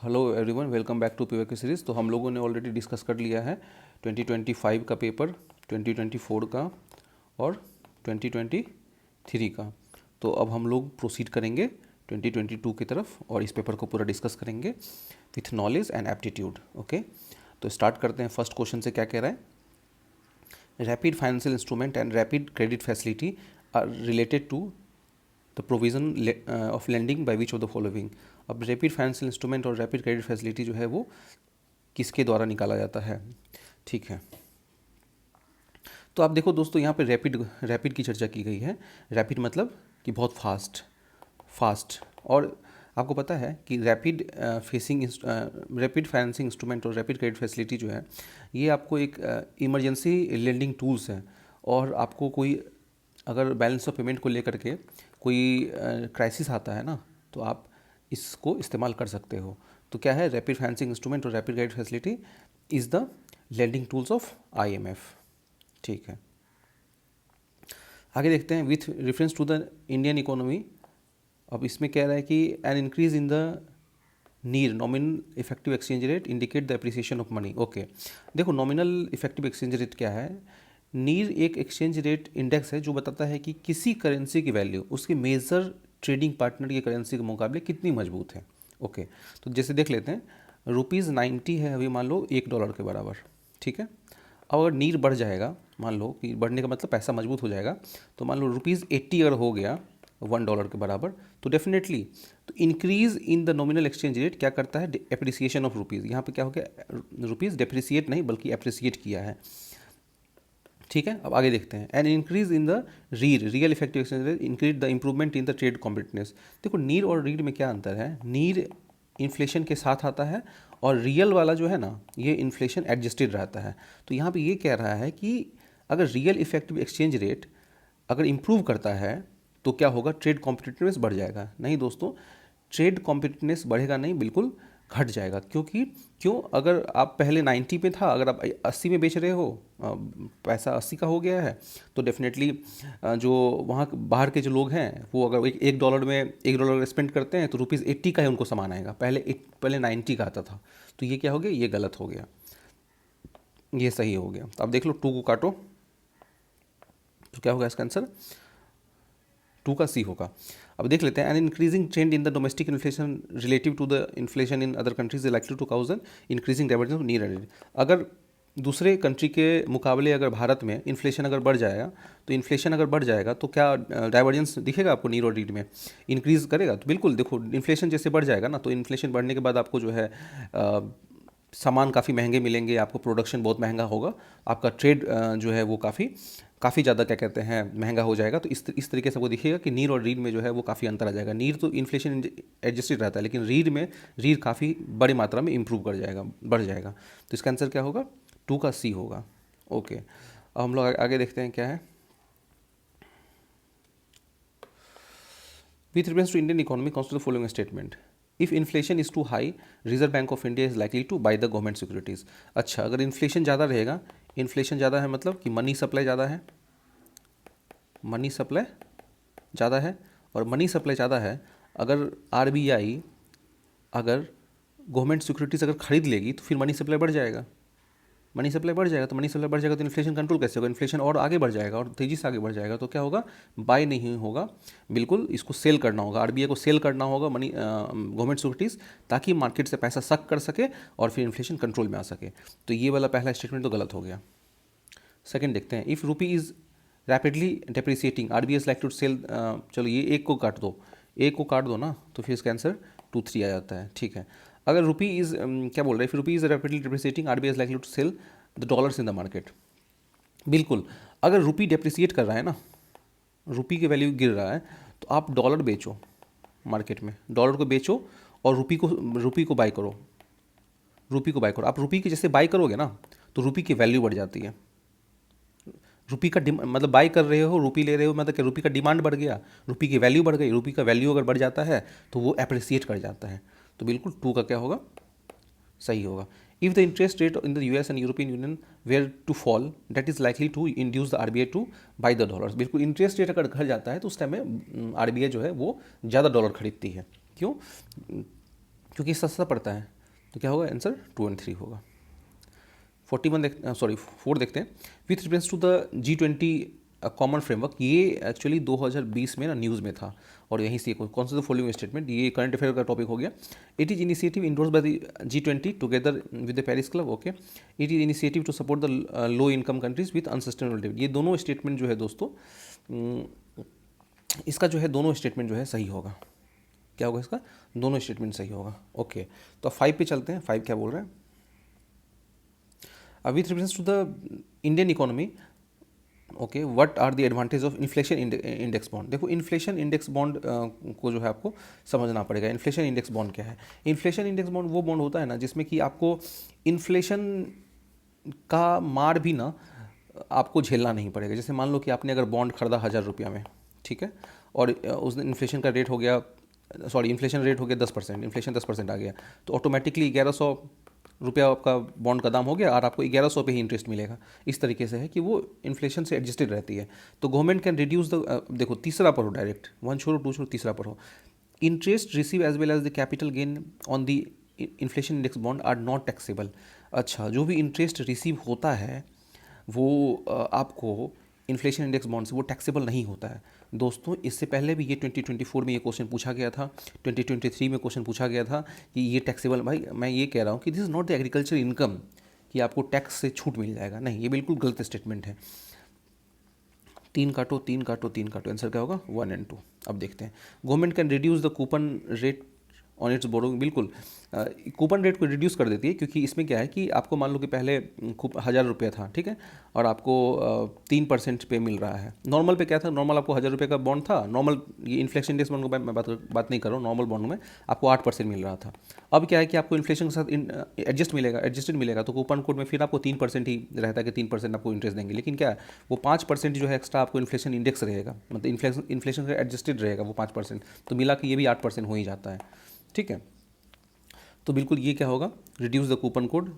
Hello everyone, welcome back to PYQ series. तो हम लोगों ने ऑलरेडी डिस्कस कर लिया है 2025 का पेपर, 2024 का और 2023 का। तो अब हम लोग प्रोसीड करेंगे 2022 की तरफ और इस पेपर को पूरा डिस्कस करेंगे with knowledge and aptitude. Okay, तो स्टार्ट करते हैं। फर्स्ट क्वेश्चन से क्या कह रहा है? Rapid financial instrument and rapid credit facility are related to the provision of lending by which of the following. अब रैपिड फाइनेंशियल इंस्ट्रूमेंट और रैपिड क्रेडिट फैसिलिटी जो है वो किसके द्वारा निकाला जाता है? ठीक है, तो आप देखो दोस्तों, यहाँ पे रैपिड की चर्चा की गई है। रैपिड मतलब कि बहुत फास्ट। और आपको पता है कि रैपिड फाइनेंसिंग इंस्ट्रूमेंट और रैपिड क्रेडिट फैसिलिटी जो है ये आपको एक इमरजेंसी लेंडिंग टूल्स है। और आपको कोई अगर बैलेंस ऑफ पेमेंट को लेकर के कोई क्राइसिस आता है ना, तो आप इसको इस्तेमाल कर सकते हो। तो क्या है? रैपिड फाइनेंसिंग इंस्ट्रूमेंट और rapid credit facility is the lending tools of IMF। ठीक है, आगे देखते हैं। With reference to the Indian economy, अब इसमें कह रहा है कि an increase in the NEER nominal effective exchange rate indicate the appreciation of money. Okay, देखो नॉमिनल इफेक्टिव एक्सचेंज रेट क्या है? नीर एक एक्सचेंज रेट इंडेक्स है जो बताता है कि किसी करेंसी की वैल्यू उसके मेजर ट्रेडिंग पार्टनर की करेंसी के मुकाबले कितनी मजबूत है। ओके, तो जैसे देख लेते हैं, ₹90 है अभी, मान लो $1 के बराबर। ठीक है, अब अगर नीर बढ़ जाएगा, मान लो कि बढ़ने का मतलब पैसा मजबूत हो जाएगा, तो मान लो ₹80 अगर हो गया $1 के बराबर, तो डेफिनेटली तो increase in the nominal exchange rate क्या करता है? Appreciation of rupees. यहाँ पे क्या हो गया? रुपीज़ डेप्रिसिएट नहीं बल्कि एप्रिसिएट किया है। ठीक है, अब आगे देखते हैं। An increase in the real effective exchange rate increase the improvement in the trade competitiveness. देखो नीर और रीड में क्या अंतर है? नीर इन्फ्लेशन के साथ आता है और रियल वाला जो है ना, ये इन्फ्लेशन एडजस्टेड रहता है। तो यहाँ पे ये कह रहा है कि अगर रियल इफेक्टिव एक्सचेंज रेट अगर इम्प्रूव करता है तो क्या होगा? ट्रेड कॉम्पिटिटिवनेस बढ़ जाएगा। नहीं दोस्तों, ट्रेड कॉम्पिटिटिवनेस बढ़ेगा नहीं, बिल्कुल घट जाएगा। क्यों? अगर आप पहले 90 पे था, अगर आप 80 में बेच रहे हो, पैसा 80 का हो गया है, तो डेफिनेटली जो वहाँ बाहर के जो लोग हैं वो अगर एक डॉलर में $1 स्पेंड करते हैं तो ₹80 का ही उनको सामान आएगा। पहले 90 का आता था। तो ये क्या हो गया? ये गलत हो गया, ये सही हो गया। तो अब देख लो, 2 को काटो तो क्या होगा इसका आंसर? 2 का C होगा। अब देख लेते हैं। An increasing trend in the domestic inflation relative to the inflation in other countries is likely to cause an increasing divergence of need and. अगर दूसरे कंट्री के मुकाबले अगर भारत में इन्फ्लेशन अगर बढ़ जाएगा, तो इन्फ्लेशन अगर बढ़ जाएगा तो क्या डाइवर्जेंस दिखेगा आपको नीड और नीड में? इंक्रीज़ करेगा। तो बिल्कुल देखो, इन्फ्लेशन जैसे बढ़ जाएगा ना, तो इन्फ्लेशन बढ़ने के बाद आपको जो है सामान काफ़ी महंगे मिलेंगे, आपको प्रोडक्शन बहुत महंगा होगा, आपका ट्रेड जो है वो काफ़ी ज़्यादा क्या कहते हैं महंगा हो जाएगा। तो इस तरीके से वो दिखेगा कि नीर और रीड में जो है वो काफ़ी अंतर आ जाएगा। नीर तो इन्फ्लेशन एडजस्टेड रहता है, लेकिन रीड काफ़ी बड़ी मात्रा में इंप्रूव कर जाएगा, बढ़ जाएगा। तो इसका आंसर क्या होगा? 2 का C होगा। ओके, अब हम लोग आगे देखते हैं क्या है। With reference to Indian economy consider the following statement. If inflation is too high, reserve bank of India is likely to buy the government securities. अच्छा, अगर इन्फ्लेशन ज़्यादा रहेगा, इन्फ्लेशन ज़्यादा है मतलब कि मनी सप्लाई ज़्यादा है, मनी सप्लाई ज़्यादा है, और मनी सप्लाई ज़्यादा है, अगर RBI अगर गवर्नमेंट सिक्योरिटीज़ अगर खरीद लेगी तो फिर मनी सप्लाई बढ़ जाएगा। मनी सप्लाई बढ़ जाएगा, तो मनी सप्लाई बढ़ जाएगा तो इन्फ्लेशन कंट्रोल कैसे होगा? इन्फ्लेशन और आगे बढ़ जाएगा और तेज़ी से आगे बढ़ जाएगा। तो क्या होगा? बाय नहीं होगा, बिल्कुल इसको सेल करना होगा। RBI को सेल करना होगा मनी गवर्नमेंट सिक्योरिटीज़, ताकि मार्केट से पैसा सक कर सके और फिर इन्फ्लेशन कंट्रोल में आ सके। तो ये वाला पहला स्टेटमेंट तो गलत हो गया। सेकेंड देखते हैं। If rupee is rapidly depreciating, RBI is like to sell. चलो ये एक को काट दो ना, तो फिर इसका आंसर 2, 3 आ जाता है। ठीक है, अगर रुपी इज़ क्या बोल रहा है? If rupee is rapidly depreciating, RBI is likely to sell the dollars in the market. बिल्कुल, अगर रुपी डेप्रिसिएट कर रहा है ना, रुपी की वैल्यू गिर रहा है, तो आप डॉलर बेचो मार्केट में, डॉलर को बेचो और रुपी को बाय करो। आप रुपी की जैसे बाय करोगे ना, तो रुपी की वैल्यू बढ़ जाती है। रुपी का मतलब बाय कर रहे हो, रुपी ले रहे हो, मतलब कि रुपी का डिमांड बढ़ गया, रुपी की वैल्यू बढ़ गई। रुपी का वैल्यू अगर बढ़ जाता है तो वो एप्रिसिएट कर जाता है। तो बिल्कुल 2 का क्या होगा? सही होगा। If the interest rate in the US and European Union were to fall, that is likely to induce the RBI to buy the dollars. बिल्कुल, इंटरेस्ट रेट अगर घट जाता है तो उस टाइम में RBI जो है वो ज़्यादा डॉलर खरीदती है। क्यों? क्योंकि सस्ता पड़ता है। तो क्या होगा आंसर 2 और 3 होगा। 4 देखते हैं। With reference to the G20 common framework, ये एक्चुअली 2020 में ना न्यूज़ में था, और यहीं से कौन सा फॉलोइंग स्टेटमेंट, ये करंट अफेयर का टॉपिक हो गया। It is initiative endorse by the G20 together with the Paris club. Okay, it is initiative to support the low income countries with unsustainable development. ये दोनों स्टेटमेंट जो है दोस्तों, इसका जो है दोनों स्टेटमेंट जो है सही होगा। क्या होगा इसका? दोनों स्टेटमेंट सही होगा। ओके, तो 5 पे चलते हैं। 5 क्या बोल रहे हैं? With reference to the Indian economy, okay, what are the advantage of inflation index bond. देखो, इन्फ्लेशन इंडेक्स बॉन्ड को जो है आपको समझना पड़ेगा। इन्फ्लेशन इंडेक्स बॉन्ड क्या है? इन्फ्लेशन इंडेक्स बॉन्ड वो बॉन्ड होता है ना जिसमें कि आपको इन्फ्लेशन का मार भी ना आपको झेलना नहीं पड़ेगा। जैसे मान लो कि आपने अगर बॉन्ड खरीदा 1000 रुपया में, ठीक है, और उस दिन इन्फ्लेशन का रेट हो गया, सॉरी, इन्फ्लेशन रेट हो गया 10%, इन्फ्लेशन 10% आ गया, तो ऑटोमेटिकली 1100 रुपया आपका बॉन्ड का दाम हो गया, और आपको 1100 पे ही इंटरेस्ट मिलेगा। इस तरीके से है कि वो इन्फ्लेशन से एडजस्टेड रहती है। तो गवर्नमेंट कैन रिड्यूस द, देखो तीसरा पर हो डायरेक्ट, 1 छोड़ो 2 छोड़ो, तीसरा पर हो, interest receive as well as the capital gain on the inflation index bond are not taxable. अच्छा, जो भी इंटरेस्ट रिसीव होता है वो आपको इन्फ्लेशन इंडेक्स बॉन्ड से वो टैक्सेबल नहीं होता है। दोस्तों, इससे पहले भी ये 2024 में ये क्वेश्चन पूछा गया था, 2023 में क्वेश्चन पूछा गया था कि ये टैक्सेबल, भाई मैं ये कह रहा हूँ कि this is not the agriculture income कि आपको टैक्स से छूट मिल जाएगा, नहीं, ये बिल्कुल गलत स्टेटमेंट है। 3 काटो 3 काटो 3 काटो, आंसर क्या होगा? 1 और 2। अब देखते हैं, government can reduce the coupon rate on it's borrowing. बिल्कुल, कूपन रेट को रिड्यूस कर देती है, क्योंकि इसमें क्या है कि आपको मान लो कि पहले 1000 रुपया था, ठीक है, और आपको 3% पे मिल रहा है। नॉर्मल पे क्या था? नॉर्मल आपको 1000 रुपये का बॉन्ड था, नॉर्मल, ये इन्फ्लेशन इंडेक्स बॉन्ड को मैं बात नहीं कर रहा हूँ, नॉर्मल बॉन्ड में आपको 8% मिल रहा था। अब क्या है कि आपको इन्फ्लेशन के साथ एडजस्टेड मिलेगा, तो कूपन कोड में फिर आपको 3% ही रहता है कि 3% आपको इंटरेस्ट देंगे। लेकिन क्या है, वो 5% जो है एक्स्ट्रा आपको इन्फ्लेशन इंडेक्स रहेगा, मतलब इन्फ्लेशन से एडजस्टेड रहेगा वो 5%, तो मिला कि ये भी 8% हो ही जाता है, ठीक है। तो बिल्कुल ये क्या होगा? रिड्यूस द कूपन कोड,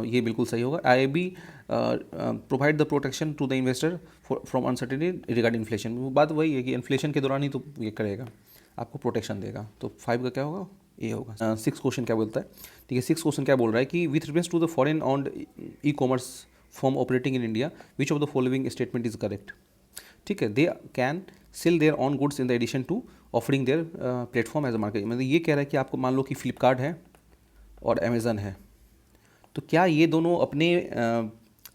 ये बिल्कुल सही होगा। IIB provide the protection to the investor from uncertainty regarding inflation. वो बात वही है कि इन्फ्लेशन के दौरान ही तो ये करेगा, आपको प्रोटेक्शन देगा। तो 5 का क्या होगा? ये होगा। 6 क्वेश्चन क्या बोलता है? ठीक है, 6 क्वेश्चन क्या बोल रहा है कि with reference to the foreign owned e commerce form operating in India, which of the following statement is correct. ठीक है, they can sell their own goods in the addition to offering their platform as a market. मतलब ये कह रहा है कि आपको मान लो कि फ्लिपकार्ट है और अमेज़न है, तो क्या ये दोनों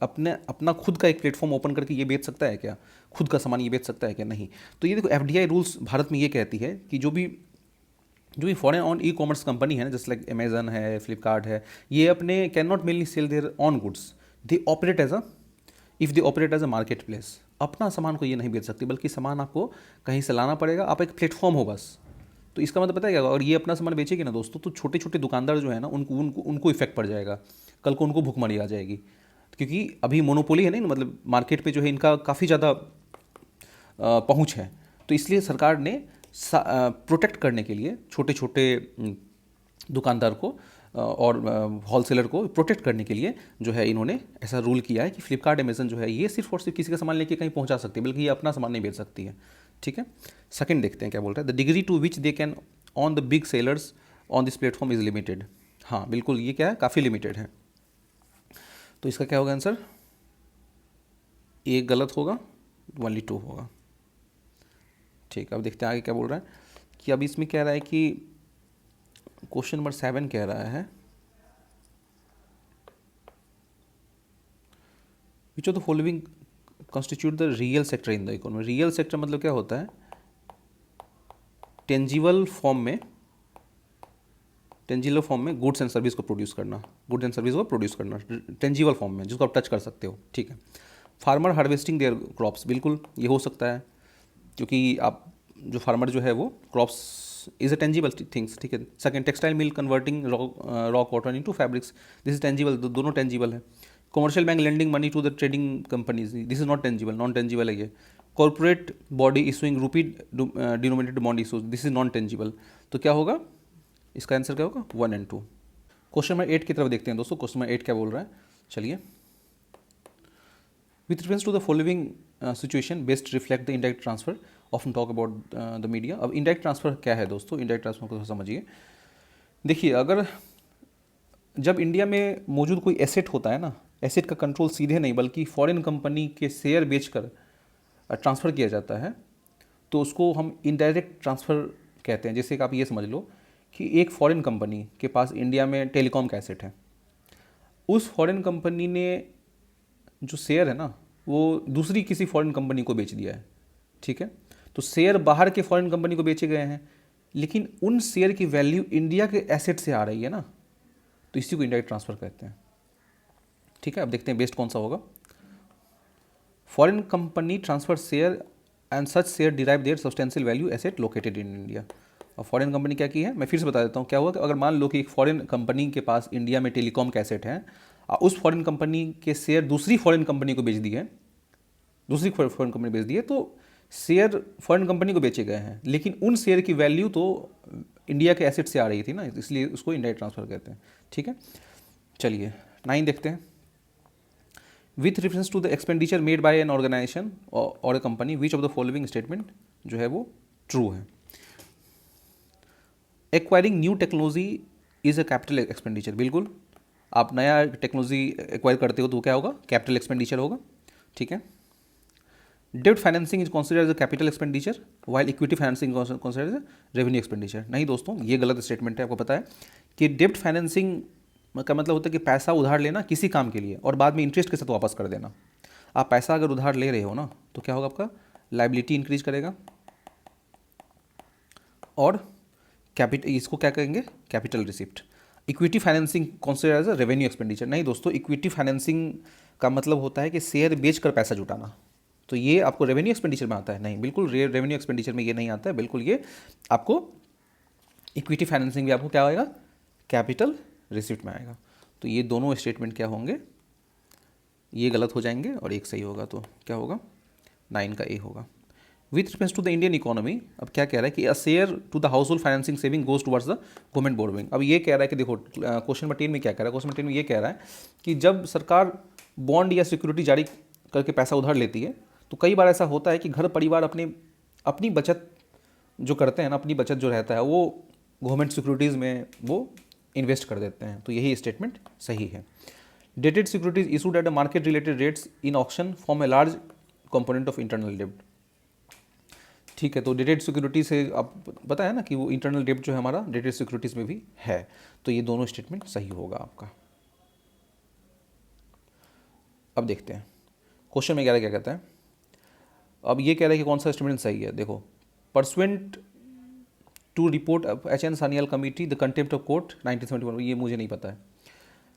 अपना खुद का एक प्लेटफॉर्म ओपन करके ये बेच सकता है क्या? खुद का सामान ये बेच सकता है क्या? नहीं। तो ये देखो, FDI रूल्स भारत में ये कहती है कि जो भी foreign on e commerce company है ना, जैसे लाइक अमेजन है, फ्लिपकार्ट है, ये अपने can not mainly sell their own goods, they operate as a, if they operate as a market place. अपना सामान को ये नहीं बेच सकती, बल्कि सामान आपको कहीं से लाना पड़ेगा, आप एक प्लेटफॉर्म हो बस। तो इसका मतलब पता है क्या? और ये अपना सामान बेचेगी ना दोस्तों, तो छोटे छोटे दुकानदार जो है ना, उनको इफेक्ट पड़ जाएगा, कल को उनको भुखमरी आ जाएगी, क्योंकि अभी मोनोपोली है नहीं ना, मतलब मार्केट पे जो है इनका काफ़ी ज़्यादा पहुंच है। तो इसलिए सरकार ने प्रोटेक्ट करने के लिए छोटे छोटे दुकानदार को और होलसेलर को प्रोटेक्ट करने के लिए जो है इन्होंने ऐसा रूल किया है कि फ्लिपकार्ट अमेजन जो है ये सिर्फ और सिर्फ किसी का सामान लेके कहीं पहुंचा सकती है, बल्कि ये अपना सामान नहीं बेच सकती है। ठीक है, सेकंड देखते हैं क्या बोल रहा है। The degree to which they can own the big sellers on this platform is limited. हाँ बिल्कुल, ये क्या है, काफ़ी लिमिटेड है। तो इसका क्या होगा आंसर? एक गलत होगा, ओनली 2 होगा। ठीक, अब देखते हैं आगे क्या बोल रहा है कि अब इसमें कह रहा है कि क्वेश्चन नंबर 7 कह रहा है which of the following constitute the real sector in the economy. Real sector मतलब क्या होता है? टेंजिबल फॉर्म में गुड्स एंड सर्विस को प्रोड्यूस करना, टेंजिबल फॉर्म में जिसको आप टच कर सकते हो। ठीक है, फार्मर हार्वेस्टिंग देयर क्रॉप्स, बिल्कुल ये हो सकता है, क्योंकि आप जो फार्मर जो है वो crops is a tangible things. ठीक है, second, textile mill converting raw cotton into fabrics, this is tangible, दोनों टेंजिबल है। Commercial bank lending money to the trading companies, this is not tangible, non tangible है ये। Corporate body issuing rupee denominated bond issues, this is non tangible. तो क्या होगा इसका answer? क्या होगा? 1 और 2। क्वेश्चन नंबर 8 की तरफ देखते हैं दोस्तों। क्वेश्चन नंबर 8 क्या बोल रहा है, चलिए। With reference to the following situation, best reflect the indirect transfer, often talk about the media। अब indirect transfer क्या है दोस्तों? indirect transfer को समझिए। देखिए, अगर जब इंडिया में मौजूद कोई एसेट होता है ना, एसेट का कंट्रोल सीधे नहीं बल्कि फॉरेन कंपनी के शेयर बेचकर ट्रांसफ़र किया जाता है, तो उसको हम इनडायरेक्ट ट्रांसफ़र कहते हैं। जैसे कि आप ये समझ लो कि एक फॉरेन कंपनी के पास इंडिया में टेलीकॉम का एसेट है, उस फॉरेन कंपनी ने जो शेयर है ना वो दूसरी किसी फॉरेन कंपनी को बेच दिया है, ठीक है। तो शेयर बाहर के फॉरेन कंपनी को बेचे गए हैं, लेकिन उन शेयर की वैल्यू इंडिया के एसेट से आ रही है ना, तो इसी को इंडायरेक्ट ट्रांसफ़र कहते हैं, ठीक है। अब देखते हैं बेस्ट कौन सा होगा। Foreign company transfer share and such share derive their substantial value asset located in India. और फॉरेन कंपनी क्या की है, मैं फिर से बता देता हूँ क्या हुआ कि अगर मान लो कि एक फॉरेन कंपनी के पास इंडिया में टेलीकॉम का एसेट है, उस फॉरेन कंपनी के शेयर दूसरी फॉरेन कंपनी को बेच दिए, दूसरी फॉरेन कंपनी बेच दिए, तो शेयर फॉरेन कंपनी को बेचे गए हैं, लेकिन उन शेयर की वैल्यू तो इंडिया के एसेट से आ रही थी ना, इसलिए उसको इंडायरेक्ट ट्रांसफर कहते हैं, ठीक है। चलिए 9 देखते हैं। With reference to the expenditure made by an organisation और a company which of the following statement जो है वो ट्रू है। Acquiring new technology is a capital expenditure, बिल्कुल। आप नया टेक्नोलॉजी एक्वायर करते हो तो क्या होगा, कैपिटल एक्सपेंडिचर होगा, ठीक है। डेब्ट financing is consider as a capital expenditure while equity financing consider as a revenue expenditure. नहीं दोस्तों, ये गलत स्टेटमेंट है। आपको पता है कि डेब्ट फाइनेंसिंग का मतलब होता है कि पैसा उधार लेना किसी काम के लिए और बाद में इंटरेस्ट के साथ वापस कर देना। आप पैसा अगर उधार ले रहे हो ना, तो क्या होगा, आपका लाइबिलिटी इंक्रीज करेगा, और कैपिटल, इसको क्या कहेंगे, capital receipt. Equity financing consider as a revenue expenditure. नहीं दोस्तों, इक्विटी फाइनेंसिंग का मतलब होता है कि शेयर बेचकर पैसा जुटाना, तो ये आपको रेवेन्यू एक्सपेंडिचर में आता है। नहीं, बिल्कुल रेवेन्यू एक्सपेंडिचर में ये नहीं आता है, बिल्कुल ये आपको इक्विटी फाइनेंसिंग भी आपको क्या आएगा, कैपिटल रिसिप्ट में आएगा। तो ये दोनों स्टेटमेंट क्या होंगे, ये गलत हो जाएंगे और एक सही होगा, तो क्या होगा, 9 का ए होगा। With reference to the Indian economy, अब क्या कह रहा है कि a share to the household financing saving goes towards the government borrowing. अब ये कह रहा है कि देखो क्वेश्चन नंबर 10 में क्या कह रहा है, क्वेश्चन नंबर 10 में ये कह रहा है कि जब सरकार बॉन्ड या सिक्योरिटी जारी करके पैसा उधार लेती है, तो कई बार ऐसा होता है कि घर परिवार अपनी बचत जो करते हैं ना, अपनी बचत जो रहता है वो गवर्नमेंट सिक्योरिटीज़ में वो इन्वेस्ट कर देते हैं, तो यही स्टेटमेंट सही है। Dated securities issued at a market related rates in auction form a large component of internal डेब्ट। ठीक है, तो डेटेड सिक्योरिटी से आप पता है ना कि वो इंटरनल डेब्ट जो है हमारा डेटेड सिक्योरिटीज में भी है, तो ये दोनों स्टेटमेंट सही होगा आपका। अब देखते हैं क्वेश्चन में क्या कहता है। अब ये कह रहा है कि कौन सा स्टेटमेंट सही है। देखो, pursuant to report H N. Sanyal committee the contempt of court 1971, ये मुझे नहीं पता है।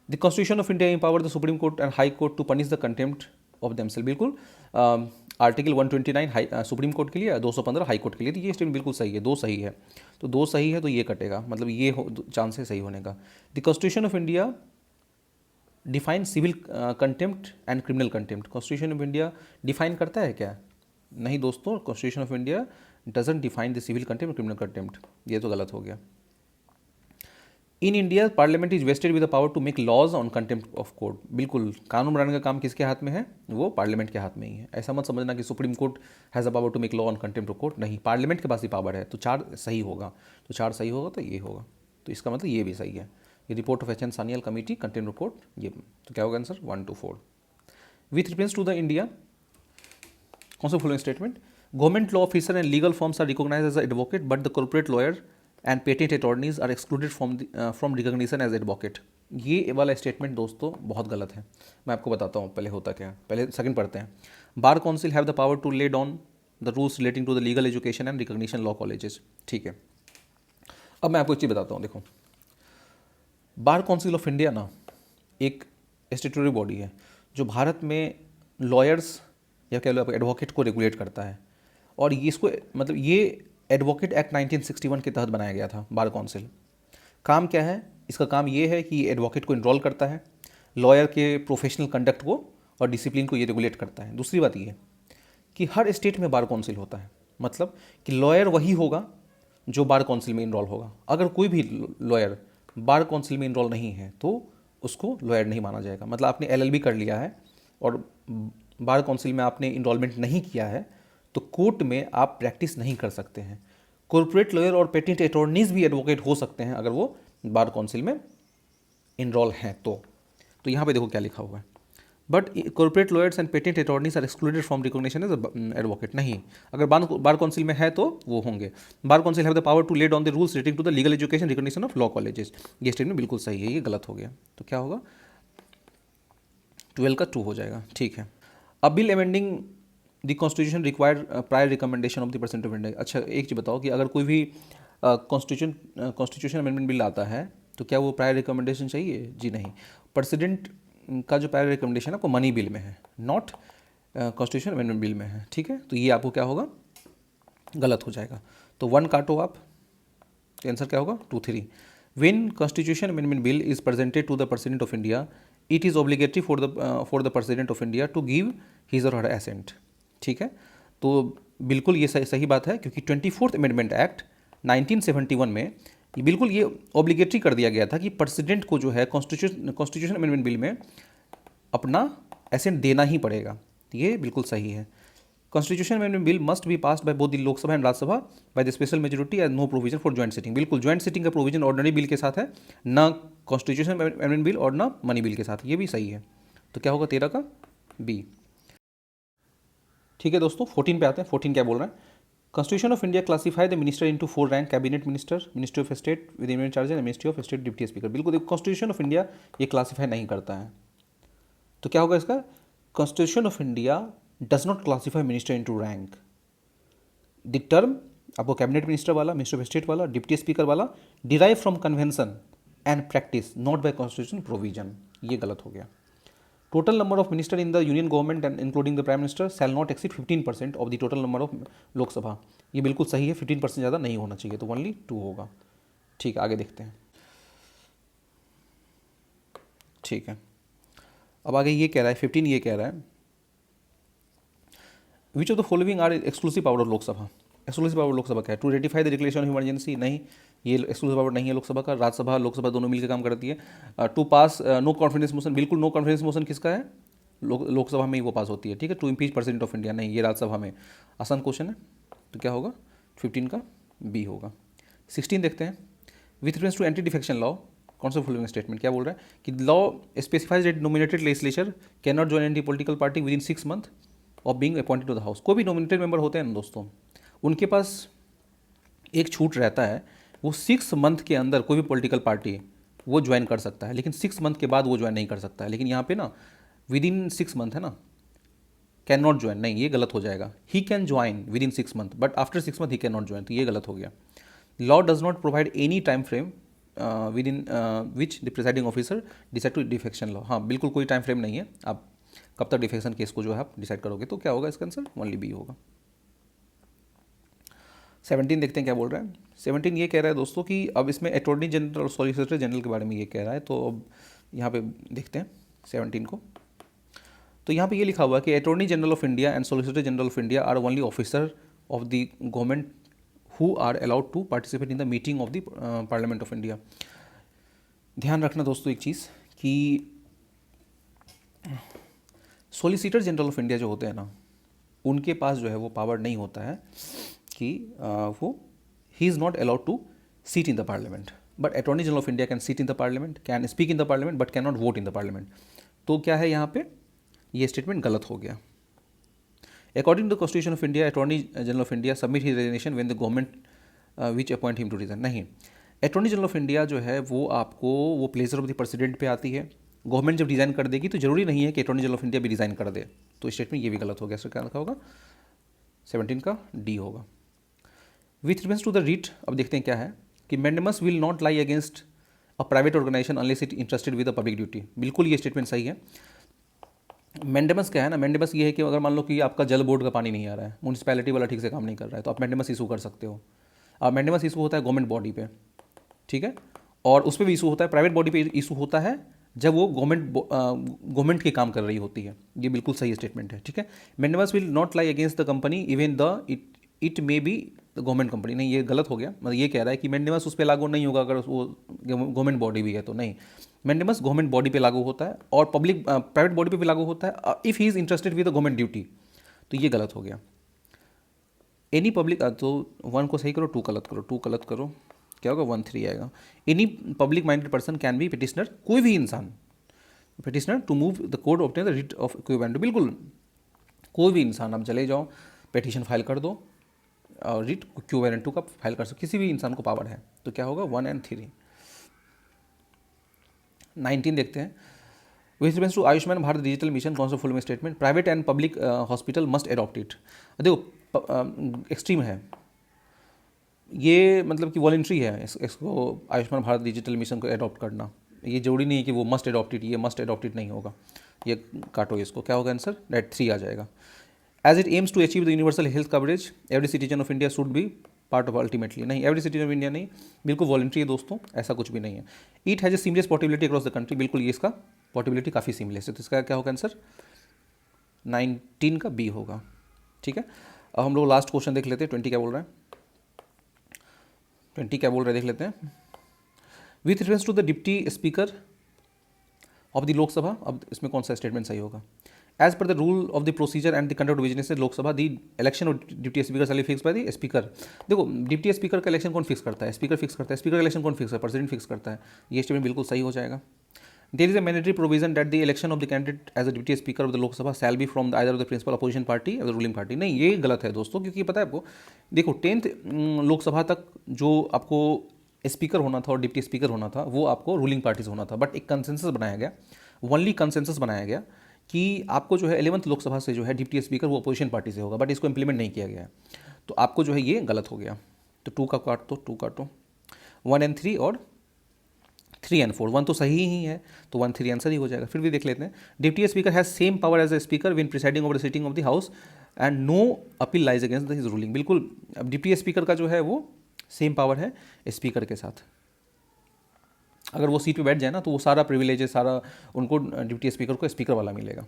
The constitution of India empower the supreme court and high court to punish the contempt of themselves, बिल्कुल। आर्टिकल 129 सुप्रीम कोर्ट के लिए, 215 हाई कोर्ट के लिए, तो ये स्टेटमेंट बिल्कुल सही है, दो सही है, तो दो सही है तो ये कटेगा, मतलब ये चांस है सही होने का। The constitution of India define civil contempt and criminal contempt. Constitution of India define करता है क्या, नहीं दोस्तों, constitution of India doesn't define the civil contempt criminal contempt, ये तो गलत हो गया। In India parliament is vested with the power to make laws on contempt of court, बिल्कुल। कानून बनाने का काम किसके हाथ में है, वो पार्लियामेंट के हाथ में ही है। ऐसा मत समझना कि supreme court has a power to make law on contempt of court, नहीं, पार्लियामेंट के पास ही पावर है। तो 4 सही होगा, तो 4 सही होगा तो ये होगा, तो इसका मतलब ये भी सही है। ये report of H N. Sanyal committee contempt of court, ये तो क्या होगा answer 1 to 4। With reference to the India, कौन सा following statement, government law officer and legal forms are recognised as advocate but the corporate lawyer and patent attorneys are excluded from recognition as advocate. ये वाला statement दोस्तों बहुत गलत है, मैं आपको बताता हूँ पहले होता क्या है। पहले सेकंड पढ़ते हैं। Bar council have the power to lay down the rules relating to the legal education and recognition law colleges, ठीक है। अब मैं आपको एक चीज़ बताता हूँ, देखो, बार काउंसिल ऑफ इंडिया ना एक स्टेटूटरी बॉडी है जो भारत में लॉयर्स या कह लो एडवोकेट को रेगुलेट करता है, और ये इसको मतलब ये एडवोकेट एक्ट 1961 के तहत बनाया गया था बार काउंसिल। काम क्या है इसका, काम ये है कि एडवोकेट को इनरोल करता है, लॉयर के प्रोफेशनल कंडक्ट को और डिसिप्लिन को ये रेगुलेट करता है। दूसरी बात ये कि हर स्टेट में बार काउंसिल होता है, मतलब कि लॉयर वही होगा जो बार काउंसिल में इनरोल होगा। अगर कोई भी लॉयर बार काउंसिल में इनरोल नहीं है तो उसको लॉयर नहीं माना जाएगा। मतलब आपने LLB कर लिया है और बार काउंसिल में आपने इनरोलमेंट नहीं किया है तो कोर्ट में आप प्रैक्टिस नहीं कर सकते हैं। कॉर्पोरेट लॉयर और पेटेंट अटॉर्नीज भी एडवोकेट हो सकते हैं अगर वो बार काउंसिल में इनरोल हैं तो यहाँ पे देखो क्या लिखा हुआ है, but corporate lawyers and patent attorneys are excluded from recognition as advocate. नहीं, अगर बार काउंसिल में है तो वो होंगे। Bar council have the power to lay down the rules relating to the legal education recognition of law colleges. ये statement बिल्कुल सही है, ये गलत हो गया। तो क्या होगा, 12 का 2 हो जाएगा। ठीक है, अ bill amending the constitution required prior recommendation of the president of India. अच्छा, एक चीज़ बताओ कि अगर कोई भी कॉन्स्टिट्यूशन अमेंडमेंट बिल आता है तो क्या वो प्रायर रिकमेंडेशन चाहिए? जी नहीं। प्रेसिडेंट का जो प्रायर रिकमेंडेशन है आपको मनी बिल में है, नॉट कॉन्स्टिट्यूशन अमेंडमेंट बिल में है। ठीक है, तो ये आपको क्या होगा, गलत हो जाएगा। तो 1 काटो आप, तो आंसर क्या होगा 2, 3। When constitution amendment bill is presented to the president of India it is obligatory for the president of India to give his और हर एसेंट। ठीक है, तो बिल्कुल ये सही बात है, क्योंकि 24th अमेंडमेंट एक्ट 1971 में बिल्कुल ये ऑब्लिगेटरी कर दिया गया था कि प्रेसिडेंट को जो है कॉन्स्टिट्यूशन अमेंडमेंट बिल में अपना एसेंट देना ही पड़ेगा। ये बिल्कुल सही है। Constitution amendment bill must be passed by both the Lok Sabha and Rajya Sabha by the special majority and no provision for joint sitting. बिल्कुल ज्वाइंट सिटिंग का प्रोविजन ऑर्डिनरी बिल के साथ है, ना कॉन्स्टिट्यूशन अमेंडमेंट बिल और ना मनी बिल के साथ। ये भी सही है। तो क्या होगा 13 का बी। ठीक है दोस्तों, 14 पे आते हैं। 14 क्या बोल रहे हैं, Constitution of India classify the minister into 4 rank: cabinet minister, ministry of state with immediate charge and ministry of state deputy speaker। बिल्कुल देखो, कॉन्स्टिट्यूशन ऑफ इंडिया ये क्लासीफाई नहीं करता है। तो क्या होगा इसका, constitution of India does not classify minister into rank. The term आपको कैबिनेट मिनिस्टर वाला, मिनिस्टर ऑफ स्टेट वाला, डिप्टी स्पीकर वाला derive from convention and practice, not bye constitution provision. ये गलत हो गया। Total number of minister in the union government and including the prime minister shall not exceed 15% of the total number of Lok Sabha. ये बिल्कुल सही है, 15% ज़्यादा नहीं होना चाहिए, तो ओनली 2 होगा। ठीक है, आगे देखते हैं। ठीक है, अब आगे ये कह रहा है 15, ये कह रहा है which of the following are exclusive power of Lok Sabha. Exclusive power Lok Sabha क्या है, to ratify the declaration of emergency, नहीं, ये एक्सक्लूसिव पावर नहीं है लोकसभा का। राज्यसभा लोकसभा दोनों मिलकर काम करती है। To pass no confidence motion, बिल्कुल नो कॉन्फिडेंस मोशन किसका है, लोकसभा में ही वो पास होती है। ठीक है, to impeach president of India, नहीं, ये राज्यसभा में। आसान क्वेश्चन है, तो क्या होगा 15 का बी होगा। 16 देखते हैं, with reference to anti defection law कौन सा फॉलोइंग स्टेटमेंट, क्या बोल रहा है कि law specifies that nominated legislature can not join any political party within 6 month of being appointed to the house. कोई भी नॉमिनेटेड मेंबर होते हैं ना दोस्तों, उनके पास एक छूट रहता है, वो 6 मंथ के अंदर कोई भी पॉलिटिकल पार्टी वो ज्वाइन कर सकता है, लेकिन 6 मंथ के बाद वो ज्वाइन नहीं कर सकता है। लेकिन यहाँ पे ना विद इन 6 मंथ है ना, कैन नॉट ज्वाइन, नहीं, ये गलत हो जाएगा। He can join within 6 month but after 6 month he can not join, तो ये गलत हो गया। Law does not provide any time frame within which the presiding officer decide to defection law. हाँ, बिल्कुल कोई टाइम फ्रेम नहीं है, आप कब तक डिफेक्शन केस को जो है आप डिसाइड करोगे। तो क्या होगा इसका आंसर, ओनली बी होगा। 17 देखते हैं क्या बोल रहा है। 17 ये कह रहा है दोस्तों कि अब इसमें अटॉर्नी जनरल और सॉलिसिटर जनरल के बारे में ये कह रहा है। तो अब यहाँ पे देखते हैं 17 को। तो यहाँ पे ये लिखा हुआ है कि attorney general of India and solicitor general of India are only officer of the government who are allowed to participate in the meeting of the parliament of India. ध्यान रखना दोस्तों एक चीज़ कि सॉलिसिटर जनरल ऑफ इंडिया जो होते हैं ना, उनके पास जो है वो पावर नहीं होता है कि वो he is not allowed to seat in the parliament, but attorney general of India can seat in the parliament, can speak in the parliament, but can not vote in the parliament. तो क्या है यहाँ पे, ये statement गलत हो गया। According to the constitution of India attorney general of India submit his resignation when the government which appoint him to resign. नहीं, अटॉर्नी जनरल ऑफ इंडिया जो है वो आपको वो प्लेजर ऑफ द प्रेसिडेंट पे आती है। गवर्नमेंट जब डिज़ाइन कर देगी तो जरूरी नहीं है कि अटॉर्नी जनरल ऑफ इंडिया भी रिज़ाइन कर दे। तो स्टेटमेंट ये भी गलत हो गया। सर क्या लिखा होगा, 17 का डी होगा। With reference to the writ, अब देखते हैं क्या है कि mandamus will not lie against a private organisation unless it interested with a public duty. बिल्कुल ये स्टेटमेंट सही है। मैंडेमस क्या है ना, मैंडेमस ये है कि अगर मान लो कि आपका जल बोर्ड का पानी नहीं आ रहा है, म्यूनसिपैलिटी वाला ठीक से काम नहीं कर रहा है, तो आप मैंडेमस इशू कर सकते हो। अब मैंडेमस इशू होता है गवर्नमेंट बॉडी पे, ठीक है, और उस पर भी इशू होता है, प्राइवेट बॉडी पे इशू होता है जब वो गवर्नमेंट के काम कर रही होती है। ये बिल्कुल सही स्टेटमेंट है, ठीक है। Mandamus will not lie against the company even the it may be the government company. नहीं, ये गलत हो गया। मतलब ये कह रहा है कि मैंडेमस उस पर लागू नहीं होगा अगर वो गवर्नमेंट बॉडी भी है तो। नहीं, मैंडेमस गवर्नमेंट बॉडी पे लागू होता है और पब्लिक प्राइवेट बॉडी पे भी लागू होता है if he is interested with the government duty. तो ये गलत हो गया। एनी पब्लिक, तो 1 को सही करो, 2 गलत करो, 2 गलत करो, क्या होगा 1-3 आएगा। Any public minded person can be petitioner, कोई भी इंसान petitioner to move the court obtain the writ of equivalent, बिल्कुल कोई भी इंसान, आप चले जाओ पिटिशन फाइल कर दो और रिट इक्विवेलेंट का फाइल कर सकते, किसी भी इंसान को पावर है। तो क्या होगा 1 and 3। 19 देखते हैं। With reference to Ayushman Bharat digital mission कौन सा फुल में statement, private and public hospital must adopt it. देखो एक्सट्रीम है ये, मतलब कि वॉलेंट्री है इसको आयुष्मान भारत डिजिटल मिशन को एडॉप्ट करना, ये जरूरी नहीं है कि वो मस्ट एडॉप्ट इट, ये मस्ट एडॉप्ट इट नहीं होगा, ये काटो इसको। क्या होगा आंसर, दैट 3 आ जाएगा। As it aims to achieve the universal health coverage every citizen of India should be part of ultimately, नहीं एवरी सिटीजन ऑफ इंडिया नहीं, बिल्कुल वॉलेंट्री है दोस्तों, ऐसा कुछ भी नहीं है। It has a seamless portability across the country, बिल्कुल ये इसका पोर्टेबिलिटी काफ़ी सीमलेस है, तो इसका क्या होगा आंसर 19 का बी होगा। ठीक है, अब हम लोग लास्ट क्वेश्चन देख लेते हैं। 20 क्या बोल रहा है, 20 क्या बोल रहे हैं देख लेते हैं। With reference to the deputy speaker of the Lok Sabha, अब इसमें कौन सा स्टेटमेंट सही होगा। As per the rule of the procedure and the conduct of business Lok Sabha the election of deputy speaker shall be fix by the speaker. देखो deputy speaker का election कौन fix करता है, स्पीकर फिक्स करता है। स्पीकर का इलेक्शन कौन fix करता है, प्रेसिडेंट फिक्स करता है। ये स्टेटमेंट बिल्कुल सही हो जाएगा। There is a mandatory provision that the election of the candidate as a deputy speaker of the Lok Sabha shall be from either of the principal opposition party और द रूलिंग पार्टी। नहीं, ये गलत है दोस्तों, क्योंकि पता है आपको, देखो 10th लोकसभा तक जो आपको स्पीकर होना था और डिप्टी स्पीकर होना था वो आपको रूलिंग पार्टी से होना था, बट एक कंसेंसस बनाया गया, ओनली कंसेंसस बनाया गया कि आपको जो है 11th लोकसभा से जो है डिप्टी स्पीकर वो अपोजिशन पार्टी से होगा, बट इसको इंप्लीमेंट नहीं किया गया है, तो आपको जो है ये गलत हो गया। तो 2 का काट दो, 2 काटो, 1 and 3 और 3 and 4, 1 तो सही ही है, तो 1 3 आंसर ही हो जाएगा। फिर भी देख लेते हैं। Deputy speaker has same power as a speaker when presiding over the sitting of the house and no appeal lies against his ruling, बिल्कुल अब डिप्टी स्पीकर का जो है वो सेम पावर है स्पीकर के साथ। अगर वो सीट पे बैठ जाए ना तो वो सारा प्रिविलेज है, सारा उनको डिप्टी स्पीकर को स्पीकर वाला मिलेगा।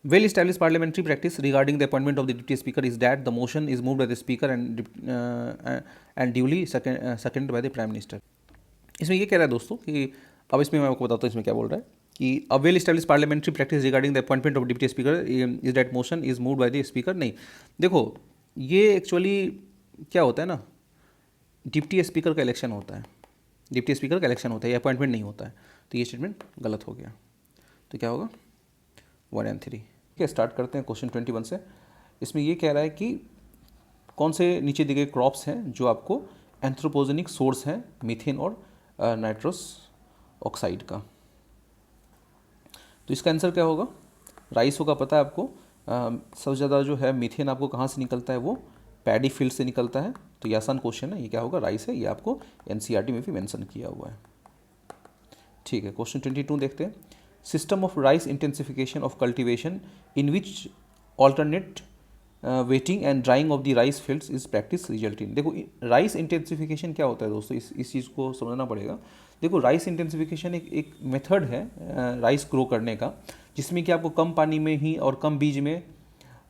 Well established parliamentary practice regarding the appointment of the deputy speaker is that the motion is moved by the speaker and duly seconded by the prime minister। इसमें ये कह रहा है दोस्तों कि अब इसमें मैं आपको बताता हूँ इसमें क्या बोल रहा है कि a well established parliamentary practice regarding the appointment of deputy speaker is that motion is moved by the speaker। नहीं, देखो ये एक्चुअली क्या होता है ना, डिप्टी स्पीकर का इलेक्शन होता है, डिप्टी स्पीकर का इलेक्शन होता है, ये अपॉइंटमेंट नहीं होता है, तो ये स्टेटमेंट गलत हो गया। तो क्या होगा 1 and 3। ठीक है, स्टार्ट करते हैं क्वेश्चन 21 से। इसमें ये कह रहा है कि कौन से नीचे दिए गए क्रॉप्स हैं जो आपको एंथ्रोपोजेनिक सोर्स हैं मीथेन और नाइट्रस ऑक्साइड का। तो इसका आंसर क्या होगा, राइस होगा, पता है आपको। सबसे ज़्यादा जो है मीथेन आपको कहाँ से निकलता है, वो पैडी फील्ड से निकलता है, तो ये आसान क्वेश्चन है, ये क्या होगा राइस है, ये आपको एनसीईआरटी में भी मेंशन किया हुआ है। ठीक है, क्वेश्चन 22 देखते हैं। System of rice intensification of cultivation in which alternate wetting and drying of the rice fields is practice result in. देखो राइस इंटेंसिफिकेशन क्या होता है दोस्तों, इस चीज़ को समझना पड़ेगा। देखो राइस इंटेंसिफिकेशन एक मेथड है राइस ग्रो करने का, जिसमें कि आपको कम पानी में ही और कम बीज में,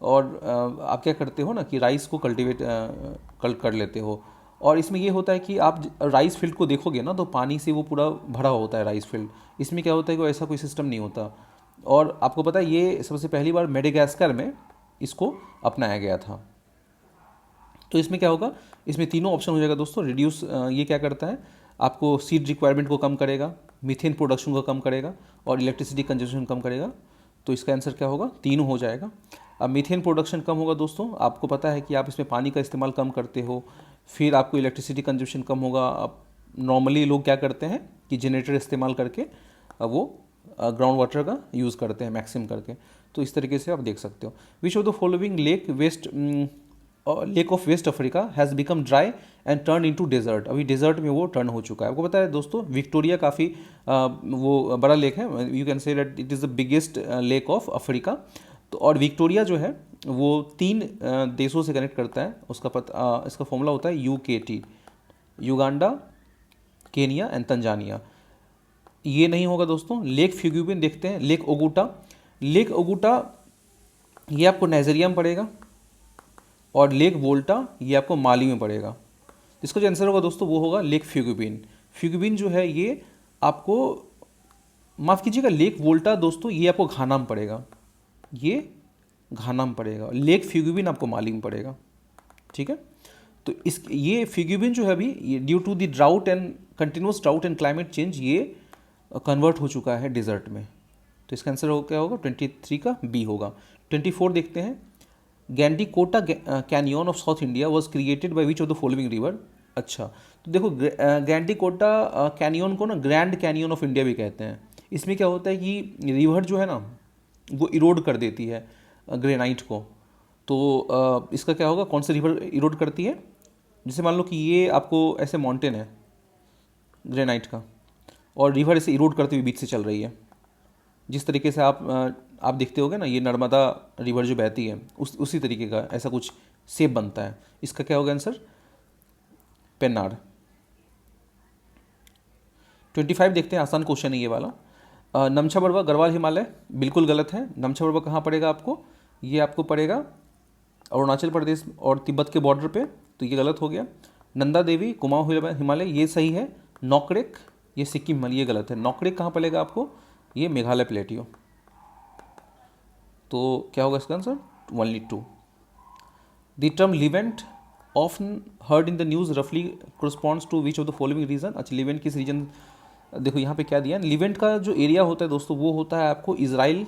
और आप क्या करते हो ना कि राइस को कल्टीवेट कर लेते हो, और इसमें ये होता है कि आप राइस फील्ड को देखोगे ना तो पानी से वो पूरा भरा होता है राइस फील्ड। इसमें क्या होता है कि ऐसा कोई सिस्टम नहीं होता, और आपको पता है ये सबसे पहली बार मेडागास्कर में इसको अपनाया गया था। तो इसमें क्या होगा, इसमें तीनों ऑप्शन हो जाएगा दोस्तों। रिड्यूस, ये क्या करता है, आपको सीड रिक्वायरमेंट को कम करेगा, मीथेन प्रोडक्शन को कम करेगा, और इलेक्ट्रिसिटी कंजम्पशन कम करेगा। तो इसका आंसर क्या होगा, तीनों हो जाएगा। अब मीथेन प्रोडक्शन कम होगा दोस्तों, आपको पता है कि आप इसमें पानी का इस्तेमाल कम करते हो, फिर आपको इलेक्ट्रिसिटी कंजम्पशन कम होगा। अब नॉर्मली लोग क्या करते हैं कि जनरेटर इस्तेमाल करके वो ग्राउंड वाटर का यूज़ करते हैं मैक्सिमम करके, तो इस तरीके से आप देख सकते हो। Which of the following lake of west Africa has become dry and turn into desert. अभी डेजर्ट में वो टर्न हो चुका है। आपको पता है दोस्तों विक्टोरिया काफ़ी वो बड़ा लेक है, you can say that it is the biggest lake of Africa. तो और विक्टोरिया जो है वो 3 देशों से कनेक्ट करता है, उसका इसका फॉर्मूला होता है UKT, Uganda, Kenya and Tanzania. ये नहीं होगा दोस्तों। लेक फ्यूग्यूबिन देखते हैं, लेक ओगुटा। लेक ओगुटा ये आपको नाइजीरिया में पड़ेगा, और लेक वोल्टा ये आपको माली में पड़ेगा। इसका जो आंसर होगा दोस्तों वो होगा लेक फ्यूग्यूबिन। फ्यूग्यूबिन जो है ये आपको, माफ़ कीजिएगा, लेक वोल्टा दोस्तों ये आपको घाना में पड़ेगा, ये घाना में पड़ेगा। लेक फ्यूग्यूबिन आपको माली में पड़ेगा। ठीक है, तो इस ये फिग्यूबिन जो है अभी ये due to the drought and continuous drought and climate change ये कन्वर्ट हो चुका है डिजर्ट में। तो इसका आंसर हो क्या होगा, 23 का बी होगा। 24 देखते हैं, Gandikota canyon of South India was created by which of the following river. अच्छा, तो देखो गैंडीकोटा कैनियन को ना ग्रैंड कैनियन ऑफ इंडिया भी कहते हैं। इसमें क्या होता है कि रिवर जो है ना वो इरोड कर देती है ग्रेनाइट को। तो इसका क्या होगा, कौन सी रिवर इरोड करती है, जैसे मान लो कि ये आपको ऐसे माउंटेन है ग्रेनाइट का और रिवर इसे इरोड करते हुए बीच से चल रही है। जिस तरीके से आप देखते होगे ना ये नर्मदा रिवर जो बहती है उसी तरीके का ऐसा कुछ शेप बनता है। इसका क्या होगा आंसर, पेन्नार। 25 देखते हैं, आसान क्वेश्चन है ये वाला। नमछा बरवा गढ़वाल हिमालय बिल्कुल गलत है। नमछा बरवा कहाँ पड़ेगा आपको, ये आपको पड़ेगा अरुणाचल प्रदेश और तिब्बत के बॉर्डर पे, तो ये गलत हो गया। नंदा देवी कुमाऊं हिमालय ये सही है। नॉकरेक ये सिक्किम हिमालय ये गलत है। नॉकरेक कहाँ पड़ेगा आपको, ये मेघालय प्लेटियो। तो क्या होगा इसका answer, only 2। The term Levant often heard in the news रफली corresponds to which of the following region. अच्छा, लिवेंट किस रीजन, देखो यहाँ पे क्या दिया, लिवेंट का जो एरिया होता है दोस्तों वो होता है आपको इजराइल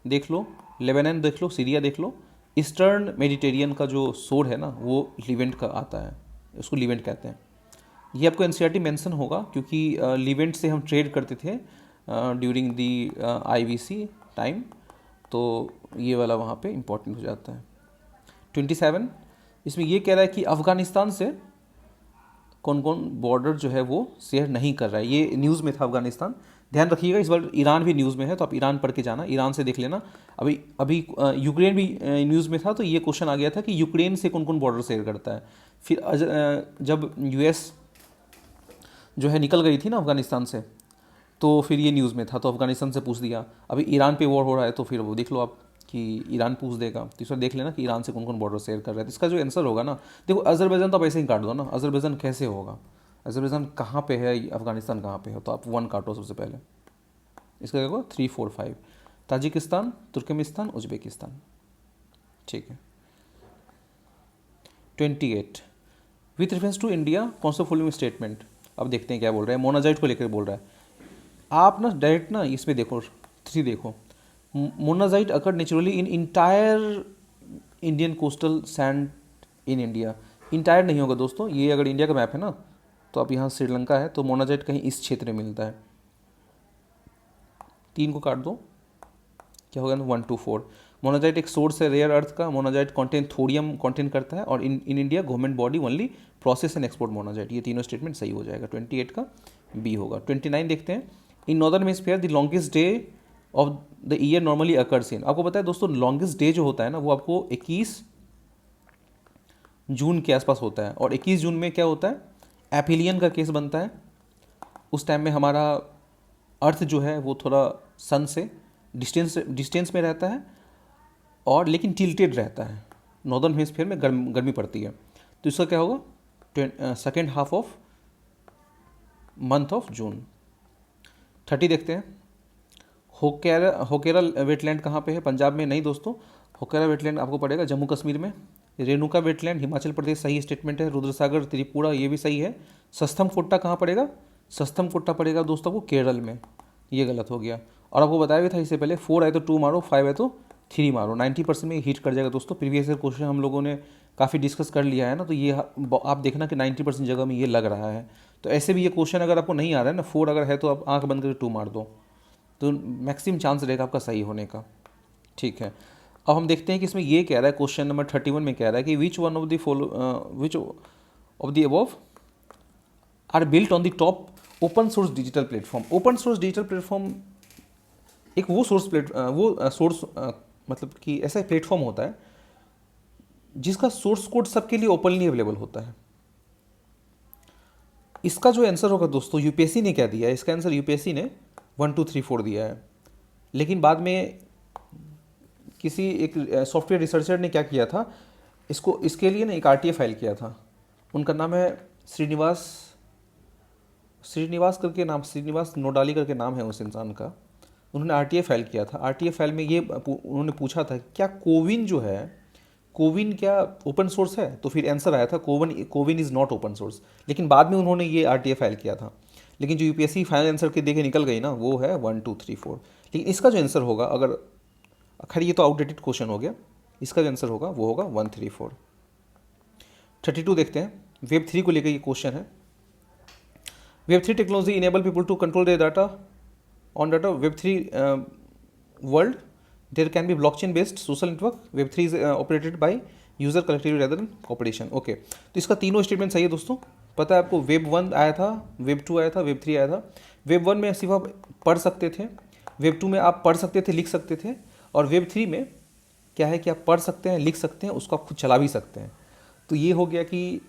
देख लो, लेबनान देख लो, सीरिया देख लो। ईस्टर्न मेडिटेरियन का जो सोर है ना वो लिवेंट का आता है, उसको लिवेंट कहते हैं। ये आपको एनसीईआरटी मेंशन होगा क्योंकि लिवेंट से हम ट्रेड करते थे ड्यूरिंग दी आईवीसी टाइम, तो ये वाला वहाँ पे इम्पोर्टेंट हो जाता है। 27 इसमें ये कह रहा है कि अफ़गानिस्तान से कौन कौन बॉर्डर जो है वो शेयर नहीं कर रहा है। ये न्यूज़ में था अफगानिस्तान, ध्यान रखिएगा इस बार ईरान भी न्यूज़ में है, तो आप ईरान पढ़ के जाना, ईरान से देख लेना। अभी अभी यूक्रेन भी न्यूज़ में था, तो ये क्वेश्चन आ गया था कि यूक्रेन से कौन कौन बॉर्डर शेयर करता है। फिर जब यूएस जो है निकल गई थी ना अफगानिस्तान से, तो फिर ये न्यूज़ में था, तो अफगानिस्तान से पूछ दिया। अभी ईरान पे वॉर हो रहा है, तो फिर वो देख लो आप कि ईरान पूछ देगा, तो इस बार देख लेना कि ईरान से कौन कौन बॉर्डर शेयर कर रहा है। तो इसका जो आंसर होगा ना, देखो अजरबैजान तो आप ऐसे ही काट दो ना, अजरबैजान कैसे होगा, अजरबैजान कहाँ पे है, अफगानिस्तान कहाँ पे है, तो आप 1 काटो सबसे पहले। इसका क्या होगा 3, 4, 5, ताजिकिस्तान, तुर्कमेनिस्तान, उज्बेकिस्तान। ठीक है। 28 विथ रेफरेंस टू इंडिया कौन सा फॉलोइंग स्टेटमेंट। अब देखते हैं क्या बोल रहा है, मोनाजाइट को लेकर बोल रहा है। आप ना डायरेक्ट ना इसमें देखो 3 देखो, monazite occur naturally in entire Indian coastal sand in India. Entire नहीं होगा दोस्तों, ये अगर इंडिया का मैप है ना, तो आप यहाँ श्रीलंका है, तो मोनाजाइट कहीं इस क्षेत्र में मिलता है। 3 को काट दो, क्या होगा 1, 2, 4। मोनाजाइट एक सोर्स है रेयर अर्थ का। मोनाजाइट कंटेंट थोडियम कंटेंट करता है, और in India government body only process and export monazite. ये तीनों स्टेटमेंट सही हो जाएगा, 28 का बी होगा। 29 देखते हैं, in northern hemisphere the longest day of the year normally occurs in. आपको पता है दोस्तों लॉन्गेस्ट डे जो होता है ना वो आपको 21 जून के आसपास होता है, और 21 जून में क्या होता है, एपिलियन का केस बनता है। उस टाइम में हमारा अर्थ जो है वो थोड़ा सन से डिस्टेंस में रहता है, और लेकिन टिल्टेड रहता है। नॉर्दर्न हेमिस्फीयर में गर्मी पड़ती है, तो इसका क्या होगा, second half of month of June. 30 देखते हैं, होकेरा वेटलैंड कहाँ पे है, पंजाब में नहीं दोस्तों, होकेरा वेटलैंड आपको पड़ेगा जम्मू कश्मीर में। रेणुका वेटलैंड हिमाचल प्रदेश सही स्टेटमेंट है। रुद्रसागर त्रिपुरा ये भी सही है। सस्थम कोट्टा कहाँ पड़ेगा, सस्थम कोट्टा पड़ेगा दोस्तों आपको केरल में, ये गलत हो गया। और आपको बताया भी था इससे पहले 4 आए तो 2 मारो, 5 आए तो 3 मारो। 90% में हिट कर जाएगा दोस्तों। प्रीवियस ईयर क्वेश्चन हम लोगों ने काफ़ी डिस्कस कर लिया है ना, तो ये आप देखना कि 90% जगह में ये लग रहा है। तो ऐसे भी ये क्वेश्चन अगर आपको नहीं आ रहा है ना, 4 अगर है तो आप आँख बंद करके 2 मार दो, तो मैक्सिमम चांस रहेगा आपका सही होने का। ठीक है, अब हम देखते हैं कि इसमें ये कह रहा है, क्वेश्चन नंबर 31 में कह रहा है कि which of the above are built on the top open source digital platform. Open source digital platform एक वो सोर्स मतलब कि ऐसा प्लेटफॉर्म होता है जिसका सोर्स कोड सबके लिए ओपनली अवेलेबल होता है। इसका जो आंसर होगा दोस्तों, यूपीएससी ने क्या दिया है, इसका आंसर यूपीएससी ने 1, 2, 3, 4 दिया है। लेकिन बाद में किसी एक सॉफ्टवेयर रिसर्चर ने क्या किया था, इसके लिए ना एक आरटीए फाइल किया था। उनका नाम है श्रीनिवास करके नाम, श्रीनिवास नोडाली करके नाम है उस इंसान का। उन्होंने आरटीए फाइल किया था। आरटीए फाइल में ये उन्होंने पूछा था क्या कोविन जो है, कोविन क्या ओपन सोर्स है? तो फिर आंसर आया था CoWIN is not open source, लेकिन बाद में उन्होंने ये आरटीए फाइल किया था। लेकिन जो यूपीएससी फाइनल आंसर के देके निकल गई ना, वो है 1 2 3 4। लेकिन इसका जो आंसर होगा, अगर खैर ये तो आउटडेटेड क्वेश्चन हो गया, इसका जो आंसर होगा वो होगा 1 3 4। 32 देखते हैं, वेब 3 को लेकर ये क्वेश्चन है। Web 3 technology enable people to control their data on data. Web 3 world there can be blockchain based social network. Web 3 is operated by user collective rather than corporation. Okay, तो इसका तीनों statement सही है दोस्तों। पता है आपको, वेब 1 आया था, वेब 2 आया था, वेब 3 आया था। वेब 1 में सिर्फ आप पढ़ सकते थे, वेब 2 में आप पढ़ सकते थे, लिख सकते थे, और वेब 3 में क्या है कि आप पढ़ सकते हैं, लिख सकते हैं, उसको आप खुद चला भी सकते हैं। तो ये हो गया कि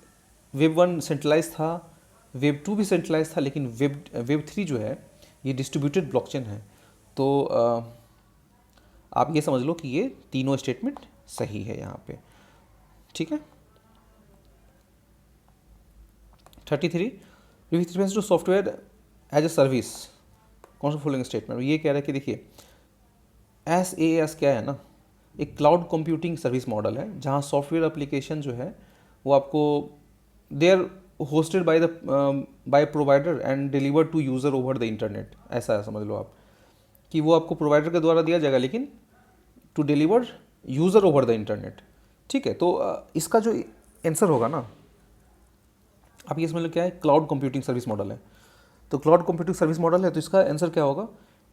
वेब 1 सेंट्रलाइज था, वेब 2 भी सेंट्रलाइज था, लेकिन वेब 3 जो है ये डिस्ट्रीब्यूटेड ब्लॉकचेन है। तो आप ये समझ लो कि ये तीनों स्टेटमेंट सही है यहाँ पे, ठीक है। 33 with reference to software as a service, कौन सा फॉलोइंग स्टेटमेंट? ये कह रहा है कि देखिए एस क्या है ना, एक क्लाउड कंप्यूटिंग सर्विस मॉडल है जहाँ सॉफ्टवेयर एप्लीकेशन जो है वो आपको they are hosted by provider and deliver to user over the internet. ऐसा समझ लो आप कि वो आपको प्रोवाइडर के द्वारा दिया जाएगा, लेकिन to deliver user over the internet, ठीक है। तो इसका जो आंसर होगा ना, आप ये समझ लो क्या है, क्लाउड कंप्यूटिंग सर्विस मॉडल है। तो क्लाउड कंप्यूटिंग सर्विस मॉडल है, तो इसका आंसर क्या होगा?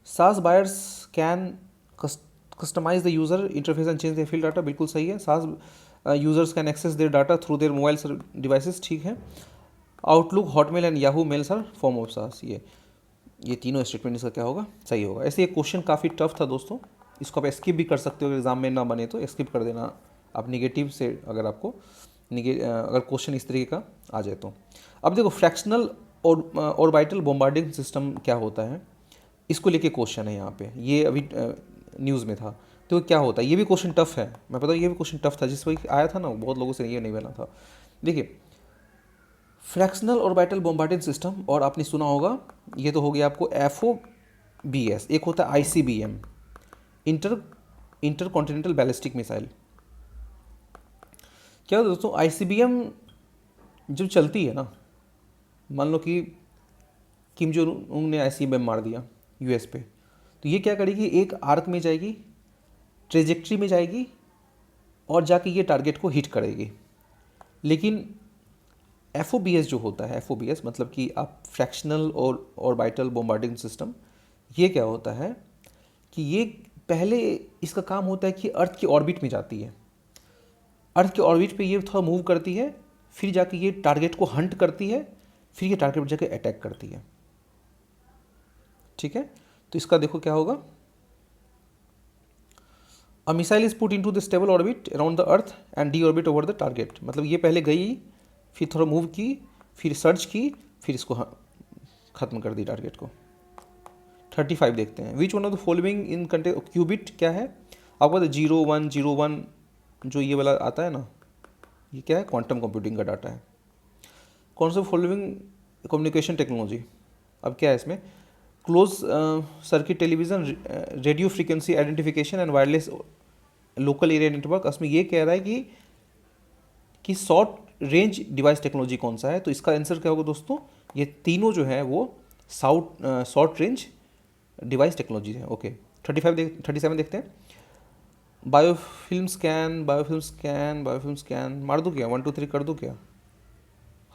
SaaS buyers can customize the user interface and change the field data. बिल्कुल सही है। SaaS users can access their data through their mobile devices, ठीक है। Outlook, Hotmail and Yahoo mails are form of SaaS. ये तीनों statement इसका क्या होगा? सही होगा। ऐसे ये क्वेश्चन काफ़ी टफ था दोस्तों, इसको आप स्किप भी कर सकते हो, एग्जाम में ना बने तो स्किप कर देना आप निगेटिव से, अगर आपको अगर क्वेश्चन इस तरीके का आ जाए तो। अब देखो फ्रैक्शनल ऑर्बिटल बॉम्बार्डिंग सिस्टम क्या होता है, इसको लेके क्वेश्चन है यहाँ पे, ये अभी न्यूज़ में था। तो क्या होता है, ये भी क्वेश्चन टफ है, मैं पता, ये भी क्वेश्चन टफ था, जिस वक्त आया था ना बहुत लोगों से ये नहीं बना था। देखिए फ्रैक्शनल ऑर्बिटल बॉम्बार्डिंग सिस्टम, और आपने सुना होगा, ये तो हो गया आपको FOBS, एक होता है ICBM, inter continental ballistic missile. क्या होता है दोस्तों, ICBM जब चलती है ना, मान लो कि किम जोंग उन ने ICBM मार दिया US पे, तो ये क्या करेगी, एक आर्क में जाएगी, ट्रेजेक्ट्री में जाएगी, और जाके ये टारगेट को हिट करेगी। लेकिन FOBS जो होता है, FOBS मतलब कि आप फ्रैक्शनल और ऑर्बिटल बॉम्बार्डिंग सिस्टम, ये क्या होता है कि ये पहले इसका काम होता है कि अर्थ की ऑर्बिट में जाती है, अर्थ के ऑर्बिट पे ये थोड़ा मूव करती है, फिर जाके ये टारगेट को हंट करती है, फिर ये टारगेट पर जाके अटैक करती है, ठीक है। तो इसका देखो क्या होगा, a missile is put into the stable orbit around the earth and D orbit over the target. मतलब ये पहले गई, फिर थोड़ा मूव की, फिर सर्च की, फिर इसको ख़त्म कर दी टारगेट को। 35 देखते हैं, which one of the following in qubit क्या है आपको, 0101 जो ये वाला आता है ना, ये क्या है, क्वांटम कंप्यूटिंग का डाटा है। कौन सा फॉलोइंग कम्युनिकेशन टेक्नोलॉजी, अब क्या है इसमें, close circuit television, radio frequency identification and wireless local area network. इसमें ये कह रहा है कि शॉर्ट रेंज डिवाइस टेक्नोलॉजी कौन सा है, तो इसका आंसर क्या होगा दोस्तों, ये तीनों जो है वो शॉर्ट रेंज डिवाइस टेक्नोलॉजी है। ओके 37 देखते हैं, बायोफिल्म स्कैन मार दूँ क्या, 1 2 3 कर दूँ क्या?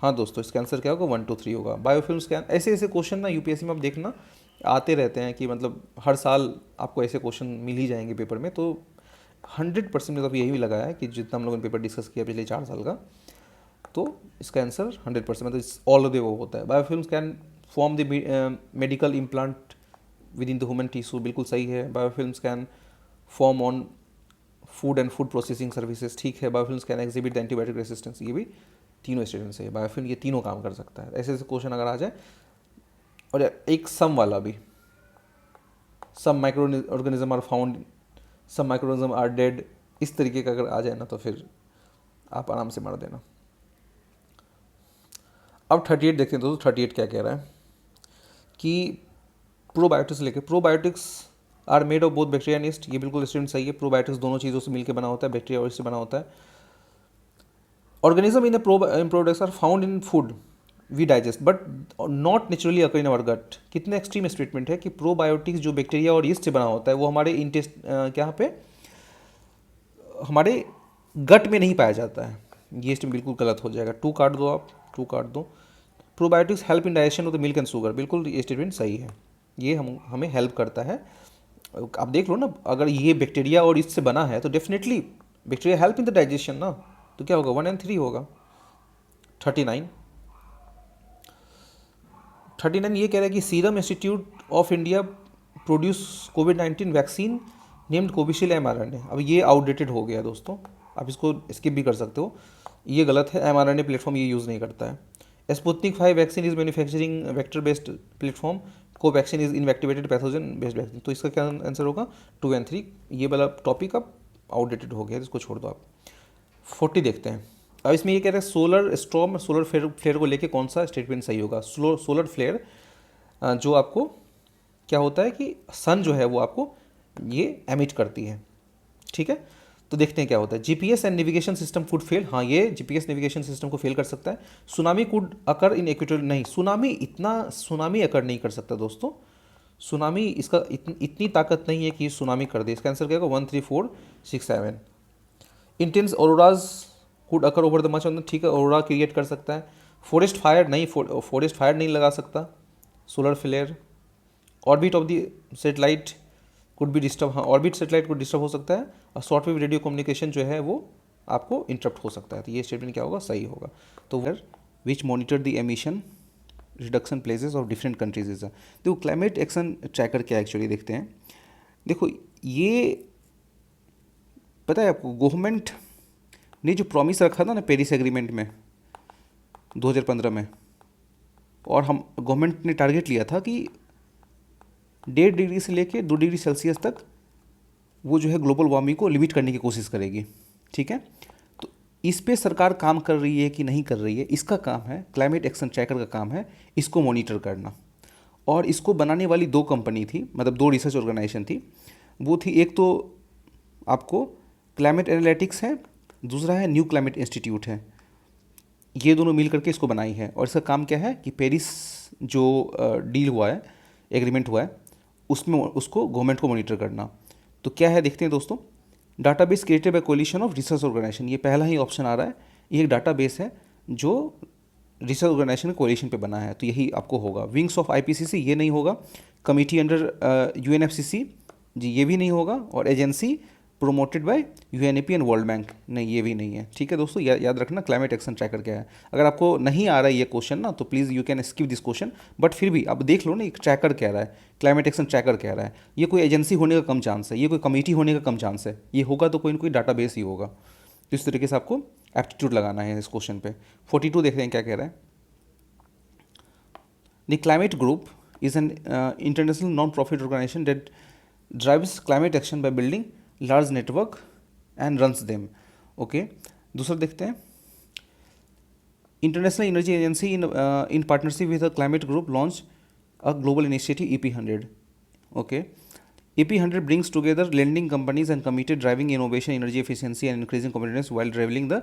हाँ दोस्तों, इसका आंसर क्या होगा, 1 2 3 होगा, बायोफिल्म स्कैन। ऐसे क्वेश्चन ना यूपीएससी में आप देखना आते रहते हैं, कि मतलब हर साल आपको ऐसे क्वेश्चन मिल ही जाएंगे पेपर में। तो 100% में तो यही लगा है कि जितना हम लोगों ने पेपर डिस्कस किया पिछले 4 साल का, तो इसका आंसर 100% मतलब ऑल द वे वो होता है। Biofilm can form the medical implant with in the human tissue, बिल्कुल सही है। Biofilm can form on food and food processing services, ठीक है। Biofilm can exhibit the antibiotic resistance, ये भी तीनों स्टेटमेंट से है। बायोफिल्म ये तीनों काम कर सकता है। ऐसे क्वेश्चन अगर आ जाए, और एक सम वाला भी, some micro organism are found, some micro organism are dead, इस तरीके का अगर आ जाए ना, तो फिर आप आराम से मार देना। अब 38 देखते हैं दोस्तों, 38 क्या कह रहा है कि प्रोबायोटिक्स लेके, probiotics are made of both bacteria and yeast, ये बिल्कुल स्टूडेंट सही है। प्रोबायोटिक्स दोनों चीज़ों से मिलकर बना होता है, बैक्टीरिया और यीस्ट से बना होता है। Organism in products are found in food we digest but not naturally occur in our gut. कितने एक्सट्रीम स्टेटमेंट है कि प्रोबायोटिक्स जो बैक्टीरिया और यीस्ट से बना होता है वो हमारे इंटेस्ट क्या पे हमारे गट में नहीं पाया जाता है। ये स्टेटमेंट बिल्कुल गलत हो जाएगा, 2 काट दो, आप 2 काट दो। Probiotics help in digestion of the milk and sugar, बिल्कुल ये स्टेटमेंट सही है, ये हमें हेल्प करता है। आप देख लो ना, अगर ये बैक्टीरिया और इससे बना है तो definitely bacteria help in the digestion ना, तो क्या होगा 1 और 3 होगा। 39 ये कह रहा है कि serum institute of India produce covid vaccine named Covishield mRNA। अब ये आउटडेटेड हो गया दोस्तों, आप इसको स्किप भी कर सकते हो, ये गलत है। mRNA प्लेटफॉर्म ये यूज़ नहीं करता है। Sputnik 5 vaccine is manufacturing vector based platform, Covaxin is inactivated pathogen based vaccine. तो इसका क्या आंसर होगा 2 और 3। ये वाला टॉपिक अब आउटडेटेड हो गया, इसको छोड़ दो आप। 40 देखते हैं। अब इसमें ये कह रहे हैं सोलर स्टॉर्म, सोलर फ्लेयर को लेके कौन सा स्टेटमेंट सही होगा। सोलर फ्लेयर जो आपको क्या होता है कि सन जो है वो आपको ये एमिट करती है, ठीक है। तो देखते हैं क्या होता है। GPS and navigation system could fail, हाँ ये जीपीएस नेविगेशन सिस्टम को फेल कर सकता है। Tsunami could occur in equatorial, नहीं सुनामी अकर नहीं कर सकता दोस्तों। सुनामी इसका इतनी ताकत नहीं है कि सुनामी कर दे। इसका आंसर क्या होगा 1 3 4 6 7। Intense auroras could occur over the much on the, ठीक है ऑरोरा क्रिएट कर सकता है। फॉरेस्ट फायर नहीं, फॉरेस्ट फायर नहीं लगा सकता solar flare. Orbit of the satellite could be disturb, हाँ ऑर्बिट सेटेलाइट को डिस्टर्ब हो सकता है। और शॉर्ट वेव रेडियो कम्युनिकेशन जो है वो आपको इंटरप्ट हो सकता है। तो ये स्टेटमेंट क्या होगा सही होगा। तो where which monitor the emission reduction places of different countries is. देखो क्लाइमेट एक्शन ट्रैकर क्या एक्चुअली देखते हैं। देखो ये पता है आपको, गवर्नमेंट ने जो प्रॉमिस रखा था ना पेरिस एग्रीमेंट में 2015 में, और हम गवर्नमेंट ने टारगेट लिया था कि 1.5 डिग्री से लेके 2 डिग्री सेल्सियस तक वो जो है ग्लोबल वार्मिंग को लिमिट करने की कोशिश करेगी, ठीक है। तो इस पे सरकार काम कर रही है कि नहीं कर रही है, इसका काम है, क्लाइमेट एक्शन ट्रैकर का काम है इसको मॉनिटर करना। और इसको बनाने वाली 2 कंपनी थी, मतलब 2 रिसर्च ऑर्गेनाइजेशन थी। वो थी, एक तो आपको क्लाइमेट एनालिटिक्स है, दूसरा है न्यू क्लाइमेट इंस्टीट्यूट है। ये दोनों मिल करके इसको बनाई है। और इसका काम क्या है कि पेरिस जो डील हुआ है, एग्रीमेंट हुआ है, उसमें उसको गवर्नमेंट को मॉनिटर करना। तो क्या है देखते हैं दोस्तों। Database created by coalition of research organization, ये पहला ही ऑप्शन आ रहा है। ये एक डाटाबेस है जो रिसर्च ऑर्गेनाइजेशन कोलिशन पे बना है, तो यही आपको होगा। विंग्स ऑफ आईपीसीसी ये नहीं होगा। कमिटी अंडर यूएनएफसीसी जी ये भी नहीं होगा। और agency promoted by UNEP and World Bank, नहीं ये भी नहीं है, ठीक है दोस्तों। याद रखना क्लाइमेट एक्शन ट्रैकर क्या है। अगर आपको नहीं आ रहा है ये क्वेश्चन ना, तो please you can skip this question, but फिर भी आप देख लो ना, एक ट्रैकर कह रहा है, क्लाइमेट एक्शन ट्रैकर कह रहा है। ये कोई एजेंसी होने का कम चांस है, ये कोई कमेटी होने का कम चांस है, ये होगा तो कोई ना कोई डाटाबेस ही होगा। तो इस तरीके से आपको एप्टीट्यूड लगाना है इस क्वेश्चन पे। 42 देख रहे हैं क्या कह रहा है। The climate group is an international non profit organization that drives climate action by building large network and runs them, okay. दूसरा देखते हैं। International energy agency in partnership with a climate group launch a global initiative EP100, okay. EP100 brings together lending companies and committed driving innovation, energy efficiency and increasing competitiveness while driving the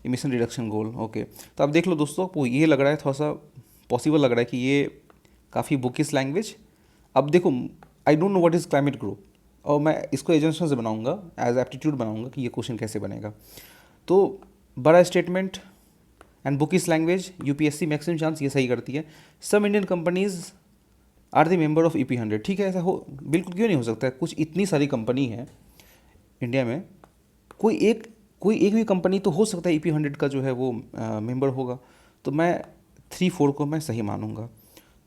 emission reduction goal, okay. तो अब देख लो दोस्तों, आपको ये लग रहा है थोड़ा सा पॉसिबल लग रहा है कि ये काफ़ी बुकिश लैंग्वेज। अब देखो आई don't know what is climate group, और मैं इसको एजेंशन से बनाऊंगा, एज एप्टीट्यूड बनाऊंगा कि ये क्वेश्चन कैसे बनेगा। तो बड़ा statement and bookish language, UPSC maximum chance ये सही करती है। Some Indian companies are the member of EP100, ठीक है। ऐसा हो बिल्कुल क्यों नहीं हो सकता है, कुछ इतनी सारी कंपनी है इंडिया में, कोई एक भी कंपनी तो हो सकता है EP100 का जो है वो मेंबर होगा। तो मैं 3 4 को मैं सही मानूंगा।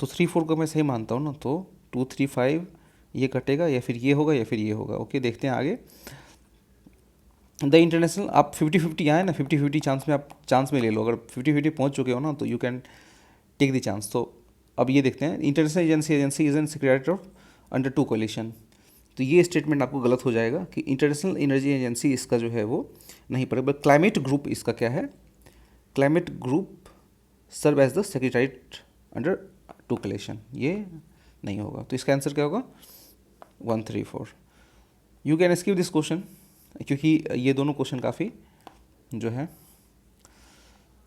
तो 3 4 को मैं सही मानता हूँ ना, तो 2 3 5 ये कटेगा, या फिर ये होगा या फिर ये होगा, ओके। देखते हैं आगे। द इंटरनेशनल, आप 50-50 आए ना, 50-50 चांस में ले लो। अगर 50-50 पहुंच चुके हो ना, तो you can take the chance. तो अब ये देखते हैं। International agency is an secretary of under 2 coalition. तो ये स्टेटमेंट आपको गलत हो जाएगा कि इंटरनेशनल एनर्जी एजेंसी इसका जो है वो नहीं पड़ेगा। बट क्लाइमेट ग्रुप इसका क्या है, climate group serve as the secretariat under 2 coalition, ये नहीं होगा। तो इसका आंसर क्या होगा 134। You can skip this question, क्योंकि ये दोनों क्वेश्चन काफ़ी जो है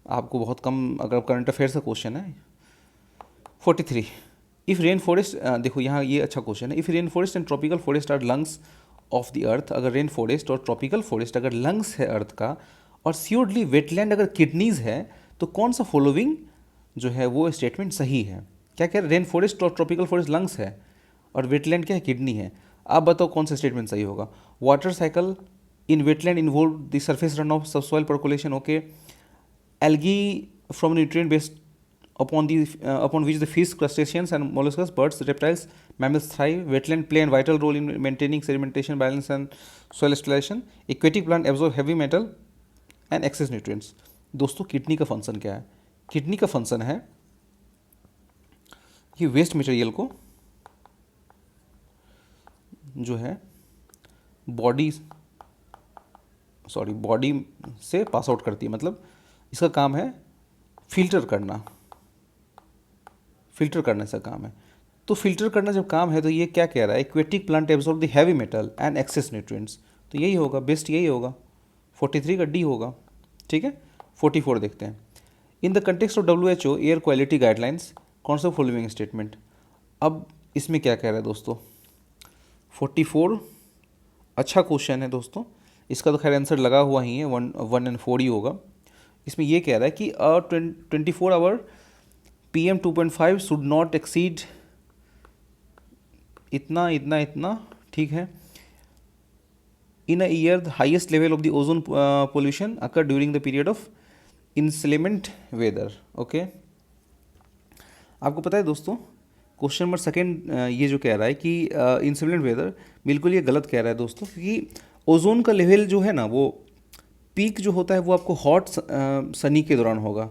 आपको बहुत कम, अगर करंट अफेयर का क्वेश्चन है। 43, इफ़ रेन फॉरेस्ट, देखो यहाँ ये अच्छा क्वेश्चन है। If rain forest and tropical forest are lungs of the earth, अगर रेन फॉरेस्ट और ट्रॉपिकल फॉरेस्ट अगर लंग्स है अर्थ का, और सीओडली वेटलैंड अगर किडनीज है, तो कौन सा फॉलोइंग जो है वो स्टेटमेंट सही है? क्या कह रहे, रेन फॉरेस्ट और ट्रॉपिकल फॉरेस्ट लंग्स है और वेटलैंड क्या है, किडनी है। आप बताओ कौन सा स्टेटमेंट सही होगा? Water cycle in wetland involve the surface run of subsoil percolation, okay. Algae from nutrient based upon which the fish, crustaceans and molluscs, birds, reptiles, mammals thrive. Wetland play a vital role in maintaining sedimentation, balance and soil sterilization. Aquatic plant absorb heavy metal and excess nutrients. दोस्तों kidney का function क्या है? Kidney का function है कि waste material को जो है बॉडी से पास आउट करती है, मतलब इसका काम है फिल्टर करना इसका काम है। तो फिल्टर करना जब काम है, तो ये क्या कह रहा है? Aquatic plant absorb the heavy metal and excess nutrients, तो यही होगा, बेस्ट यही होगा। 43 का डी होगा, ठीक है। 44 देखते हैं। In the context of WHO air quality guidelines, कौन सा फॉलोइंग स्टेटमेंट? अब इसमें क्या कह रहा है दोस्तों? 44 अच्छा क्वेश्चन है दोस्तों, इसका तो खैर आंसर लगा हुआ ही है, 1 and 4 ही होगा। इसमें ये कह रहा है कि 24 hour PM 2.5 should not exceed इतना, ठीक है। In a year the highest level of the ozone pollution occur during the period of inclement weather, okay. आपको पता है दोस्तों, क्वेश्चन नंबर सेकेंड ये जो कह रहा है कि इंसलेमेंट वेदर, बिल्कुल ये गलत कह रहा है दोस्तों, क्योंकि ओजोन का लेवल जो है ना, वो पीक जो होता है वो आपको हॉट सनी के दौरान होगा,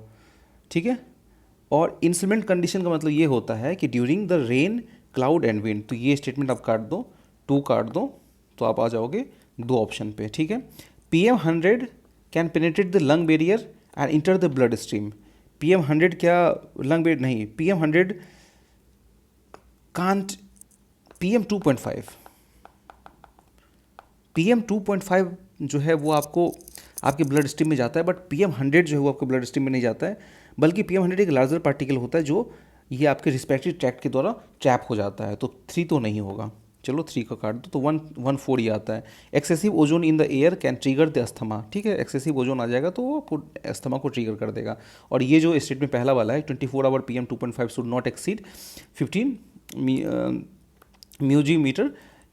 ठीक है। और इंसलेमेंट कंडीशन का मतलब ये होता है कि during the rain, cloud and wind. तो ये स्टेटमेंट आप काट दो, 2 काट दो, तो आप आ जाओगे 2 ऑप्शन पे, ठीक है। PM 100 can penetrate the lung barrier and enter the blood stream. PM 100 क्या लंग बैरियर नहीं, PM 100 कांट, PM 2.5 जो है वो आपको आपके ब्लड स्ट्रीम में जाता है, बट PM 100 जो है वो आपके ब्लड स्ट्रीम में नहीं जाता है, बल्कि PM 100 एक लार्जर पार्टिकल होता है जो ये आपके रिस्पिरेटरी ट्रैक्ट के द्वारा ट्रैप हो जाता है। तो 3 तो नहीं होगा, चलो 3 का काट दो, तो 114 ये आता है। Excessive ozone in the air can trigger the asthma, ठीक है। एक्सेसिव ओजोन आ जाएगा तो वो अस्थमा को ट्रिगर कर देगा। और ये जो स्टेटमेंट पहला वाला है, 24 hour PM 2.5 should not exceed 15 म्यूजी मीटर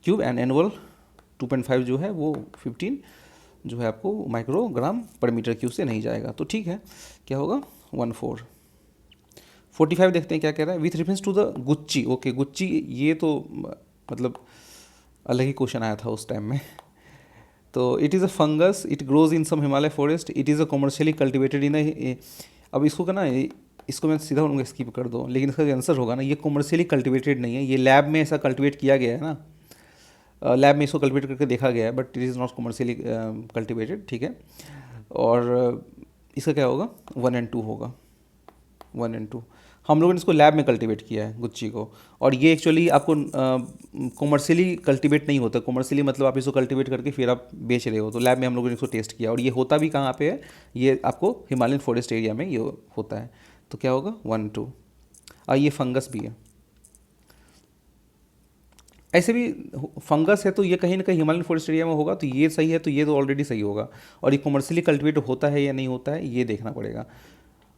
क्यूब एंड एनुअल 2.5 जो है वो 15 जो है आपको माइक्रोग्राम पर मीटर क्यूब से नहीं जाएगा, तो ठीक है, क्या होगा 14। 45 देखते हैं क्या कह रहा है। With reference to the Gucchi, okay, Gucchi ये तो मतलब अलग ही क्वेश्चन आया था उस टाइम में। तो it is a fungus, it grows in some Himalaya forest, it is a commercially cultivated in अब इसको कहना, इसको मैं सीधा उनको स्किप कर दो, लेकिन इसका जो आंसर होगा ना, ये कमर्शियली कल्टिवेटेड नहीं है, ये लैब में ऐसा कल्टिवेट किया गया है ना, लैब में इसको कल्टिवेट करके देखा गया है, but it is not commercially cultivated, ठीक है। और इसका क्या होगा, 1 and 2 होगा, 1 and 2। हम लोगों ने इसको लैब में कल्टिवेट किया है गुच्ची को, और ये एक्चुअली आपको कमर्शियली कल्टिवेट नहीं होता। कमर्शियली मतलब आप इसको कल्टिवेट करके फिर आप बेच रहे हो, तो लैब में हम लोगों ने इसको टेस्ट किया, और ये होता भी कहाँ पे है, ये आपको हिमालयन फॉरेस्ट एरिया में ये होता है। तो क्या होगा 1 2। और ये फंगस भी है, ऐसे भी फंगस है तो ये कहीं ना कहीं हिमालयन फॉरेस्ट एरिया में होगा, तो ये सही है, तो ये तो ऑलरेडी सही होगा। और ये कमर्शियली कल्टिवेट होता है या नहीं होता है, ये देखना पड़ेगा।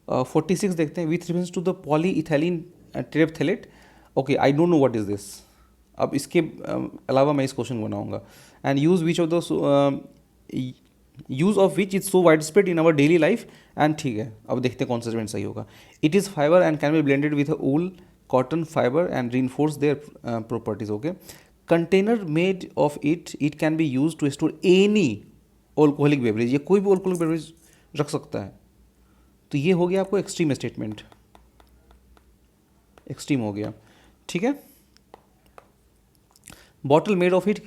46 देखते हैं। With reference to the polyethylene terephthalate, okay, I don't know what is this. अब इसके अलावा मैं इस क्वेश्चन बनाऊंगा। And use which of the use of which is so widespread in our daily life, and ठीक है, अब देखते हैं कौन सा स्टेटमेंट सही होगा। It is fibre and can be blended with wool, cotton fiber and reinforce their properties, okay. Container made of it can be used to store any alcoholic beverage, ये कोई भी alcoholic beverage रख सकता है। तो ये हो गया आपको एक्सट्रीम स्टेटमेंट, एक्सट्रीम हो गया, ठीक है। Bottle made of it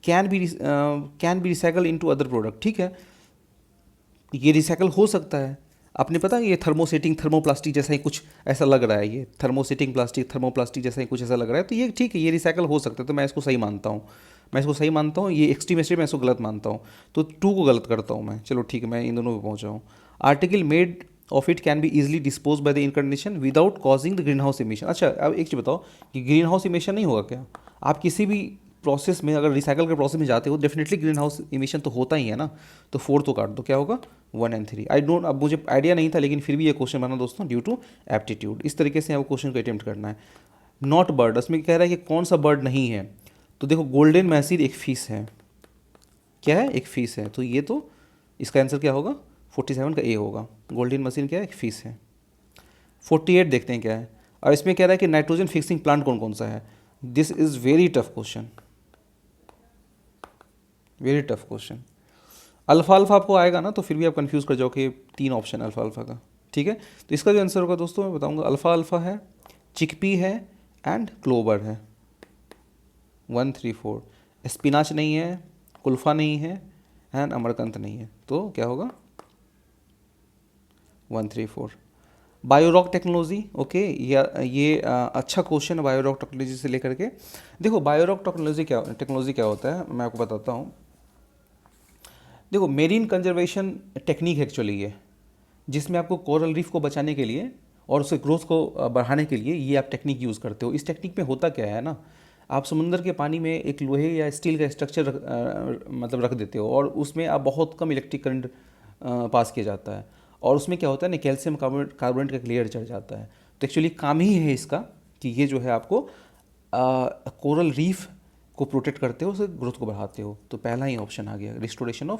can B recycle into other product, ठीक है, ये रिसाइकल हो सकता है। आपने पता है ये थर्मोसेटिंग थर्मोप्लास्टिक जैसा ही कुछ ऐसा लग रहा है, ये थर्मोसेटिंग प्लास्टिक थर्मोप्लास्टिक जैसा ही कुछ ऐसा लग रहा है, तो ये ठीक है, ये रिसाइकल हो सकता है, तो मैं इसको सही मानता हूँ। मैं इसको सही मानता हूँ, ये एक्सट्रीम मैं इसको गलत मानता हूँ। तो टू को गलत करता हूँ मैं, चलो ठीक है, मैं इन दोनों पे पहुँचा हूँ। Article made of it can be easily dispose by the in condition without causing the greenhouse emission. अच्छा, अब एक चीज़ बताओ कि ग्रीन हाउस इमिशन नहीं होगा क्या? आप किसी भी प्रोसेस में अगर रिसाइकल के प्रोसेस में जाते हो, डेफिनेटली ग्रीन हाउस इमिशन तो होता ही है ना। तो 4 तो काट दो, क्या होगा 1 एंड 3। आई डोंट, अब मुझे आइडिया नहीं था, लेकिन फिर भी ये क्वेश्चन बना दोस्तों ड्यू टू एप्टीट्यूड। इस तरीके से आपको क्वेश्चन को अटेम्प्ट करना है। नॉट बर्ड, उसमें कह रहा है कि कौन सा बर्ड नहीं है, तो देखो गोल्डन मैसीर एक फिश है। क्या है? एक फिश है, तो ये तो इसका आंसर क्या होगा? 47 का ए होगा। गोल्डन मशीन क्या है? एक फिश है। 48 देखते हैं क्या है। और इसमें कह रहा है कि नाइट्रोजन फिक्सिंग प्लांट कौन कौन सा है। This is very tough question, very tough question. Alpha alpha आपको आएगा ना, तो फिर भी आप कंफ्यूज कर जाओगे, 3 ऑप्शन अल्फ़ा अल्फ़ा का, ठीक है। तो इसका जो आंसर होगा दोस्तों मैं बताऊंगा, अल्फ़ा अल्फ़ा है, चिकपी है एंड क्लोवर है। 1 3 4। स्पिनाच नहीं है, कुल्फा नहीं है एंड अमरकंत नहीं है, तो क्या होगा 1 3 4। बायोरॉक टेक्नोलॉजी, ओके, ये अच्छा क्वेश्चन है बायोरॉक टेक्नोलॉजी से लेकर के। देखो बायोरॉक टेक्नोलॉजी क्या होता है, मैं आपको बताता हूँ। देखो मेरीन कंजर्वेशन टेक्निक है एक्चुअली ये, जिसमें आपको कोरल रीफ को बचाने के लिए और उसके ग्रोथ को बढ़ाने के लिए ये आप टेक्निक यूज़ करते हो। इस टेक्निक में होता क्या है ना, आप समुंदर के पानी में एक लोहे या स्टील का स्ट्रक्चर मतलब रख देते हो, और उसमें आप बहुत कम इलेक्ट्रिक करंट पास किया जाता है, और उसमें क्या होता है ना, कैल्शियम कार्बोनेट का एक लेयर चढ़ जाता है। तो एक्चुअली काम ही है इसका कि ये जो है आपको कोरल रीफ को प्रोटेक्ट करते हो, उसके ग्रोथ को बढ़ाते हो। तो पहला ही ऑप्शन आ गया, restoration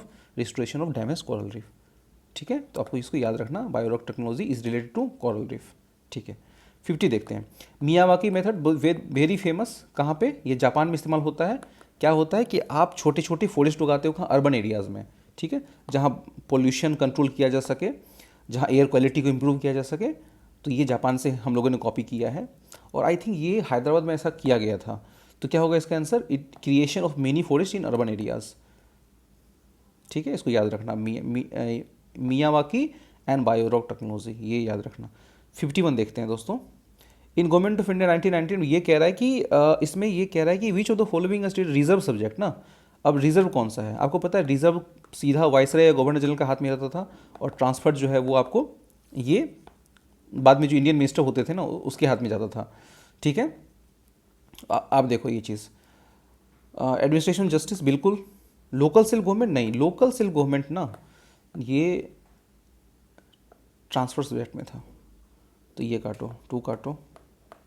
of damage coral reef, ठीक है। तो आपको इसको याद रखना, biorock technology is related to coral reef, ठीक है। 50 देखते हैं। मियावाकी मेथड वेरी फेमस, कहाँ पे? ये जापान में इस्तेमाल होता है। क्या होता है कि आप छोटे छोटे फॉरेस्ट उगाते हो कहाँ? अर्बन एरियाज़ में, ठीक है, जहाँ पोल्यूशन कंट्रोल किया जा सके, जहाँ एयर क्वालिटी को इम्प्रूव किया जा सके। तो ये जापान से हम लोगों ने कॉपी किया है, और आई थिंक ये हैदराबाद में ऐसा किया गया था। तो क्या होगा इसका answer? It creation of many forest in urban areas, ठीक है, इसको याद रखना। मियावाकी एंड बायोरॉक टेक्नोलॉजी, ये याद रखना। 51 देखते हैं दोस्तों। इन गवर्नमेंट ऑफ इंडिया 1919 में ये कह रहा है कि इसमें ये कह रहा है कि which of the following state reserve subject ना। अब रिजर्व कौन सा है? आपको पता है रिजर्व सीधा वाइसराय या गवर्नर जनरल का हाथ में रहता था, और ट्रांसफर जो है वो आपको ये बाद में जो इंडियन मिनिस्टर होते थे ना उसके हाथ में जाता था, ठीक है। आप देखो ये चीज़, एडमिनिस्ट्रेशन जस्टिस बिल्कुल। लोकल सेल गवर्नमेंट नहीं, लोकल सेल गवर्नमेंट ना ये ट्रांसफर सब्जेक्ट में था, तो ये काटो, 2 काटो,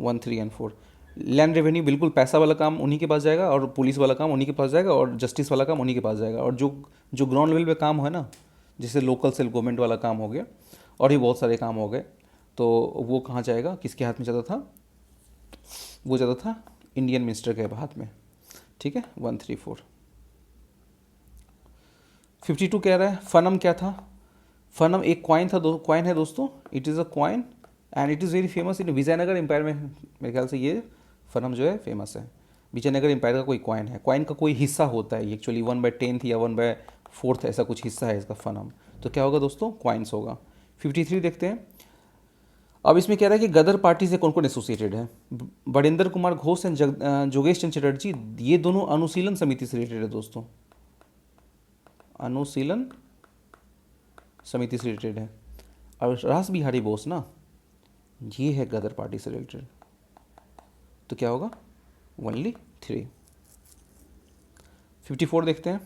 1 3 एंड 4। लैंड रेवेन्यू बिल्कुल, पैसा वाला काम उन्हीं के पास जाएगा, और पुलिस वाला काम उन्हीं के पास जाएगा, और जस्टिस वाला काम उन्हीं के पास जाएगा। और जो जो ग्राउंड लेवल पे काम है ना, जैसे लोकल सेल गवर्नमेंट वाला काम हो गया, और भी बहुत सारे काम हो गए, तो वो कहाँ जाएगा, किसके हाथ में जाता था? वो जाता था इंडियन मिनिस्टर के हाथ में, ठीक है। 1 3 4। 52 कह रहा है फनम क्या था? फनम एक क्वाइन था, क्वाइन है दोस्तों, it is a coin and it is very famous in Vijayanagar empire में। मेरे ख्याल से ये फनम जो है फेमस है। विजयनगर एम्पायर का कोई क्वाइन है, क्वाइन का कोई हिस्सा होता है, एक्चुअली 1/10 या 1/4 ऐसा कुछ हिस्सा है इसका फनम। तो क्या होगा दोस्तों? क्वाइंस होगा। 53 देखते हैं। अब इसमें कह रहा है कि गदर पार्टी से कौन कौन एसोसिएटेड है। बड़ेंद्र कुमार घोष एंड जोगेश चंद्र चटर्जी, ये दोनों अनुशीलन समिति से रिलेटेड है दोस्तों, अनुशीलन समिति से रिलेटेड है। और रास बिहारी बोस ना, ये है गदर पार्टी से रिलेटेड। तो क्या होगा? ओनली 3। 54 देखते हैं।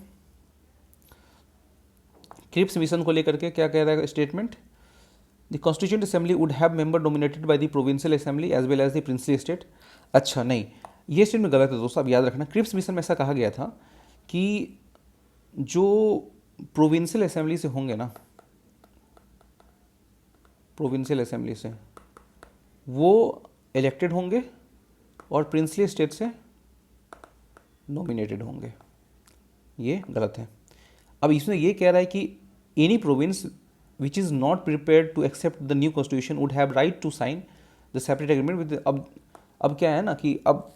क्रिप्स मिशन को लेकर के क्या कह रहा है statement? The constituent assembly would have member dominated by the provincial assembly as well as the princely state. अच्छा नहीं, ये स्टेटमेंट गलत है दोस्तों, अब याद रखना। क्रिप्स मिशन में ऐसा कहा गया था कि जो प्रोविंशियल असेंबली से होंगे ना, प्रोविंशियल असेंबली से वो इलेक्टेड होंगे, और प्रिंसली स्टेट से नॉमिनेटेड होंगे। ये गलत है। अब इसमें ये कह रहा है कि any province which is not prepared to accept the new constitution would have right to sign the separate agreement with. अब क्या है ना कि अब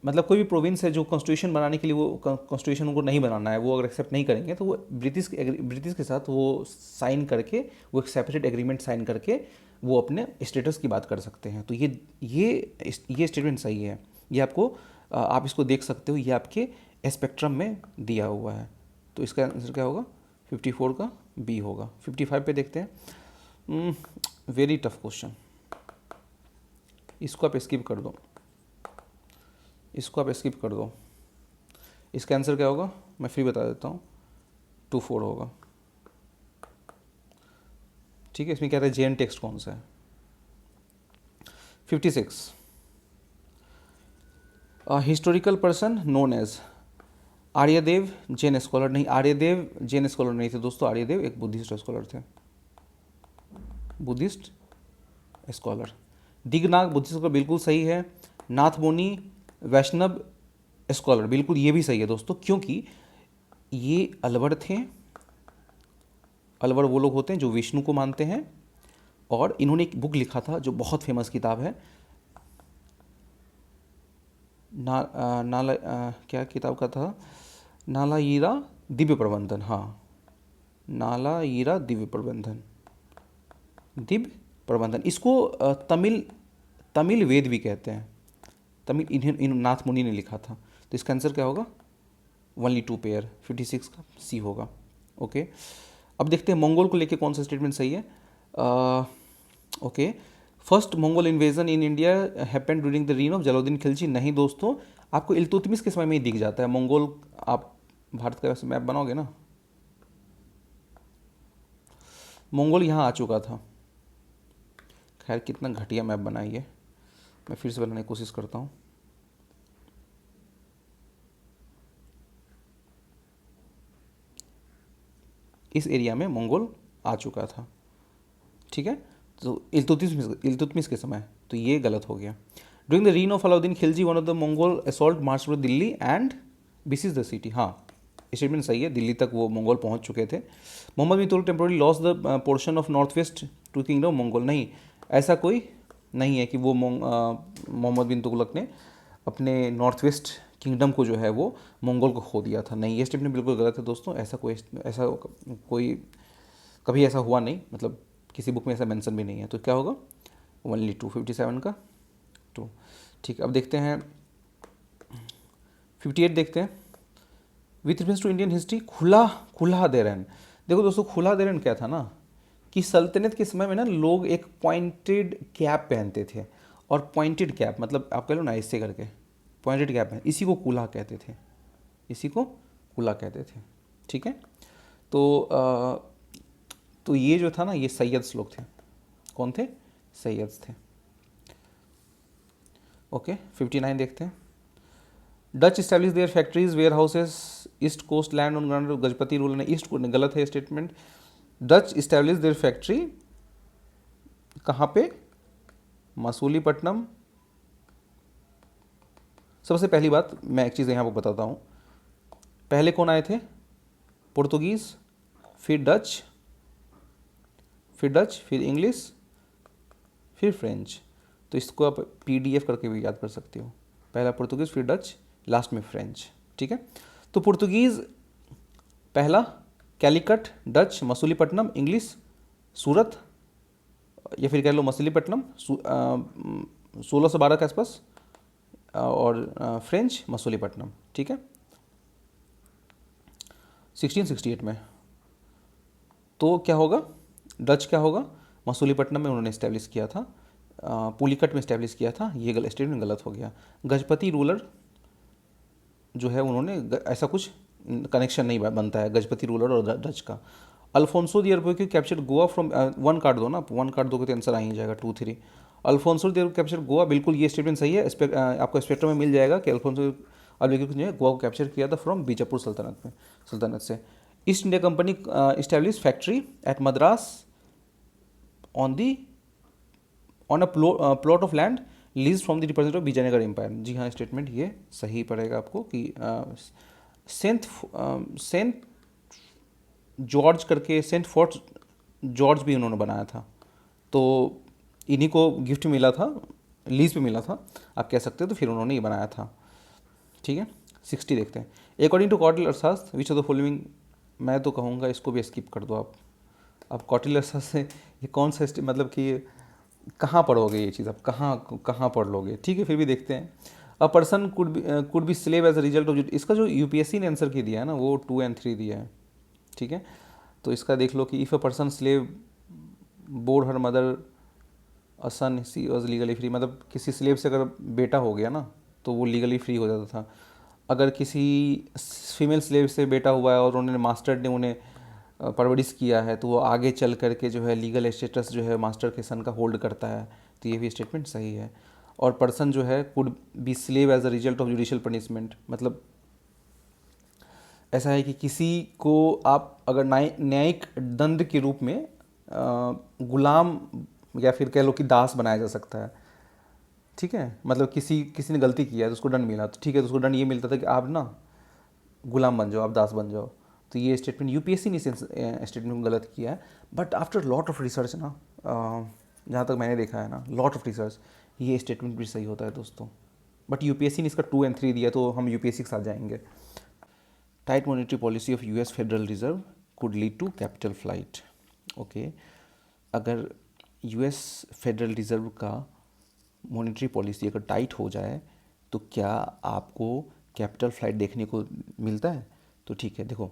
मतलब कोई भी प्रोविंस है जो कॉन्स्टिट्यूशन बनाने के लिए, वो कॉन्स्टिट्यूशन उनको नहीं बनाना है, वो अगर एक्सेप्ट नहीं करेंगे तो वो ब्रिटिश के साथ वो साइन करके, वो एक सेपरेट एग्रीमेंट साइन करके वो अपने स्टेटस की बात कर सकते हैं। तो ये स्टेटमेंट सही है। ये आपको आप इसको देख सकते हो, ये आपके स्पेक्ट्रम में दिया हुआ है। तो इसका आंसर क्या होगा? 54 का बी होगा। 55 पे देखते हैं। वेरी टफ क्वेश्चन, इसको आप स्किप कर दो, इसको आप स्किप कर दो। इसका आंसर क्या होगा मैं फिर बता देता हूँ, 24 होगा। ठीक है, इसमें क्या है, जेएन टेक्स्ट कौन सा है। 56, historical person known as Aryadeva Jain scholar. नहीं, आर्यदेव जैन स्कॉलर नहीं थे दोस्तों, आर्यदेव एक बुद्धिस्ट स्कॉलर थे, Buddhist scholar. Dignaga Buddhist scholar बिल्कुल सही है। नाथ मुनि वैष्णव स्कॉलर, बिल्कुल ये भी सही है दोस्तों, क्योंकि ये अलवर थे। अलवर वो लोग होते हैं जो विष्णु को मानते हैं, और इन्होंने एक बुक लिखा था जो बहुत फेमस किताब है, क्या किताब का था, नालायिरा दिव्य प्रबंधन। हाँ, नालायिरा दिव्य प्रबंधन, दिव्य प्रबंधन। इसको तमिल वेद भी कहते हैं। तमिल इन नाथ मुनि ने लिखा था। तो इसका आंसर क्या होगा? ओनली 2 पेयर, 56 का सी होगा। ओके, अब देखते हैं मंगोल को लेके कौन सा स्टेटमेंट सही है। Okay, first Mongol invasion in India happened during the reign of Jalaluddin Khilji. नहीं दोस्तों, आपको इल्तुतमिश के समय में ही दिख जाता है मंगोल। आप भारत का वैसे मैप बनाओगे ना, मंगोल यहाँ आ चुका था। खैर कितना घटिया मैप बनाई है, मैं फिर से बनाने की कोशिश करता हूँ। इस एरिया में मंगोल आ चुका था। ठीक है, तो इल्तुतमिश के समय, तो ये गलत हो गया। During the reign of Alauddin Khilji one of the Mongol assault march to Delhi and besiege the city. हाँ, स्टेटमेंट सही है, दिल्ली तक वो मंगोल पहुंच चुके थे। Mohammad bin Tughlaq temporary loss the portion of north west to kingdom Mongol. नहीं, ऐसा कोई नहीं है कि वो मोहम्मद बिन तुगलक ने अपने नॉर्थ वेस्ट किंगडम को जो है वो मंगोल को खो दिया था। नहीं, ये स्टेटमेंट बिल्कुल गलत है दोस्तों। ऐसा कोई कभी ऐसा हुआ नहीं, मतलब किसी बुक में ऐसा मेंशन भी नहीं है। तो क्या होगा? ओनली 257 का 2। ठीक है, अब देखते हैं 58 देखते हैं। With reference to Indian history, खुला देरन। देखो दोस्तों, खुला देरन क्या था ना, कि सल्तनत के समय में ना लोग एक पॉइंटेड कैप पहनते थे। और पॉइंटेड कैप मतलब आप कह लो ना ऐसे करके पॉइंटेड कैप है, इसी को कुला कहते थे, इसी को कुला कहते थे। ठीक है, तो ये जो था ना, ये सैयद्स लोग थे। कौन थे? सैयद्स थे। ओके, 59 देखते हैं। Dutch establish their factories warehouses east coast land on ground. Gajapati ruler ने ईस्ट को, गलत है statement. Dutch establish their factory कहाँ पे? मसूलीपट्टनम। सबसे पहली बात मैं एक चीज़ यहाँ पर बताता हूँ, पहले कौन आए थे? पुर्तगीज़, फिर डच, फिर इंग्लिश, फिर फ्रेंच। तो इसको आप PDF करके भी याद कर सकते हो। पहला पुर्तगीज़, फिर डच, लास्ट में फ्रेंच। ठीक है, तो पुर्तगीज़ पहला, कैलिकट, डच मसूलीपट्टनम, इंग्लिश सूरत, या फिर कह लो मसूलीपट्टनम 1612 के आसपास, और फ्रेंच मसूलीपट्टनम। ठीक है, 1668 में। तो क्या होगा? डच क्या होगा? मसूलीपट्टनम में उन्होंने इस्टेब्लिश किया था, पुलिकट में इस्टेब्लिश किया था। ये स्टेटमेंट गलत हो गया। गजपति रूलर जो है उन्होंने ऐसा कुछ कनेक्शन नहीं बनता है गजपति रूलर और डच का। Alfonso de Albuquerque capture Goa from, 1 card दो ना, 1 कार्ड दोगे तो आंसर आ ही जाएगा 2 3। Alfonso de Albuquerque capture Goa, बिल्कुल ये स्टेटमेंट सही है। आपको स्पेक्ट्रम में मिल जाएगा कि अल्फोंसो अरबोकी ने गोवा को कैप्चर किया था फ्रॉम बीजापुर सल्तनत से। East India Company establish factory at Madras on a plot of land lease from the representative of Vijayanagar empire. जी हाँ, स्टेटमेंट ये सही पड़ेगा आपको कि सेंट जॉर्ज करके, सेंट फोर्ट जॉर्ज भी उन्होंने बनाया था। तो इन्हीं को गिफ्ट मिला था, लीज पे मिला था आप कह सकते हो, तो फिर उन्होंने ये बनाया था। ठीक है। 60 देखते हैं। अकॉर्डिंग टू कॉटिल अर्थशास्त्र विच ऑफ द फॉलोइंग, मैं तो कहूँगा इसको भी स्किप कर दो आप। अब कॉटिल अर्थशास्त्र से ये कौन सा मतलब कि ये कहाँ पढ़ोगे ये चीज़, आप कहाँ कहाँ पढ़ लोगे, ठीक है, फिर भी देखते हैं। A person could be slave as a result of, इसका जो यूपीएससी ने आंसर की दिया है ना वो 2 और 3 दिया है, ठीक है। तो इसका देख लो कि if a person slave bore her mother a son she was legally free, मतलब किसी स्लेव से अगर बेटा हो गया ना तो वो लीगली फ्री हो जाता था। अगर किसी फीमेल स्लेव से बेटा हुआ है और उन्होंने मास्टर ने उन्हें परवरिश किया है तो वो आगे चल करके जो है लीगल स्टेटस जो है मास्टर के सन का होल्ड करता है। तो ये भी स्टेटमेंट सही है। और पर्सन जो है could be slave as a result of judicial punishment, मतलब ऐसा है कि किसी को आप अगर न्यायिक दंड के रूप में गुलाम या फिर कह लो कि दास बनाया जा सकता है, ठीक है। मतलब किसी किसी ने गलती किया है तो उसको दंड मिला, तो ठीक है, तो उसको दंड ये मिलता था कि आप ना गुलाम बन जाओ, आप दास बन जाओ। तो ये स्टेटमेंट यूपीएससी ने स्टेटमेंट को गलत किया है, but after lot of research ना, जहाँ तक मैंने देखा है ना, लॉट ऑफ रिसर्च, ये स्टेटमेंट भी सही होता है दोस्तों। बट यूपीएससी ने इसका 2 और 3 दिया, तो हम यूपीएससी के साथ जाएंगे। Tight monetary policy of US Federal Reserve could lead to capital flight. Okay, अगर यूएस फेडरल रिजर्व का मॉनेटरी पॉलिसी अगर टाइट हो जाए तो क्या आपको कैपिटल फ्लाइट देखने को मिलता है? तो ठीक है, देखो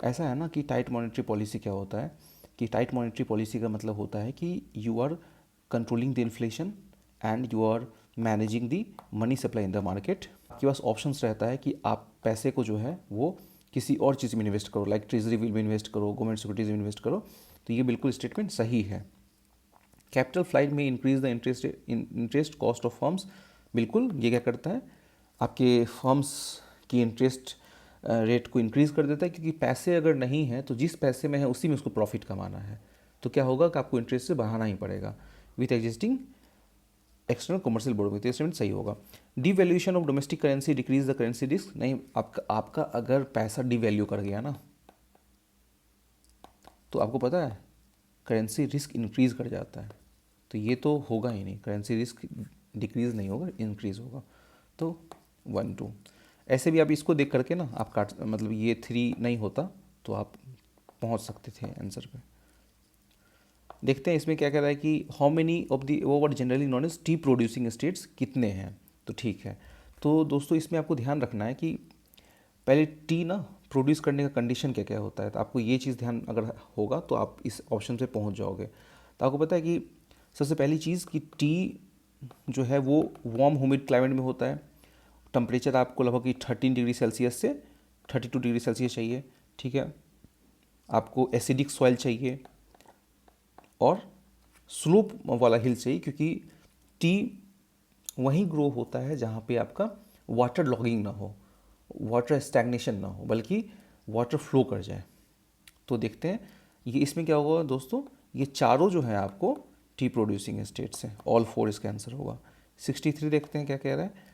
ऐसा है ना कि टाइट मॉनेटरी पॉलिसी क्या होता है कि टाइट मॉनेटरी पॉलिसी का मतलब होता है कि you are controlling the inflation and you are managing the money supply in the market. आपके पास ऑप्शंस रहता है कि आप पैसे को जो है वो किसी और चीज़ में इन्वेस्ट करो, लाइक ट्रेजरी बिल में इन्वेस्ट करो, गवर्नमेंट सिक्योरिटीज में इन्वेस्ट करो। तो ये बिल्कुल स्टेटमेंट सही है। कैपिटल फ्लाइट में increase the interest cost of firms, बिल्कुल ये क्या करता है, आपके फर्म्स की इंटरेस्ट रेट को इंक्रीज़ कर देता है, क्योंकि पैसे अगर नहीं है तो जिस पैसे में है उसी में उसको प्रॉफिट कमाना है। तो क्या होगा कि आपको इंटरेस्ट से बढ़ाना ही पड़ेगा with existing external commercial board में। तो स्टेटमेंट सही होगा। Devaluation of domestic currency decrease the currency risk, नहीं, आपका अगर पैसा डिवैल्यू कर गया ना तो आपको पता है करेंसी रिस्क इंक्रीज़ कर जाता है। तो ये तो होगा ही नहीं, करेंसी रिस्क डिक्रीज़ नहीं होगा, इंक्रीज़ होगा। तो 1 2 ऐसे भी आप इसको देख करके ना आप काट, मतलब ये 3 नहीं होता तो आप पहुंच सकते थे आंसर पे। देखते हैं इसमें क्या कह रहा है कि हाउ मेनी ऑफ दी वो world generally known as tea producing states, कितने हैं। तो ठीक है, तो दोस्तों इसमें आपको ध्यान रखना है कि पहले टी ना प्रोड्यूस करने का कंडीशन क्या क्या होता है। तो आपको ये चीज़ ध्यान अगर होगा तो आप इस ऑप्शन पे पहुंच जाओगे। तो आपको पता है कि सबसे पहली चीज़ कि टी जो है वो वार्म ह्यूमिड क्लाइमेट में होता है। टेम्परेचर आपको लगभग कि 13 डिग्री सेल्सियस से 32 डिग्री सेल्सियस चाहिए, ठीक है। आपको एसिडिक सॉइल चाहिए और स्लोप वाला हिल चाहिए, क्योंकि टी वहीं ग्रो होता है जहाँ पे आपका वाटर लॉगिंग ना हो, वाटर स्टैग्नेशन ना हो, बल्कि वाटर फ्लो कर जाए। तो देखते हैं ये इसमें क्या होगा दोस्तों, ये चारों जो है आपको टी प्रोड्यूसिंग स्टेट्स हैं, ऑल 4 इसका आंसर होगा। 63 देखते हैं क्या कह रहा है।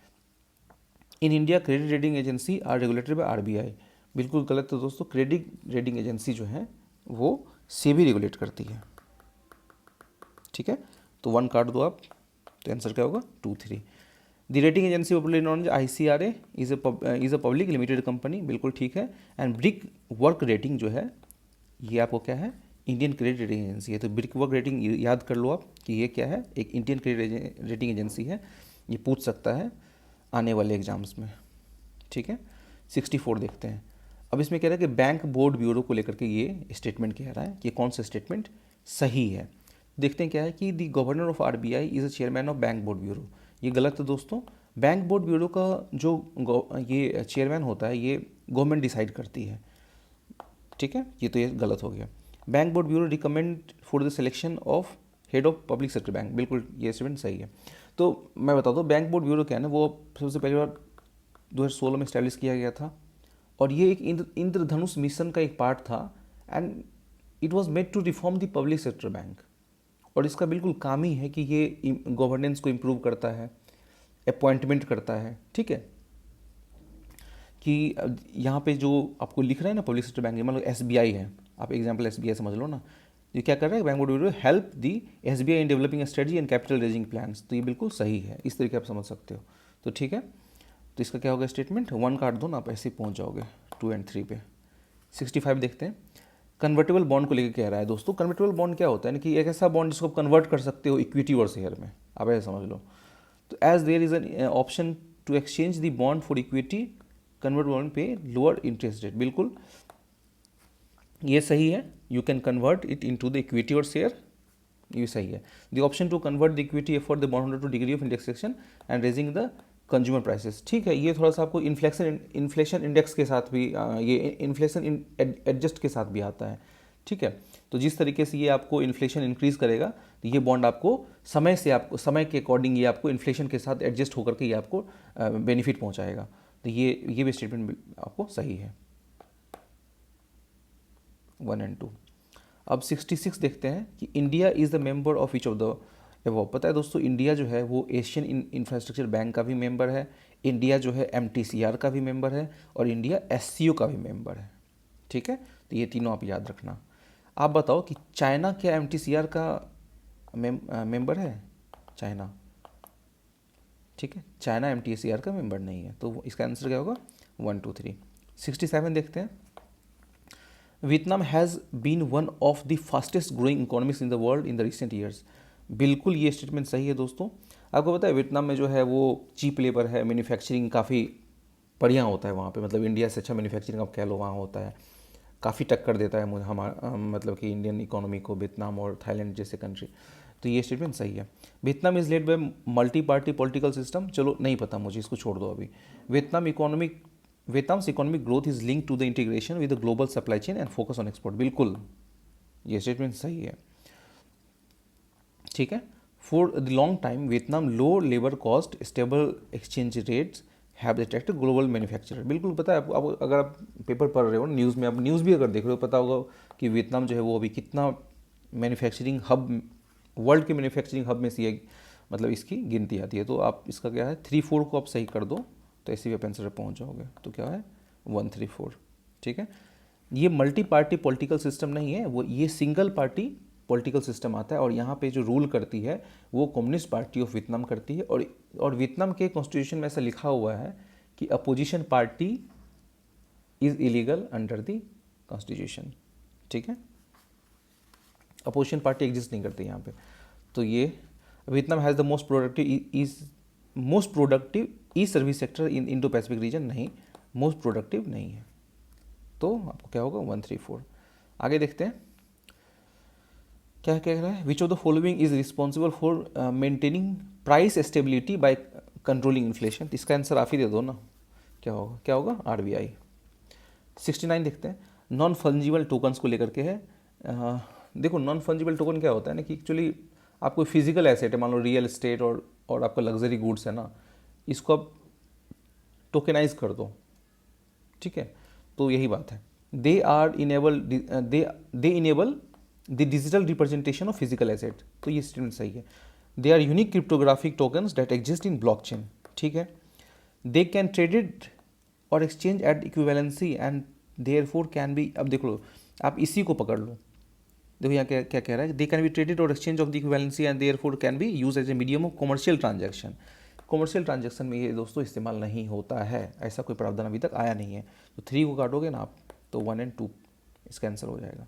In India credit rating agency are regulated by RBI, बिल्कुल गलत है दोस्तों। क्रेडिट रेटिंग एजेंसी जो है वो सेबी रेगुलेट करती है, ठीक है। तो 1 काट दो आप, तो आंसर क्या होगा 2 3। The rating agency popularly known as ICRA is a public limited company, बिल्कुल ठीक है। एंड ब्रिक वर्क रेटिंग जो है ये आपको क्या है, इंडियन क्रेडिट रेटिंग एजेंसी है। तो ब्रिक वर्क रेटिंग याद कर लो आप कि ये क्या है, एक इंडियन क्रेडिट रेटिंग एजेंसी है। ये पूछ सकता है आने वाले एग्जाम्स में, ठीक है। 64 देखते हैं। अब इसमें कह रहा है कि बैंक बोर्ड ब्यूरो को लेकर के ये स्टेटमेंट कह रहा है कि कौन सा स्टेटमेंट सही है। देखते हैं क्या है कि the governor of RBI is a chairman of bank board bureau, ये गलत है दोस्तों। बैंक बोर्ड ब्यूरो का जो ये चेयरमैन होता है ये गवर्नमेंट डिसाइड करती है, ठीक है। ये तो ये गलत हो गया। Bank board bureau recommend for the selection of head of public sector bank, बिल्कुल ये स्टेटमेंट सही है। तो मैं बता दूँ बैंक बोर्ड ब्यूरो क्या है ना, वो सबसे पहली बार 2016 में इस्टेब्लिश किया गया था और ये एक इंद्रधनुष मिशन का एक पार्ट था। And it was made to reform the public sector bank. और इसका बिल्कुल काम ही है कि ये गवर्नेंस को इम्प्रूव करता है, अपॉइंटमेंट करता है, ठीक है। कि यहाँ पे जो आपको लिख रहा है ना पब्लिक सेक्टर बैंक, मतलब SBI है, आप एग्जांपल SBI समझ लो ना। ये क्या कर रहा है, bank board bureau help the SBI in developing strategy and capital raising plans. तो ये बिल्कुल सही है, इस तरीके आप समझ सकते हो। तो ठीक है, तो इसका क्या होगा स्टेटमेंट, 1 काट दो ना, आप ऐसे ही पहुँच जाओगे 2 और 3 पे। 65 देखते हैं, कन्वर्टेबल बॉन्ड को लेकर कह रहा है दोस्तों। कन्वर्टेबल बॉन्ड क्या होता है ना कि एक ऐसा बॉन्ड जिसको आप कन्वर्ट कर सकते हो इक्विटी और शेयर में, आप ऐसे समझ लो। तो as there is an option to exchange the bond for equity, convert bond pay lower interest rate, बिल्कुल ये सही है। You can convert it into the equity और शेयर, ये सही है। The option to convert the equity for the bond to degree of indexation and raising the consumer prices, ठीक है। ये थोड़ा सा आपको इन्फ्लेशन इंडेक्स के साथ भी ये इन्फ्लेशन एडजस्ट के साथ भी आता है, ठीक है। तो जिस तरीके से ये आपको इन्फ्लेशन इंक्रीज करेगा तो ये बॉन्ड आपको समय के अकॉर्डिंग ये आपको इन्फ्लेशन के साथ एडजस्ट होकर के ये आपको बेनिफिट पहुंचाएगा। तो ये भी स्टेटमेंट आपको सही है, 1 और 2। अब 66 देखते हैं कि India is the member of each of the above. पता है दोस्तों, इंडिया जो है वो एशियन इंफ्रास्ट्रक्चर बैंक का भी मेंबर है, इंडिया जो है MTCR का भी मेंबर है, और इंडिया SCO का भी मेंबर है, ठीक है। तो ये तीनों आप याद रखना। आप बताओ कि चाइना क्या MTCR का मेंबर है? चाइना, ठीक है, चाइना MTCR का मेंबर नहीं है, तो इसका आंसर क्या होगा, 1, 2, 3। 67 देखते हैं, Vietnam has been one of the fastest growing economics in the world in the recent years. बिल्कुल ये स्टेटमेंट सही है दोस्तों। आपको पता है वियतनाम में जो है वो चीप लेबर है, मैन्युफैक्चरिंग काफ़ी बढ़िया होता है वहाँ पे, मतलब इंडिया से अच्छा मैन्युफैक्चरिंग आप कह लो वहाँ होता है, काफ़ी टक्कर देता है हमारा मतलब कि इंडियन इकोनॉमी को वियतनाम और थाईलैंड जैसे कंट्री। तो ये स्टेटमेंट सही है। Vietnam is led by multi party political system, चलो नहीं पता मुझे, इसको छोड़ दो अभी। Vietnam's economic growth is link to the integration with the global supply chain and focus on export, बिल्कुल ये स्टेटमेंट सही है, ठीक है। For the long time Vietnam low labour cost stable exchange rates have attracted global manufacturer, बिल्कुल पता है आपको। अगर आप पेपर पढ़ रहे हो न्यूज़ में, आप न्यूज़ भी अगर देख रहे हो, पता होगा कि वियतनाम जो है वो अभी कितना मैन्युफैक्चरिंग हब, वर्ल्ड के मैन्युफैक्चरिंग हब में से ये मतलब इसकी गिनती आती है। तो आप इसका क्या है 3-4 को आप सही कर दो तो ऐसे भी आप आंसर पे पहुँच जाओगे। तो क्या है 1, 3, 4, ठीक है। ये मल्टी पार्टी पॉलिटिकल सिस्टम नहीं है, वो ये सिंगल पार्टी पॉलिटिकल सिस्टम आता है, और यहाँ पे जो रूल करती है वो कम्युनिस्ट पार्टी ऑफ वियतनाम करती है। और वियतनाम के कॉन्स्टिट्यूशन में ऐसा लिखा हुआ है कि opposition party is illegal under the constitution, ठीक है। अपोजिशन पार्टी एग्जिस्ट नहीं करती यहाँ पे। तो ये Vietnam has the most productive E service sector in Indo Pacific region, नहीं, मोस्ट प्रोडक्टिव नहीं है। तो आपको क्या होगा 1, 3, 4। आगे देखते हैं क्या कह रहा है, which of the following is responsible for maintaining price stability by controlling inflation. इसका आंसर आप ही दे दो ना, क्या होगा RBI। 69 देखते हैं, नॉन फंजिबल टोकन्स को लेकर के है। देखो नॉन फंजिबल टोकन क्या होता है ना कि एक्चुअली आप कोई फिजिकल एसेट है, मान लो रियल एस्टेट और आपका लग्जरी गुड्स है ना, इसको आप टोकेनाइज कर दो, ठीक है। तो यही बात है, they enable the digital representation of physical asset. तो ये स्टेटमेंट सही है। They are unique cryptographic tokens that exist in blockchain, ठीक है। दे कैन ट्रेडेड और exchange at equivalency and therefore can be, अब देख लो आप इसी को पकड़ लो, देखो यहाँ क्या क्या कह रहा है, दे कैन बी ट्रेडेड और exchange of the equivalency and therefore can be use as a medium of commercial transaction. Commercial transaction में ये दोस्तों इस्तेमाल नहीं होता है, ऐसा कोई प्रावधान अभी तक आया नहीं है। तो 3 को काटोगे ना आप तो 1 और 2 इसका आंसर हो जाएगा,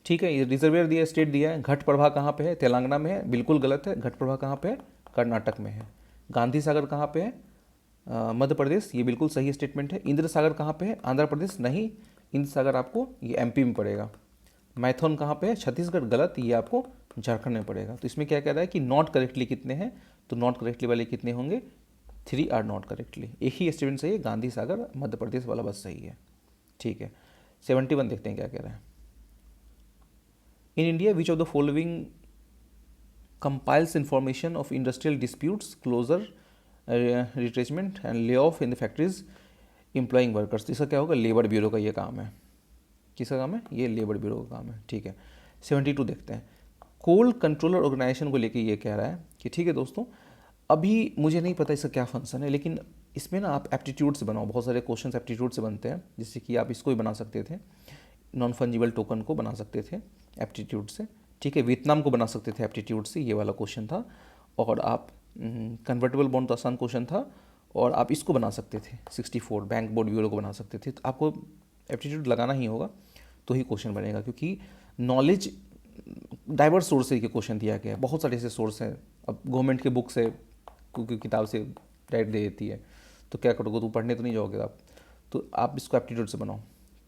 ठीक है। ये रिजर्वेयर दिया, स्टेट दिया है, घट प्रभा कहाँ पे है, तेलंगाना में है, बिल्कुल गलत है। घट प्रभा कहाँ पे है, कर्नाटक में है। गांधी सागर कहाँ पे है, मध्य प्रदेश, ये बिल्कुल सही स्टेटमेंट है। इंद्र सागर कहाँ पे है, आंध्र प्रदेश, नहीं, इंद्र सागर आपको ये MP में पड़ेगा। मैथन कहाँ पे है, छत्तीसगढ़, गलत, ये आपको झारखंड में पड़ेगा। तो इसमें क्या कह रहा है कि नॉट करेक्टली कितने हैं, तो नॉट करेक्टली वाले कितने होंगे, 3 आर नॉट करेक्टली। एक ही स्टेटमेंट सही है, गांधी सागर मध्य प्रदेश वाला बस सही है, ठीक है। 71 देखते हैं क्या कह रहा है, in India which of the following compiles information of industrial disputes, closure, retrenchment and lay off in the factories employing workers. इसका क्या होगा, लेबर ब्यूरो का ये काम है। किसका काम है, ये लेबर ब्यूरो का काम है, ठीक है। 72 देखते हैं, कोल कंट्रोलर ऑर्गेनाइजेशन को लेके ये कह रहा है कि ठीक है दोस्तों, अभी मुझे नहीं पता इसका क्या फंक्शन है, लेकिन इसमें ना आप एप्टीट्यूड से बनाओ, बहुत सारे क्वेश्चन एप्टीट्यूड से बनते हैं, जैसे कि आप इसको ही बना सकते थे, नॉन फंजिबल टोकन को बना सकते थे एप्टीट्यूड से, ठीक है। वियतनाम को बना सकते थे एप्टीट्यूड से, ये वाला क्वेश्चन था। और आप कन्वर्टेबल बॉन्ड तो आसान क्वेश्चन था, और आप इसको बना सकते थे 64 बैंक बोर्ड ब्यूरो को बना सकते थे। तो आपको एप्टीट्यूड लगाना ही होगा तो ही क्वेश्चन बनेगा, क्योंकि नॉलेज डाइवर्स सोर्स से ये क्वेश्चन दिया गया है, बहुत सारे ऐसे सोर्स हैं। अब गवर्नमेंट के बुक से क्योंकि किताब से डायरेक्ट दे देती है तो क्या करोगे, तो पढ़ने तो नहीं जाओगे आप, तो आप इसको एप्टीट्यूड से बनाओ।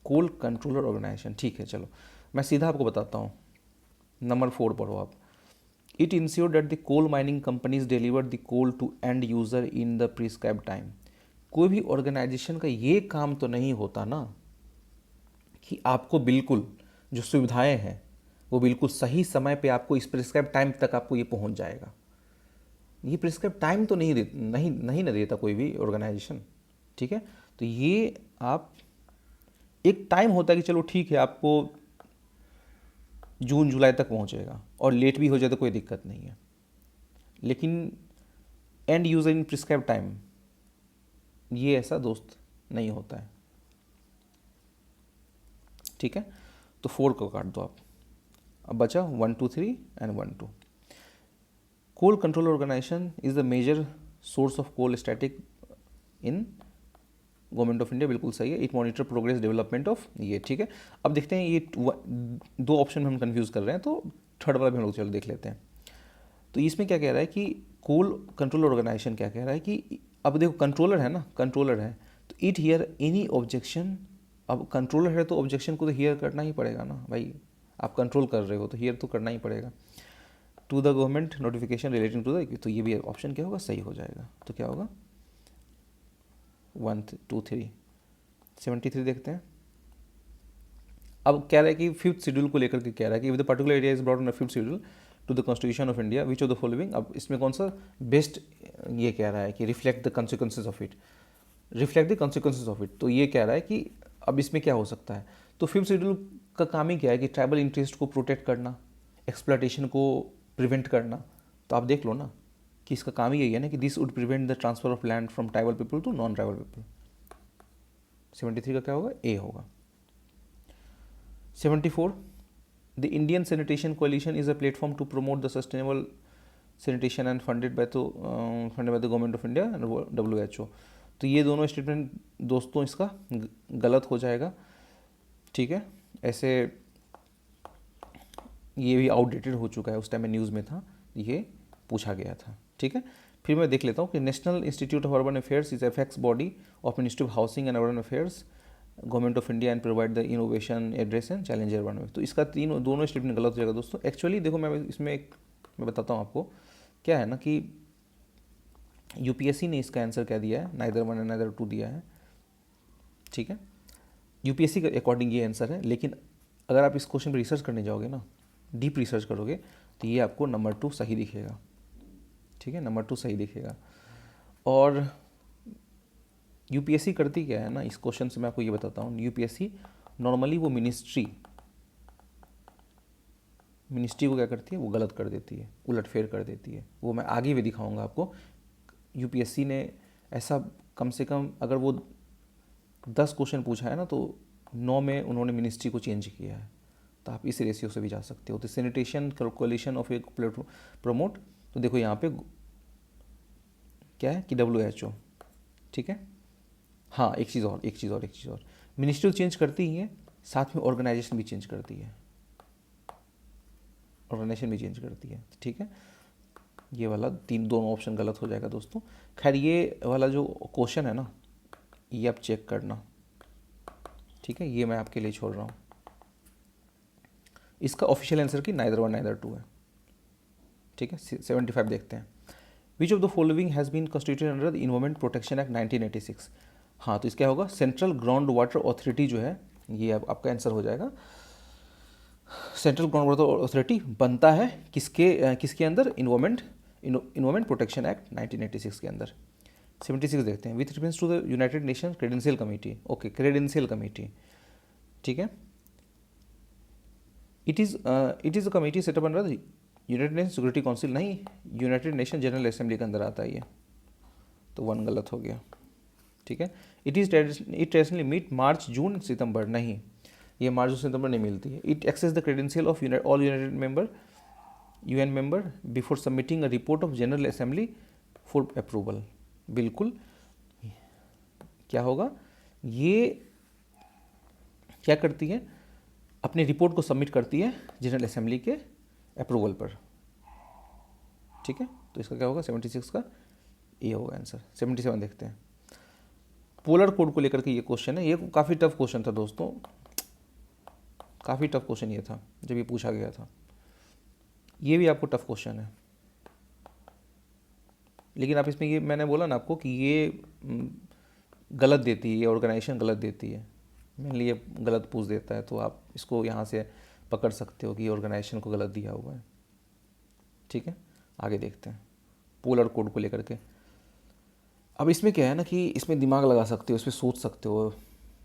कोल कंट्रोलर ऑर्गेनाइजेशन, ठीक है चलो मैं सीधा आपको बताता हूँ। नंबर 4 पढ़ो आप। It ensure that the coal mining companies deliver the coal to end user in the prescribe time. कोई भी ऑर्गेनाइजेशन का ये काम तो नहीं होता ना कि आपको बिल्कुल जो सुविधाएं हैं वो बिल्कुल सही समय पे आपको इस प्रिस्क्राइब टाइम तक आपको ये पहुंच जाएगा। ये प्रिस्क्राइब टाइम तो नहीं ना देता कोई भी ऑर्गेनाइजेशन, ठीक है। तो ये आप एक टाइम होता है कि चलो ठीक है आपको जून जुलाई तक पहुंचेगा और लेट भी हो जाए तो कोई दिक्कत नहीं है, लेकिन and user in prescribe time ये ऐसा दोस्त नहीं होता है, ठीक है। तो 4 को काट दो आप, अब बचा 1 2 3 and 1 2। Coal control organization is the major source of coal static in government of India, बिल्कुल सही है। It monitor progress development of ये, ठीक है। अब देखते हैं ये 2 ऑप्शन में हम कंफ्यूज कर रहे हैं, तो थर्ड वाला भी हम लोग चलो देख लेते हैं। तो इसमें क्या कह रहा है कि कोल कंट्रोल ऑर्गेनाइजेशन क्या कह रहा है कि अब देखो कंट्रोलर है ना, कंट्रोलर है तो इट हियर एनी ऑब्जेक्शन। अब कंट्रोलर है तो ऑब्जेक्शन को तो हियर करना ही पड़ेगा ना भाई, आप कंट्रोल कर रहे हो तो हियर तो करना ही पड़ेगा। To the government notification relating to the, तो ये भी ऑप्शन क्या होगा, सही हो जाएगा। तो क्या होगा 1 2 3 73 देखते हैं। अब कह रहा है कि 5th शेड्यूल को लेकर के कह रहा है कि with the particular area is brought on 5th schedule to the constitution of India which of the following. अब इसमें कौन सा बेस्ट ये कह रहा है कि reflect the consequences of it, reflect the consequences of it. तो ये कह रहा है कि अब इसमें क्या हो सकता है, तो 5th शेड्यूल का काम ही क्या है कि ट्राइबल इंटरेस्ट को प्रोटेक्ट करना, एक्सप्लॉयटेशन को प्रिवेंट करना। तो आप देख लो ना कि इसका काम ही यही है ना कि this would prevent the transfer of land from tribal people to non tribal people. 73 का क्या होगा, ए होगा। 74 the Indian sanitation coalition is a platform to promote the sustainable sanitation and funded by the government of India and WHO। तो ये दोनों statement दोस्तों इसका गलत हो जाएगा, ठीक है। ऐसे ये भी आउटडेटेड हो चुका है, उस टाइम में न्यूज़ में था, ये पूछा गया था, ठीक है। फिर मैं देख लेता हूँ कि national institute of urban affairs is एफेक्स body of ministry of housing and urban affairs government of India and provide the innovation address and challenge urban में। तो इसका दोनों स्टेटमेंट गलत हो जाएगा दोस्तों। एक्चुअली देखो मैं इसमें मैं बताता हूँ आपको क्या है ना कि यूपीएससी ने इसका आंसर क्या दिया है, नाइदर 1 एंड नाइदर 2 दिया है, ठीक है। यूपीएससी के अकॉर्डिंग ये आंसर है, लेकिन अगर आप इस क्वेश्चन पर रिसर्च करने जाओगे ना, डीप रिसर्च करोगे तो ये आपको नंबर 2 सही दिखेगा, ठीक है, नंबर 2 सही दिखेगा। और यूपीएससी करती क्या है ना, इस क्वेश्चन से मैं आपको ये बताता हूँ। यूपीएससी नॉर्मली वो मिनिस्ट्री को क्या करती है, वो गलत कर देती है, उलटफेर कर देती है। वो मैं आगे भी दिखाऊंगा आपको। यूपीएससी ने ऐसा कम से कम अगर वो 10 क्वेश्चन पूछा है ना तो 9 में उन्होंने मिनिस्ट्री को चेंज किया है। तो आप इस रेशियो से भी जा सकते हो। तो sanitation collision of A promote, तो देखो यहाँ पे क्या है कि WHO, ठीक है। हाँ एक चीज़ और मिनिस्ट्री चेंज करती ही है, साथ में ऑर्गेनाइजेशन भी चेंज करती है, ठीक है। ये वाला दोनों ऑप्शन गलत हो जाएगा दोस्तों। खैर ये वाला जो क्वेश्चन है ना ये आप चेक करना, ठीक है, ये मैं आपके लिए छोड़ रहा हूँ। इसका ऑफिशियल आंसर की नाइदर 1 नाइदर 2 है, ठीक है। 75 देखते हैं। Which of the following has been constituted under the environment protection act 1986। हाँ तो इसका क्या होगा, सेंट्रल ग्राउंड वाटर अथॉरिटी जो है ये आपका आंसर हो जाएगा। सेंट्रल ग्राउंड वाटर अथॉरिटी बनता है किसके अंदर, इन्वायरमेंट प्रोटेक्शन एक्ट 1986 के अंदर। 76 देखते हैं। With reference to the united nation credential committee, okay credential committee, ठीक है। It is a committee set up under the united nation security council, नहीं यूनाइटेड नेशन जनरल असेंबली के अंदर आता है ये, तो 1 गलत हो गया, ठीक है। It traditionally meet March June September, नहीं ये मार्च और सितंबर नहीं मिलती है। It access the credential of all UN member before submitting a report of general assembly for approval, बिल्कुल क्या होगा, ये क्या करती है, अपनी रिपोर्ट को सबमिट करती है जनरल असेंबली के अप्रूवल पर। ठीक है, तो इसका क्या होगा, 76 का ये होगा आंसर। 77 देखते हैं। पोलर कोड को लेकर के ये क्वेश्चन है, ये काफ़ी टफ क्वेश्चन था दोस्तों, काफ़ी टफ क्वेश्चन ये था जब ये पूछा गया था। ये भी आपको टफ क्वेश्चन है, लेकिन आप इसमें ये मैंने बोला ना आपको कि ये गलत देती है, ये ऑर्गेनाइजेशन गलत देती है, मेनली ये गलत पूछ देता है, तो आप इसको यहाँ से पकड़ सकते हो कि ये ऑर्गेनाइजेशन को गलत दिया हुआ है। ठीक है, आगे देखते हैं पोलर कोड को लेकर के। अब इसमें क्या है ना कि इसमें दिमाग लगा सकते हो, इसमें सोच सकते हो।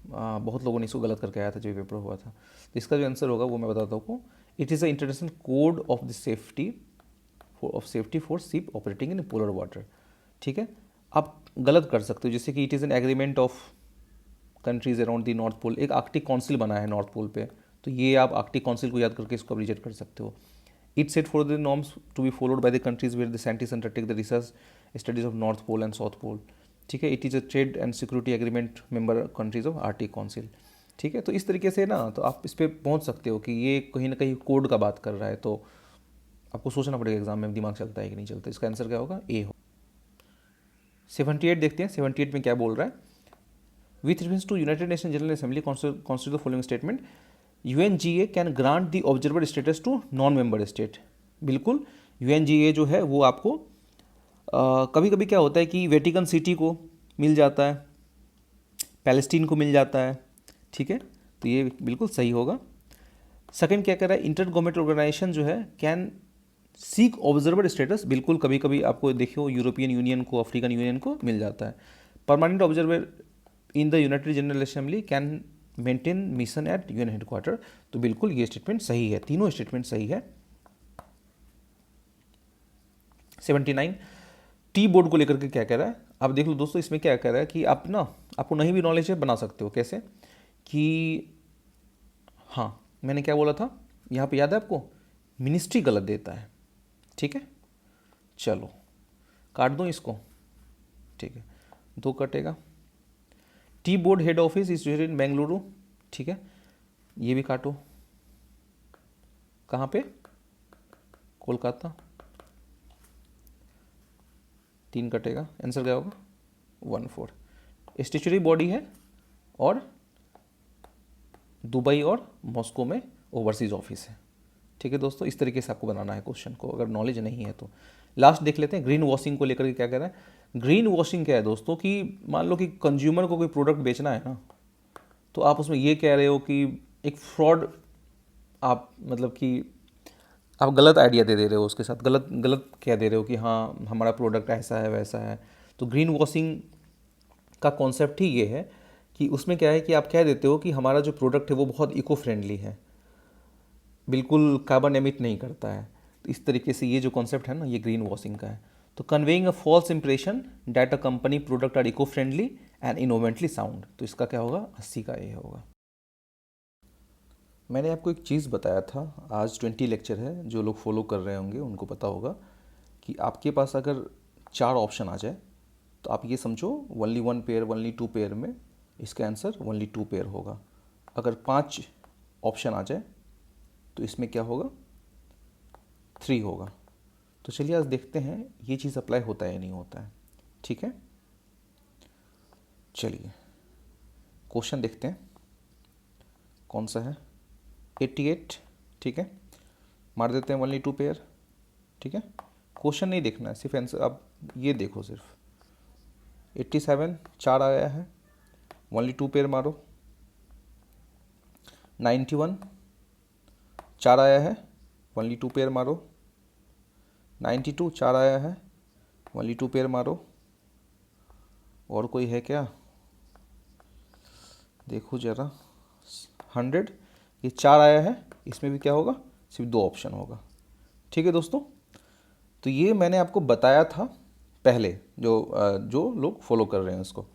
बहुत लोगों ने इसको गलत करके आया था जब पेपर हुआ था। तो इसका जो आंसर होगा वो मैं बताता हूँ। It is a international code of the safety for ship operating in polar water. ठीक है, आप गलत कर सकते हो, जैसे कि it is an agreement of countries around the north pole. एक आर्कटिक काउंसिल बना है नॉर्थ पोल पे, तो ये आप आर्कटिक काउंसिल को याद करके इसको रिजेक्ट कर सकते हो। It set for the norms to be followed by the countries where the scientist undertake the research studies of north pole and south pole. ठीक है, it is a trade and security agreement member countries of Arctic council. ठीक है, तो इस तरीके से ना तो आप इस पर पहुंच सकते हो कि ये कहीं ना कहीं कोड का बात कर रहा है, तो आपको सोचना पड़ेगा एग्जाम में दिमाग चलता है कि नहीं चलता। इसका आंसर क्या होगा, ए हो। 78 देखते हैं, 78 में क्या बोल रहा है। With reference to united nation general assembly constitute the following statement, UNGA can grant the observer status to non member state. बिल्कुल, यूएनजीए जो है वो आपको कभी कभी क्या होता है कि वेटिकन सिटी को मिल जाता है, पैलेस्टीन को मिल जाता है। ठीक है, तो ये बिल्कुल सही होगा। सेकंड क्या कह रहा है, इंटर गवर्नमेंट ऑर्गेनाइजेशन जो है कैन सीक ऑब्जर्वर स्टेटस। बिल्कुल, कभी कभी आपको देखियो यूरोपियन यूनियन को, अफ्रीकन यूनियन को मिल जाता है। Permanent observer in the United general assembly can maintain mission eight UN headquarter. तो बिल्कुल ये स्टेटमेंट सही है, तीनों स्टेटमेंट सही है। 79 टी बोर्ड को लेकर के क्या कह रहा है, आप देख लो दोस्तों। इसमें क्या कह रहा है कि आप ना, आपको नहीं भी नॉलेज है बना सकते हो। कैसे कि हाँ, मैंने क्या बोला था यहाँ पे, याद है आपको, मिनिस्ट्री गलत देता है। ठीक है, चलो काट दूँ इसको। ठीक है, 2 कटेगा। Tea board head office is in Bengaluru. ठीक है, ये भी काटो। कहाँ पे, कोलकाता। 3 कटेगा, आंसर क्या होगा 14। स्टेचुरी बॉडी है और दुबई और मॉस्को में ओवरसीज ऑफिस है। ठीक है दोस्तों, इस तरीके से आपको बनाना है क्वेश्चन को, अगर नॉलेज नहीं है तो। लास्ट देख लेते हैं, ग्रीन वॉशिंग को लेकर के क्या कह रहा है। ग्रीन वॉशिंग क्या है दोस्तों कि मान लो कि कंज्यूमर को कोई प्रोडक्ट बेचना है ना, तो आप उसमें ये कह रहे हो कि एक फ्रॉड, आप मतलब कि आप गलत आइडिया दे रहे हो उसके साथ, गलत गलत क्या दे रहे हो कि हाँ हमारा प्रोडक्ट ऐसा है वैसा है। तो ग्रीन वॉशिंग का कॉन्सेप्ट ही ये है कि उसमें क्या है कि आप कह देते हो कि हमारा जो प्रोडक्ट है वो बहुत इको फ्रेंडली है, बिल्कुल कार्बन एमिट नहीं करता है। तो इस तरीके से ये जो कॉन्सेप्ट है ना, ये ग्रीन वॉशिंग का है। तो conveying a false impression that a company product are eco friendly and environmentally sound. तो इसका क्या होगा, 80 का ये होगा। मैंने आपको एक चीज़ बताया था, आज 20 लेक्चर है, जो लोग फॉलो कर रहे होंगे उनको पता होगा कि आपके पास अगर 4 ऑप्शन आ जाए तो आप ये समझो ओनली 1 पेयर, ओनली 2 पेयर में इसका आंसर ओनली 2 पेयर होगा। अगर 5 ऑप्शन आ जाए तो इसमें क्या होगा, 3 होगा। तो चलिए आज देखते हैं ये चीज़ अप्लाई होता है या नहीं होता है। ठीक है, चलिए क्वेश्चन देखते हैं कौन सा है। 88, ठीक है, मार देते हैं ओनली 2 पेयर। ठीक है, क्वेश्चन नहीं देखना है, सिर्फ आंसर आप ये देखो सिर्फ। 87 4 आया है, ओनली 2 पेयर मारो। 91 4 आया है, ओनली 2 पेयर मारो। 92 4 आया है, ओनली 2 पेयर मारो। और कोई है क्या, देखो ज़रा। 100 ये 4 आया है, इसमें भी क्या होगा, सिर्फ 2 ऑप्शन होगा। ठीक है दोस्तों, तो ये मैंने आपको बताया था पहले, जो लोग फॉलो कर रहे हैं उसको,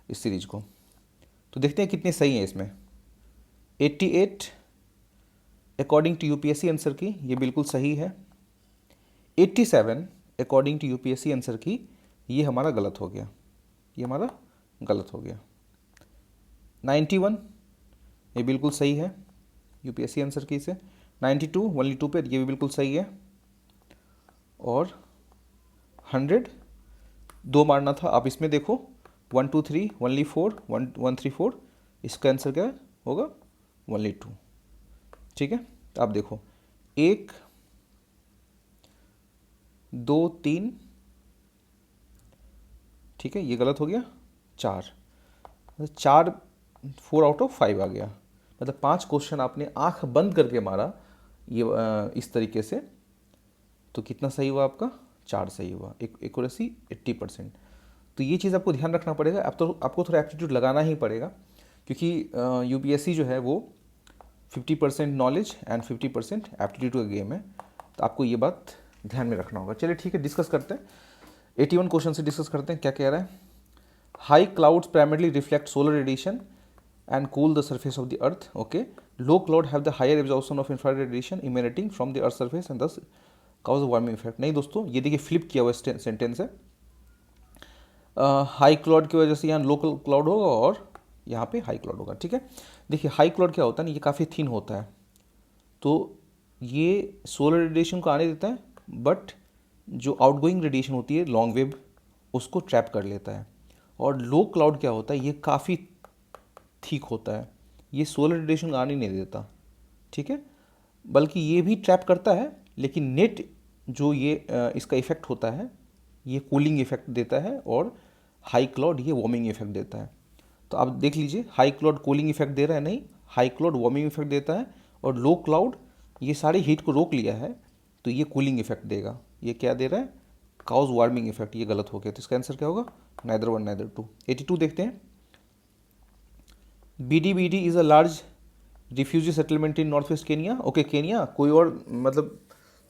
इस सीरीज को। तो देखते हैं कितने सही हैं इसमें। 88 अकॉर्डिंग टू यूपीएससी आंसर की, ये बिल्कुल सही है। 87 अकॉर्डिंग टू यूपीएससी आंसर की, ये हमारा गलत हो गया, ये हमारा गलत हो गया। 91 ये बिल्कुल सही है, यूपीएससी आंसर की से। 92 ओनली 2 पे, ये भी बिल्कुल सही है। और 100 2 मारना था, आप इसमें देखो 1 2 3 ओनली 4 1 1 3 4, इसका आंसर क्या होगा ओनली 2। ठीक है, आप देखो 1 2 3, ठीक है, ये गलत हो गया। 4 4 4 आउट ऑफ 5 आ गया, मतलब 5 क्वेश्चन आपने आंख बंद करके मारा ये इस तरीके से, तो कितना सही हुआ आपका? 4 सही हुआ, एक्यूरेसी 80%। तो ये चीज़ आपको ध्यान रखना पड़ेगा। अब तो आपको थोड़ा एप्टीट्यूड लगाना ही पड़ेगा, क्योंकि यूपीएससी जो है वो 50% नॉलेज एंड 50% एप्टीट्यूड का गेम है, तो आपको ये बात ध्यान में रखना होगा। चलिए ठीक है, डिस्कस करते हैं 81 क्वेश्चन से डिस्कस करते हैं। क्या कह रहा है? High clouds primarily reflect solar radiation and cool the surface of the earth. Okay, low cloud have the higher absorption of infrared radiation emanating from the earth's surface and thus cause a warming effect. नहीं दोस्तों, ये देखिए flip किया हुआ sentence है। High cloud की वजह से यहाँ लो क्लाउड होगा और यहाँ पे हाई क्लाउड होगा। ठीक है, देखिए हाई क्लाउड क्या होता है ना, ये काफ़ी थिन होता है, तो ये सोलर रेडिएशन को आने देता है, बट जो आउटगोइंग रेडिएशन होती है लॉन्ग वेव उसको ट्रैप कर लेता है। और लो क्लाउड क्या होता है, ये काफ़ी ठीक होता है, ये सोलर रेडिएशन आने नहीं देता। ठीक है, बल्कि ये भी ट्रैप करता है, लेकिन नेट जो ये इसका इफेक्ट होता है ये कूलिंग इफेक्ट देता है, और हाई क्लाउड ये वार्मिंग इफेक्ट देता है। तो आप देख लीजिए, हाई क्लाउड कूलिंग इफेक्ट दे रहा है, नहीं, हाई क्लाउड वार्मिंग इफेक्ट देता है, और लो क्लाउड ये सारी हीट को रोक लिया है, तो ये कूलिंग इफेक्ट देगा। ये क्या दे रहा है? Cause warming effect. ये गलत हो गया, तो इसका आंसर क्या होगा? Neither 1 neither 2। 82 देखते हैं। BDBD is a large refugee settlement in north west Kenya. Okay, Kenya कोई और, मतलब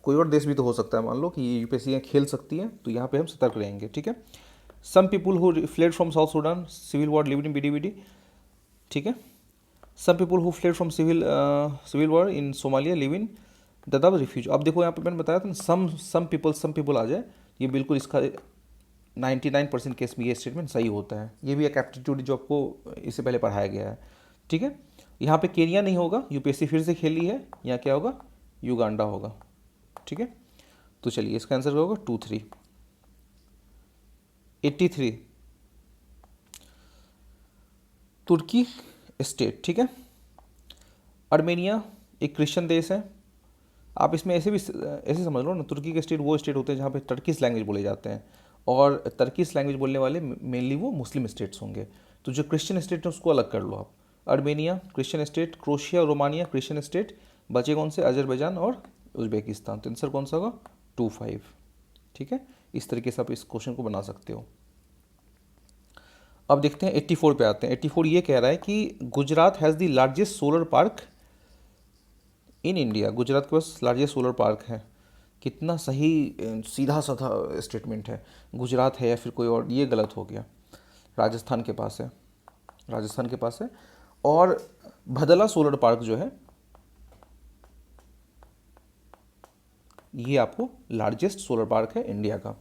कोई और देश भी तो हो सकता है, मान लो कि ये यूपीएससी खेल सकती है, तो यहाँ पे हम सतर्क रहेंगे। ठीक है, some people who fled from South Sudan civil war lived in BDBD। ठीक है, some people who fled from civil war in Somalia live in Dadaab refuge. अब देखो यहाँ पे मैंने बताया था ना, सम पीपल आ जाए, ये बिल्कुल इसका 99% केस में ये स्टेटमेंट सही होता है। ये भी एक एप्टीट्यूड जो आपको इससे पहले पढ़ाया गया है। ठीक है, यहाँ पे केनिया नहीं होगा, यूपीएससी फिर से खेली है, यहाँ क्या होगा? युगांडा होगा। ठीक है, तो चलिए इसका आंसर क्या होगा? 2 3। 83 तुर्की स्टेट। ठीक है, अर्मेनिया एक क्रिश्चियन देश है। आप इसमें ऐसे समझ लो ना, तुर्की के स्टेट वो स्टेट होते हैं जहाँ पे टर्किश लैंग्वेज बोले जाते हैं, और टर्किश लैंग्वेज बोलने वाले मेनली वो मुस्लिम स्टेट्स होंगे। तो जो क्रिश्चियन स्टेट है उसको अलग कर लो आप। अर्मेनिया क्रिश्चियन स्टेट, क्रोशिया और रोमानिया क्रिश्चियन स्टेट, बचे कौन से? अजरबैजान और उज्बेकिस्तान। तो आंसर कौन सा होगा? 2 5। ठीक है, इस तरीके से आप इस क्वेश्चन को बना सकते हो। अब देखते हैं 84 पे आते हैं। 84 ये कह रहा है कि Gujarat has the largest solar park in India. Gujarat के पास लार्जेस्ट सोलर पार्क है। कितना सही सीधा साधा स्टेटमेंट है, गुजरात है या फिर कोई और? ये गलत हो गया, राजस्थान के पास है, राजस्थान के पास है। और भदला सोलर पार्क जो है ये आपको लार्जेस्ट सोलर पार्क है इंडिया का।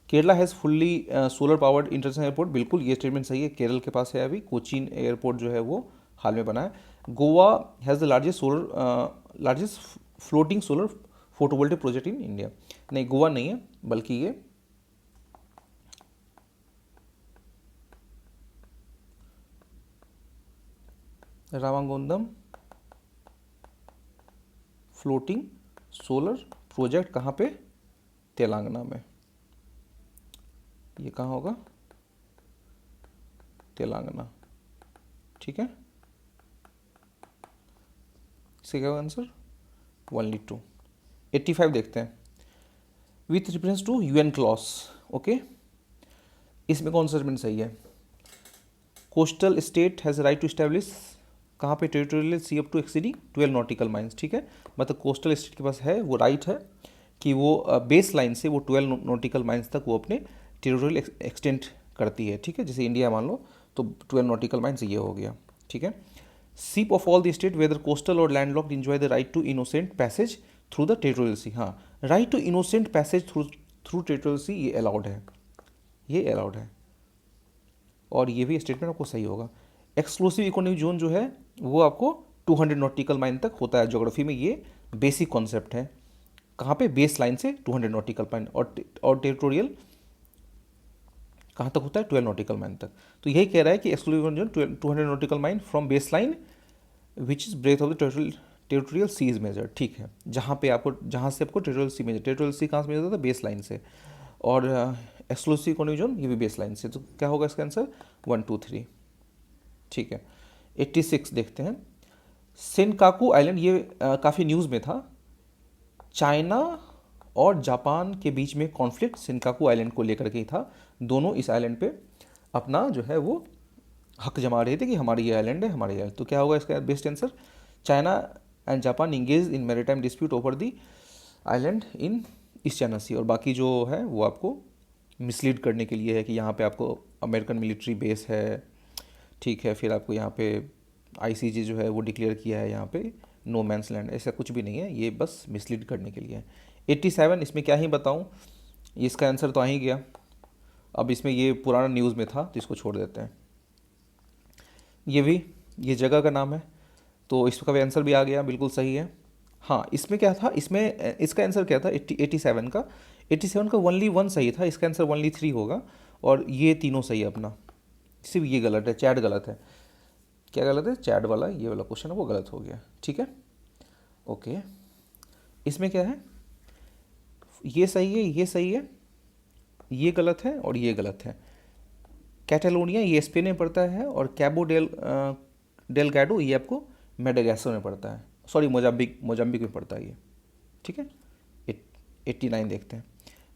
Kerala has fully solar powered international airport. बिल्कुल ये स्टेटमेंट सही है, केरल के पास है अभी। कोचीन एयरपोर्ट जो है वो हाल में बना है। Goa has the largest floating solar photovoltaic project in India. नहीं, गोवा नहीं है, बल्कि ये रामागोंदम फ्लोटिंग सोलर प्रोजेक्ट कहाँ पे? तेलंगाना में। ये कहाँ होगा? तेलंगाना। ठीक है, इसका क्या आंसर? ओनली 2। 85 देखते हैं। With reference to UN clause. ओके, इसमें कौन सा स्टेटमेंट सही है? Coastal state has right to establish कहाँ पे? Territorial sea up to exceeding 12 nautical miles. ठीक है, मतलब कोस्टल स्टेट के पास है वो राइट है कि वो बेस लाइन से वो 12 नॉटिकल माइल्स तक वो अपने टेरिटोरियल एक्सटेंड करती है। ठीक है, जैसे इंडिया मान लो तो 12 नॉटिकल माइल्स ये हो गया। ठीक है, ships of all the state whether coastal और landlocked enjoy the right to innocent passage through the territorial sea. हाँ, right to innocent passage through territorial sea ये अलाउड है, ये अलाउड है, और ये भी स्टेटमेंट आपको सही होगा। एक्सक्लूसिव इकोनॉमिक जोन जो है वो आपको 200 नॉटिकल माइल तक होता है। ज्योग्राफी में ये बेसिक कॉन्सेप्ट है। कहाँ पे? बेस लाइन से 200 नॉटिकल माइल, और टेरिटोरियल कहाँ तक होता है? 12 नॉटिकल माइल तक। तो यही कह रहा है कि exclusive zone 200 nautical mile from base line which is breath of the territorial sea is measure. ठीक है, जहाँ पे आपको, जहाँ से आपको territorial sea measure, territorial sea कहाँ से मेजर होता है? बेस लाइन से। और एक्सक्लूसिव इकोनॉमिक जोन ये भी बेस लाइन से। तो क्या होगा इसका आंसर? 1 2 3। ठीक है, 86 देखते हैं। सेनकाकू आइलैंड, ये काफ़ी न्यूज़ में था। चाइना और जापान के बीच में कॉन्फ्लिक्ट सेनकाकू आइलैंड को लेकर के ही था। दोनों इस आइलैंड पे अपना जो है वो हक जमा रहे थे कि हमारी ये आइलैंड है, हमारी आइलैंड। तो क्या होगा इसका best answer? China and Japan engage in maritime dispute over the island in East China Sea. और बाकी जो है वो आपको मिसलीड करने के लिए है कि यहाँ पे आपको अमेरिकन मिलिट्री बेस है। ठीक है, फिर आपको यहाँ पे आईसीजे जो है वो डिक्लेयर किया है यहाँ पे नो मैंस लैंड, ऐसा कुछ भी नहीं है, ये बस मिसलीड करने के लिए है। 87, इसमें क्या ही बताऊँ, इसका आंसर तो आ ही गया। अब इसमें ये पुराना न्यूज़ में था तो इसको छोड़ देते हैं। ये जगह का नाम है, तो इसका भी आंसर भी आ गया, बिल्कुल सही है। हाँ, इसमें क्या था, इसमें इसका आंसर क्या था? 87 का, 87 का ओनली 1 सही था, इसका आंसर ओनली 3 होगा। और ये तीनों सही है अपना, सिर्फ ये गलत है, चैट गलत है। क्या गलत है? चैट वाला, ये वाला क्वेश्चन है वो गलत हो गया। ठीक है, ओके। इसमें क्या है? ये सही है, ये सही है, ये गलत है और ये गलत है। कैटालोनिया ये स्पेन में पड़ता है, और कैबो डेलगाडो ये आपको मेडागास्कर में पड़ता है, सॉरी मोजाम्बिक में पड़ता है ये। ठीक है, 89 देखते हैं।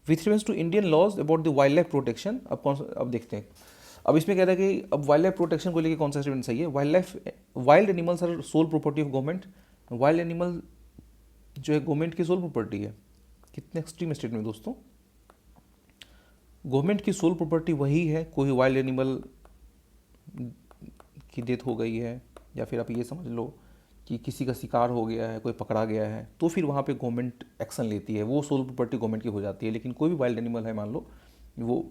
With reference to Indian laws about the wild life protection, अब देखते हैं। अब इसमें कह रहा है कि अब वाइल्ड लाइफ प्रोटेक्शन को लेकर कौन सा स्टेटमेंट सही है? Wild animals are sole property of government. Wild animal जो है गवर्नमेंट की सोल प्रॉपर्टी है। कितने एक्सट्रीम स्टेटमेंट दोस्तों। गवर्नमेंट की सोल प्रॉपर्टी वही है, कोई वाइल्ड एनिमल की डेथ हो गई है, या फिर आप ये समझ लो कि किसी का शिकार हो गया है, कोई पकड़ा गया है, तो फिर वहाँ पे गवर्नमेंट एक्शन लेती है, वो सोल प्रॉपर्टी गवर्नमेंट की हो जाती है। लेकिन कोई भी वाइल्ड एनिमल है, मान लो वो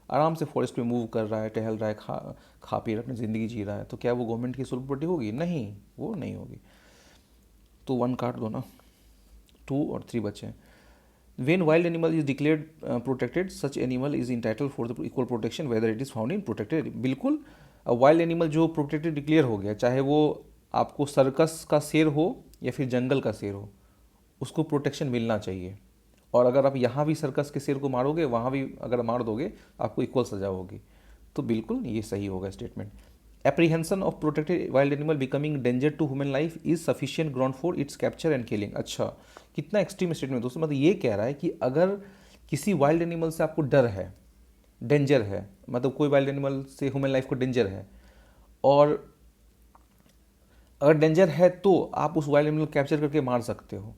आराम से फॉरेस्ट में मूव कर रहा है, टहल रहा है, खा पी रहा है, अपनी ज़िंदगी जी रहा है, तो क्या वो गवर्नमेंट की सोल प्रॉपर्टी होगी? नहीं, वो नहीं होगी। तो 1 काट दो ना, 2 और 3 बचे। When wild animal is declared protected, such animal is entitled for the equal protection whether it is found in protected area। बिल्कुल, वाइल्ड एनिमल जो प्रोटेक्टेड डिक्लेयर हो गया, चाहे वो आपको सर्कस का शेर हो या फिर जंगल का शेर हो, उसको प्रोटेक्शन मिलना चाहिए। और अगर आप यहाँ भी सर्कस के शेर को मारोगे, वहाँ भी अगर मार दोगे, आपको इक्वल सजा होगी। तो बिल्कुल ये सही होगा statement. Apprehension of protected wild animal becoming danger to human life is sufficient ground for its capture and killing. अच्छा, कितना एक्सट्रीम स्टेटमेंट दोस्तों। मतलब ये कह रहा है कि अगर किसी वाइल्ड एनिमल से आपको डर है, डेंजर है, मतलब कोई वाइल्ड एनिमल से ह्यूमन लाइफ को डेंजर है, और अगर डेंजर है तो आप उस वाइल्ड एनिमल को कैप्चर करके मार सकते हो।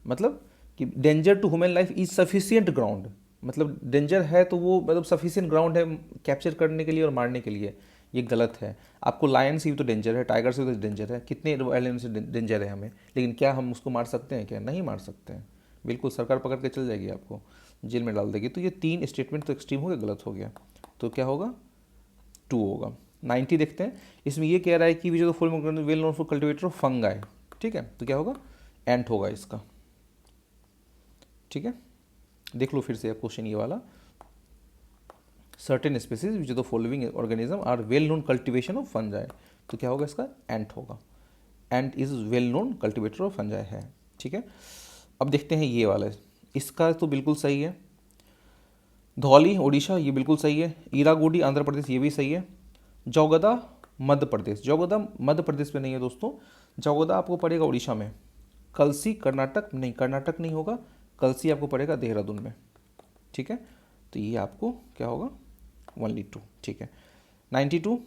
मतलब कि danger to human life is sufficient ground, मतलब डेंजर है तो वो मतलब सफिशिएंट ग्राउंड है कैप्चर करने के लिए और मारने के लिए। ये गलत है। आपको लायन से भी तो डेंजर है, टाइगर से भी तो डेंजर है, कितने वाइल्ड एनिमल से डेंजर है हमें, लेकिन क्या हम उसको मार सकते हैं? क्या नहीं मार सकते हैं। बिल्कुल, सरकार पकड़ के चल जाएगी, आपको जेल में डाल देगी। तो ये 3 स्टेटमेंट तो एक्सट्रीम हो गया, गलत हो गया। तो क्या होगा? 2 होगा। 90 देखते हैं। इसमें ये कह रहा है कि which of the following well known for cultivator of fungi. ठीक है, तो क्या होगा? एंट होगा इसका। ठीक है, देख लो फिर से क्वेश्चन ये वाला। Certain species which of the following organism are well known cultivation of fungi. तो क्या होगा इसका? एंट होगा। Ant is well known cultivator of fungi है। ठीक है, अब देखते हैं ये वाला। इसका तो बिल्कुल सही है। धौली उड़ीसा, ये बिल्कुल सही है। ईरागुडी आंध्र प्रदेश, ये भी सही है। जौगदा मध्य प्रदेश, जौगदा मध्य प्रदेश में नहीं है दोस्तों, जौगदा आपको पड़ेगा उड़ीसा में। कलसी कर्नाटक, नहीं कर्नाटक नहीं होगा, कलसी आपको पड़ेगा देहरादून में। ठीक है, तो ये आपको क्या होगा? 1 2। ठीक है, 92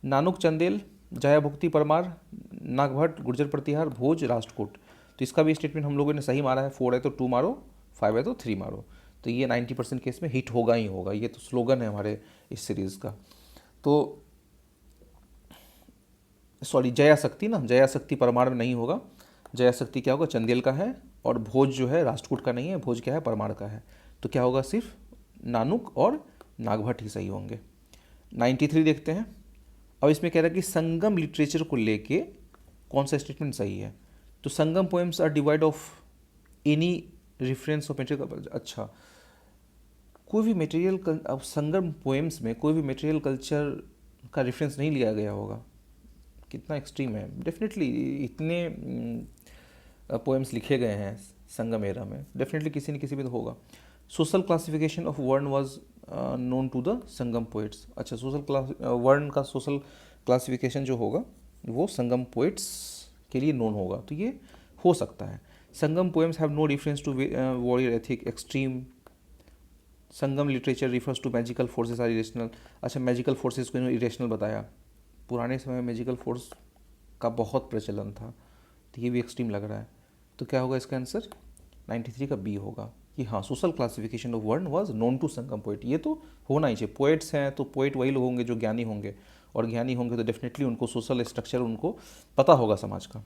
नानुक चंदेल, जया भुक्ति परमार, नागभट्ट, गुर्जर प्रतिहार, भोज, राष्ट्रकूट। तो इसका भी स्टेटमेंट हम लोगों ने सही मारा है। 4 है तो 2 मारो, 5 है तो 3 मारो। तो ये 90% केस में हिट होगा ही होगा। ये तो स्लोगन है हमारे इस सीरीज़ का। तो सॉरी, जया शक्ति ना, जया शक्ति परमार में नहीं होगा। जया शक्ति क्या होगा? चंदेल का है। और भोज जो है राष्ट्रकूट का नहीं है, भोज क्या है? परमार का है। तो क्या होगा? सिर्फ नानुक और नागभट्ट ही सही होंगे। 93 देखते हैं। अब इसमें कह रहा है कि संगम लिटरेचर को लेके कौन सा स्टेटमेंट सही है। तो Sangam poems are devoid of any reference of material. अच्छा, कोई भी मटेरियल, अब संगम पोएम्स में कोई भी मटेरियल कल्चर का रेफरेंस नहीं लिया गया होगा, कितना एक्सट्रीम है। डेफिनेटली इतने पोएम्स लिखे गए हैं संगम एरा में, डेफिनेटली किसी न किसी में तो होगा। Social classification of varna was known to the Sangam poets. अच्छा, सोशल क्लास वर्ण का सोशल क्लासिफिकेशन जो होगा वो संगम पोइट्स के लिए नोन होगा, तो ये हो सकता है। Sangam poems have no reference to warrior ethic extreme. Sangam literature refers to magical forces are irrational. अच्छा, मैजिकल फोर्सेस को इरेशनल बताया। पुराने समय में मैजिकल फोर्स का बहुत प्रचलन था, तो ये भी एक्सट्रीम लग रहा है। तो क्या होगा इसका आंसर? 93 का बी होगा कि हाँ, social classification of varna was known to Sangam poet. ये तो होना ही चाहिए, पोइट्स हैं तो पोइट वही लोग होंगे जो ज्ञानी होंगे, और ज्ञानी होंगे तो डेफिनेटली उनको सोशल स्ट्रक्चर उनको पता होगा समाज का।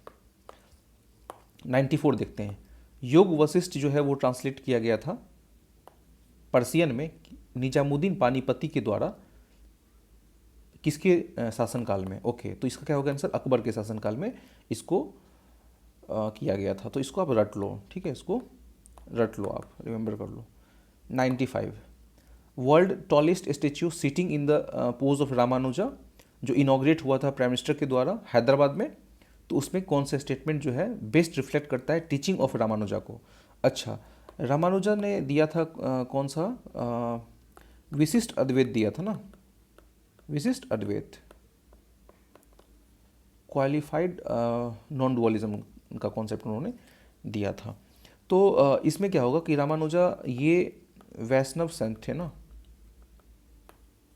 94 देखते हैं। योग वशिष्ठ जो है वो ट्रांसलेट किया गया था पर्सियन में निजामुद्दीन पानीपति के द्वारा, किसके शासनकाल में? ओके, तो इसका क्या होगा आंसर? अकबर के शासनकाल में इसको किया गया था। तो इसको आप रट लो, ठीक है, इसको रट लो, आप रिमेंबर कर लो। 95 world tallest statue sitting in the pose of Ramanuja, जो इनॉग्रेट हुआ था प्राइम मिनिस्टर के द्वारा हैदराबाद में, तो उसमें कौन सा स्टेटमेंट जो है बेस्ट रिफ्लेक्ट करता है टीचिंग ऑफ रामानुजा को? अच्छा, रामानुजा ने दिया था कौन सा? विशिष्ट अद्वैत दिया था ना, विशिष्ट अद्वैत, क्वालिफाइड नॉन डुअलिज्म का कॉन्सेप्ट उन्होंने दिया था। तो इसमें क्या होगा कि रामानुजा ये वैष्णव संत थे ना,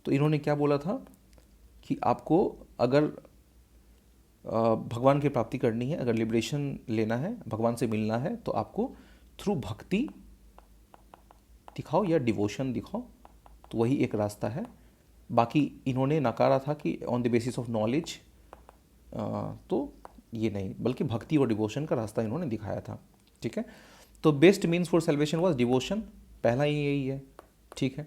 तो इन्होंने क्या बोला था कि आपको अगर भगवान की प्राप्ति करनी है, अगर लिबरेशन लेना है, भगवान से मिलना है, तो आपको थ्रू भक्ति दिखाओ या डिवोशन दिखाओ, तो वही एक रास्ता है। बाकी इन्होंने नकारा था कि on the basis of knowledge, तो ये नहीं, बल्कि भक्ति और डिवोशन का रास्ता इन्होंने दिखाया था, ठीक है। तो best means for salvation was devotion, पहला ही यही है, ठीक है।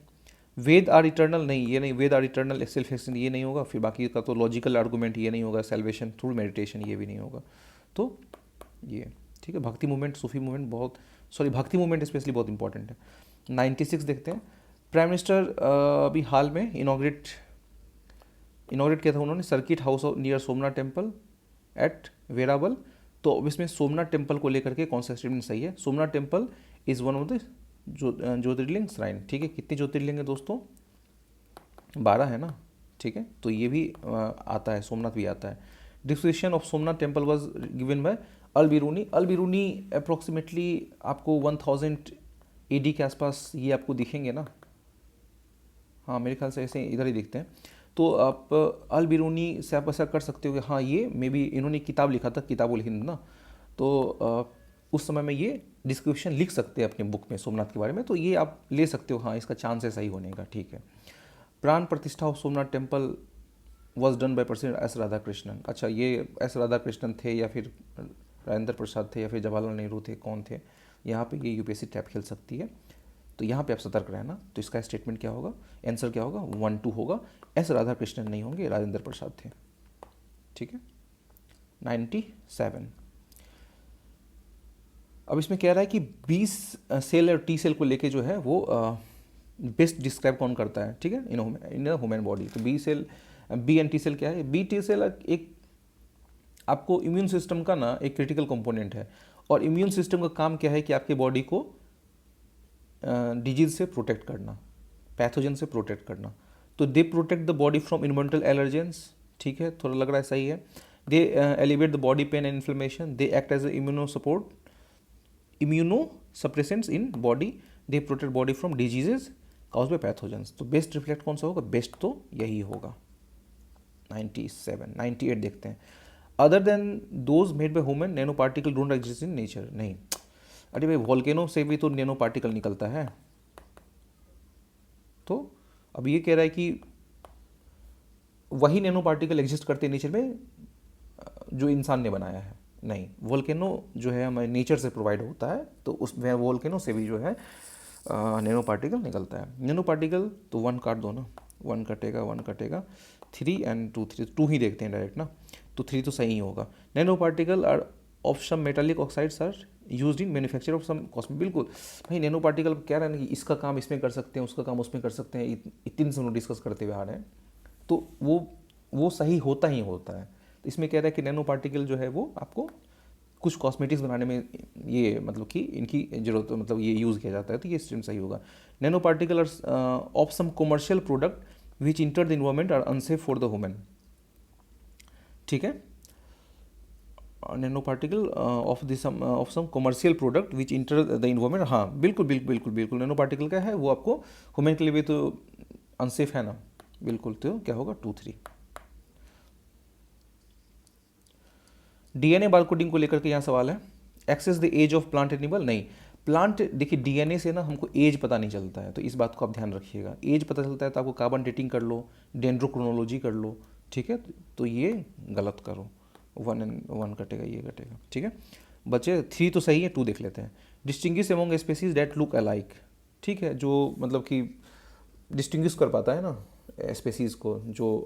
वेद आर इटर्नल, नहीं ये नहीं, वेद आर इटर्नल सेल्फ एक्सटेंड ये नहीं होगा। फिर बाकी का तो लॉजिकल आर्गूमेंट ये नहीं होगा, सेल्वेशन थ्रू मेडिटेशन ये भी नहीं होगा, तो ये ठीक है। भक्ति मूवमेंट, सूफी मूवमेंट बहुत, सॉरी भक्ति मूवमेंट स्पेशली बहुत इंपॉर्टेंट है। 96 देखते हैं। प्राइम मिनिस्टर अभी हाल में इनॉग्रेट किया था उन्होंने circuit house near Somnath temple at Veraval. तो अब इसमें सोमनाथ टेम्पल को लेकर के कौन सा स्टेटमेंट सही है? Somnath temple is one of the Jyotirlinga shrine, ठीक है। कितने ज्योतिर्लिंग है दोस्तों? 12 है ना, ठीक है। तो ये भी आता है, सोमनाथ भी आता है। Description of Somnath temple was given by Al Biruni. Al Biruni approximately आपको 1000 AD के आसपास ये आपको दिखेंगे ना, हाँ मेरे ख्याल से ऐसे इधर ही दिखते हैं। तो आप अल बिरूनी से आप ऐसा कर सकते हो कि हाँ ये मे बी इन्होंने किताब लिखा था, किताबुल हिंद ना, तो उस समय में ये डिस्क्रिप्शन लिख सकते हैं अपने बुक में सोमनाथ के बारे में, तो ये आप ले सकते हो, हाँ इसका चांस है सही होने का, ठीक है। प्राण प्रतिष्ठा of Somnath temple was done by president S Radhakrishnan. अच्छा, ये एस राधाकृष्णन थे या फिर राजेंद्र प्रसाद थे या फिर जवाहरलाल नेहरू थे, कौन थे? यहाँ पे ये यूपीएससी टैप खेल सकती है, तो यहाँ पे आप सतर्क रहना। तो इसका स्टेटमेंट क्या होगा? आंसर क्या होगा? 1-2 होगा। एस राधाकृष्णन नहीं होंगे, राजेंद्र प्रसाद थे, ठीक है। 97 अब इसमें कह रहा है कि 20 सेल और टी सेल को लेके जो है वो बेस्ट डिस्क्राइब कौन करता है, ठीक है, इन ह्यूमन बॉडी। तो B cell, B and T cell क्या है? बी टी सेल एक आपको इम्यून सिस्टम का ना एक क्रिटिकल कंपोनेंट है, और इम्यून सिस्टम का काम क्या है कि आपके बॉडी को डिजीज से प्रोटेक्ट करना, पैथोजन से प्रोटेक्ट करना। तो they protect the body from environmental allergens, ठीक है, थोड़ा लग रहा है सही है। They elevate the body pain and inflammation, they act as immunosuppressants in body, they protect body from diseases caused by pathogens. तो बेस्ट रिफ्लेक्ट कौन सा होगा? बेस्ट तो यही होगा। 97 98 देखते हैं। Other than those made by human nano particle don't exist in nature, नहीं। अरे भाई वोल्केनो से भी तो नैनो पार्टिकल निकलता है, तो अब ये कह रहा है कि वही नैनो पार्टिकल एग्जिस्ट करते हैं नेचर में जो इंसान ने बनाया है, नहीं। वोल्केनो जो है हमारे नेचर से प्रोवाइड होता है, तो उस वोल्केनो से भी जो है नैनो पार्टिकल निकलता है। नैनो पार्टिकल तो 1 काट दो ना, 1 कटेगा 1 कटेगा, 3 एंड 2 3, 2 ही देखते हैं डायरेक्ट ना, तो 3 तो सही ही होगा। Nano particle are of some metallic oxides are used in manufacture of some cosmetic. बिल्कुल भाई, नैनो पार्टिकल कह रहा है ना कि इसका काम इसमें कर सकते हैं, उसका काम उसमें कर सकते हैं, इतने से हम लोग डिस्कस करते हुए आ रहे हैं, तो वो सही होता ही होता है। तो इसमें कह रहा है कि नैनो पार्टिकल जो है वो आपको कुछ कॉस्मेटिक्स बनाने में ये मतलब कि इनकी जरूरत मतलब ये यूज़ किया जाता है, तो ये स्टेटमेंट सही होगा। Nano particle of some commercial product which enter the environment are unsafe for the human. ठीक है, nano particle of some commercial product which enter the environment, हाँ बिल्कुल बिल्कुल बिल्कुल बिल्कुल, नैनो पार्टिकल क्या है वो आपको ह्यूमन के लिए भी तो अनसेफ है ना, बिल्कुल। तो क्या होगा 2 3। डीएनए बारकोडिंग को लेकर के यहाँ सवाल है, access the age of plant animal. नहीं, प्लांट देखिए डीएनए से ना हमको एज पता नहीं चलता है, तो इस बात को आप ध्यान रखिएगा। एज पता चलता है तो आपको कार्बन डेटिंग कर लो, डेंड्रोक्रोनोलॉजी कर लो, ठीक है, तो ये गलत करो, 1 एंड 1 कटेगा, ये कटेगा। ठीक है बच्चे, 3 तो सही है, 2 देख लेते हैं। Distinguish among species that look alike. ठीक है, जो मतलब कि डिस्टिंग्विश कर पाता है ना स्पेसीज को, जो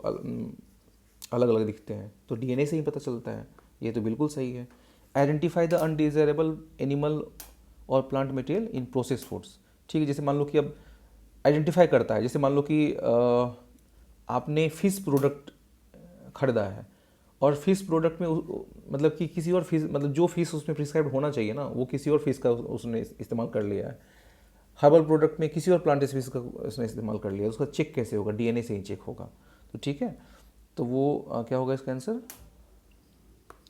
अलग अलग दिखते हैं, तो डीएनए से ही पता चलता है, ये तो बिल्कुल सही है। आइडेंटिफाई द अनडिजायरेबल एनिमल और plant material in process foods. ठीक है, जैसे मान लो कि अब आइडेंटिफाई करता है, जैसे मान लो कि आपने फिश प्रोडक्ट खरीदा है और फिश प्रोडक्ट में मतलब कि किसी और फिश मतलब जो फिश उसमें प्रिस्क्राइब होना चाहिए ना, वो किसी और फिश का उसने इस्तेमाल कर लिया है। हर्बल प्रोडक्ट में किसी और प्लांट स्पीसीज का उसने इस्तेमाल कर लिया, उसका चेक कैसे होगा? डीएनए से ही चेक होगा। तो ठीक है, तो वो क्या होगा इसका आंसर?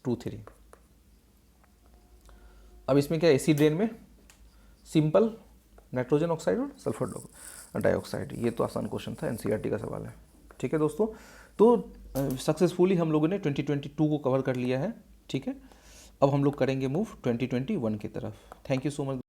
2 3। अब इसमें क्या एसिड रेन में सिंपल नाइट्रोजन ऑक्साइड और सल्फर डाइऑक्साइड, ये तो आसान क्वेश्चन था, एनसीईआरटी का सवाल है। ठीक है दोस्तों, तो सक्सेसफुली हम लोगों ने 2022 को कवर कर लिया है। ठीक है, अब हम लोग करेंगे मूव 2021 की तरफ। Thank you so much.